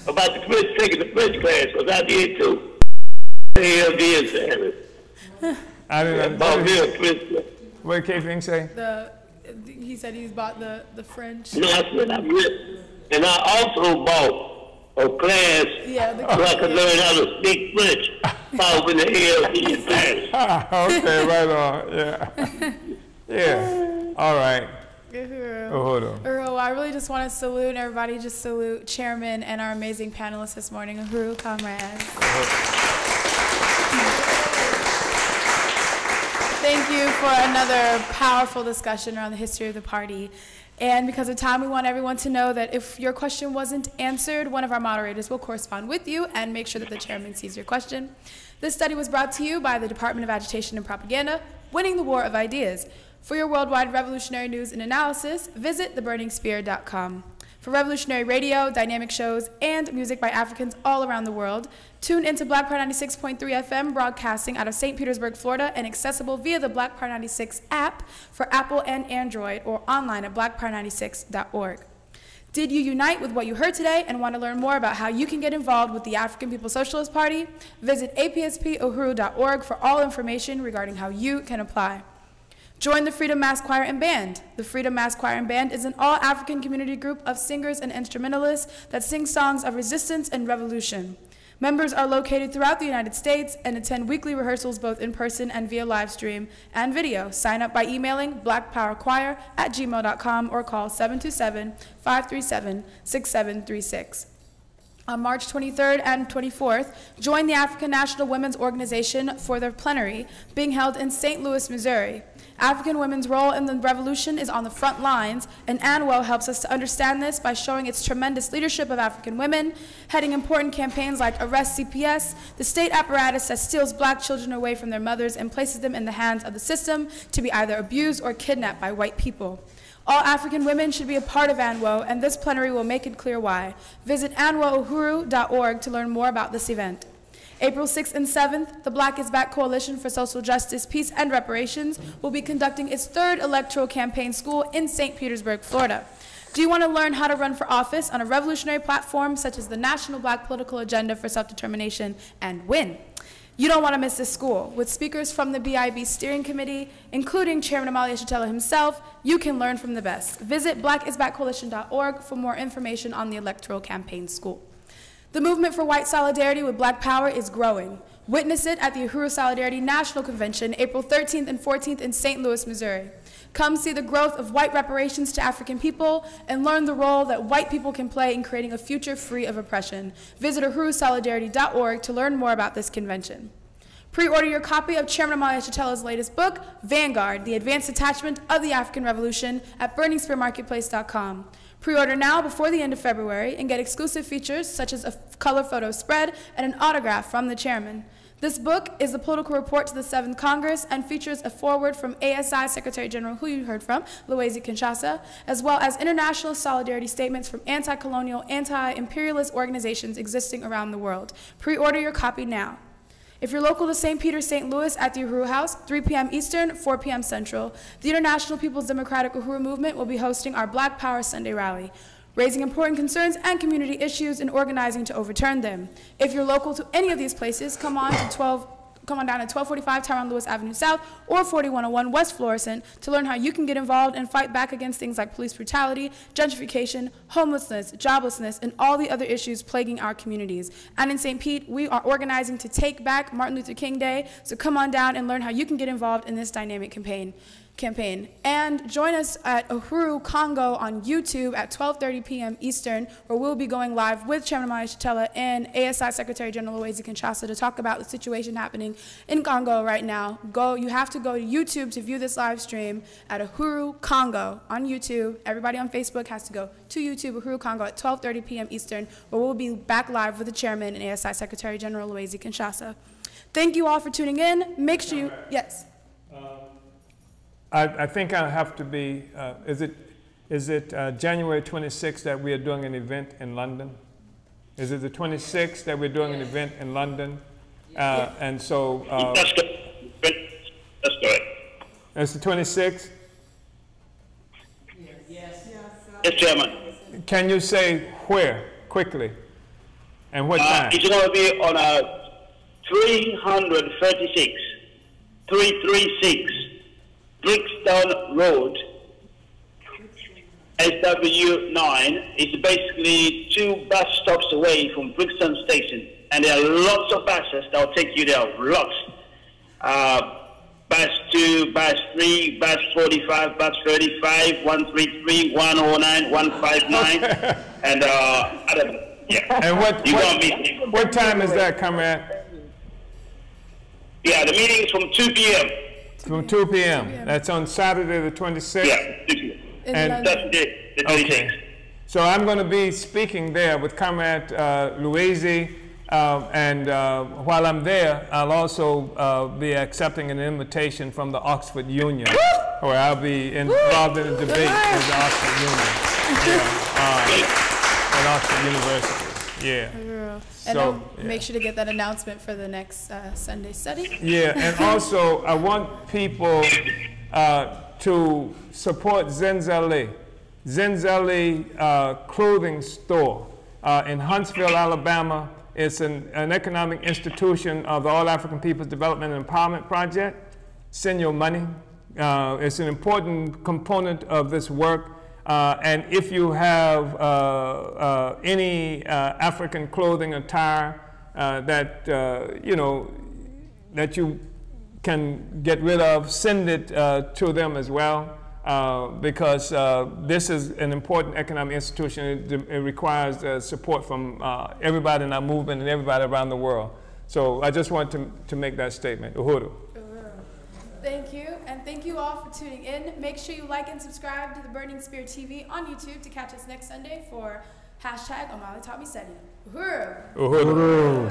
about the French, taking the French class, because I did too. ALD and Savage. I didn't French. What did K-Fing say? He said he's bought the French. No, I said I read. And I also bought a class so I could learn how to speak French while in the ALD in Paris. Okay, right on. Yeah. Yeah. All right. Uhuru, I really just want to salute everybody, just salute Chairman and our amazing panelists this morning. Uhuru, comrades. Thank you for another powerful discussion around the history of the party. And because of time, we want everyone to know that if your question wasn't answered, one of our moderators will correspond with you and make sure that the chairman sees your question. This study was brought to you by the Department of Agitation and Propaganda, Winning the War of Ideas. For your worldwide revolutionary news and analysis, visit theburningspear.com. For revolutionary radio, dynamic shows, and music by Africans all around the world, tune into Black Power 96.3 FM, broadcasting out of St. Petersburg, Florida, and accessible via the Black Power 96 app for Apple and Android, or online at blackpower96.org. Did you unite with what you heard today and want to learn more about how you can get involved with the African People's Socialist Party? Visit apspuhuru.org for all information regarding how you can apply. Join the Freedom Mass Choir and Band. The Freedom Mass Choir and Band is an all-African community group of singers and instrumentalists that sing songs of resistance and revolution. Members are located throughout the United States and attend weekly rehearsals both in person and via live stream and video. Sign up by emailing blackpowerchoir@gmail.com or call 727-537-6736. On March 23rd and 24th, join the African National Women's Organization for their plenary being held in St. Louis, Missouri. African women's role in the revolution is on the front lines, and ANWO helps us to understand this by showing its tremendous leadership of African women, heading important campaigns like Arrest CPS, the state apparatus that steals black children away from their mothers and places them in the hands of the system to be either abused or kidnapped by white people. All African women should be a part of ANWO, and this plenary will make it clear why. Visit anwouhuru.org to learn more about this event. April 6th and 7th, the Black is Back Coalition for Social Justice, Peace, and Reparations will be conducting its third electoral campaign school in St. Petersburg, Florida. Do you want to learn how to run for office on a revolutionary platform such as the National Black Political Agenda for Self-Determination and win? You don't want to miss this school. With speakers from the BIB Steering Committee, including Chairman Omali Yeshitela himself, you can learn from the best. Visit blackisbackcoalition.org for more information on the electoral campaign school. The movement for white solidarity with Black power is growing. Witness it at the Uhuru Solidarity National Convention, April 13th and 14th in St. Louis, Missouri. Come see the growth of white reparations to African people and learn the role that white people can play in creating a future free of oppression. Visit uhurusolidarity.org to learn more about this convention. Pre-order your copy of Chairman Omali Yeshitela's latest book, Vanguard, The Advanced Detachment of the African Revolution, at burningspearmarketplace.com. Pre-order now before the end of February and get exclusive features such as a color photo spread and an autograph from the chairman. This book is the political report to the 7th Congress and features a foreword from ASI Secretary General, who you heard from, Louise Kinshasa, as well as international solidarity statements from anti-colonial, anti-imperialist organizations existing around the world. Pre-order your copy now. If you're local to St. Peter, St. Louis at the Uhuru House, 3 p.m. Eastern, 4 p.m. Central, the International People's Democratic Uhuru Movement will be hosting our Black Power Sunday rally, raising important concerns and community issues and organizing to overturn them. If you're local to any of these places, come on down at 1245 Tyrone Lewis Avenue South or 4101 West Florissant to learn how you can get involved and fight back against things like police brutality, gentrification, homelessness, joblessness, and all the other issues plaguing our communities. And in St. Pete, we are organizing to take back Martin Luther King Day, so come on down and learn how you can get involved in this dynamic campaign. campaign. And join us at Uhuru Congo on YouTube at 12:30 p.m. Eastern, where we'll be going live with Chairman Omali Yeshitela and ASI Secretary General Louise Kinshasa to talk about the situation happening in Congo right now. You have to go to YouTube to view this live stream at Uhuru Congo on YouTube. Everybody on Facebook has to go to YouTube, Uhuru Congo at 12:30 p.m. Eastern, where we'll be back live with the Chairman and ASI Secretary General Louise Kinshasa. Thank you all for tuning in. Make sure you, yes. I think I have to be, is it January 26th that we are doing an event in London? Is it the 26th that we're doing an event in London? And so... That's correct. It's the 26th? Yes, Chairman. Can you say where, quickly? And what time? It's going to be on 336 Brixton Road, SW9. It's basically 2 bus stops away from Brixton Station. And there are lots of buses that will take you there, lots. Bus 2, bus 3, bus 45, bus 35, 133, 109, 159, and other. Yeah. And what time is that, comrade? Yeah, the meeting is from 2 p.m. From 2 p.m. That's on Saturday the 26th? Yeah, 2 p.m. And that's the 26th. Okay. So I'm going to be speaking there with Comrade Louise, and while I'm there, I'll also be accepting an invitation from the Oxford Union, where I'll be involved in a debate with the Oxford Union at Oxford University. Yeah. And so, make sure to get that announcement for the next Sunday study. Yeah, and also I want people to support Zenzele clothing store in Huntsville, Alabama. It's an economic institution of the All African People's Development and Empowerment Project. Send your money. It's an important component of this work. And if you have any African clothing attire that that you can get rid of, send it to them as well, because this is an important economic institution. It requires support from everybody in our movement and everybody around the world. So I just want to make that statement. Uhuru. Thank you, and thank you all for tuning in. Make sure you like and subscribe to the Burning Spear TV on YouTube to catch us next Sunday for #Omali Taught Me Study. Uhuru! Uhuru!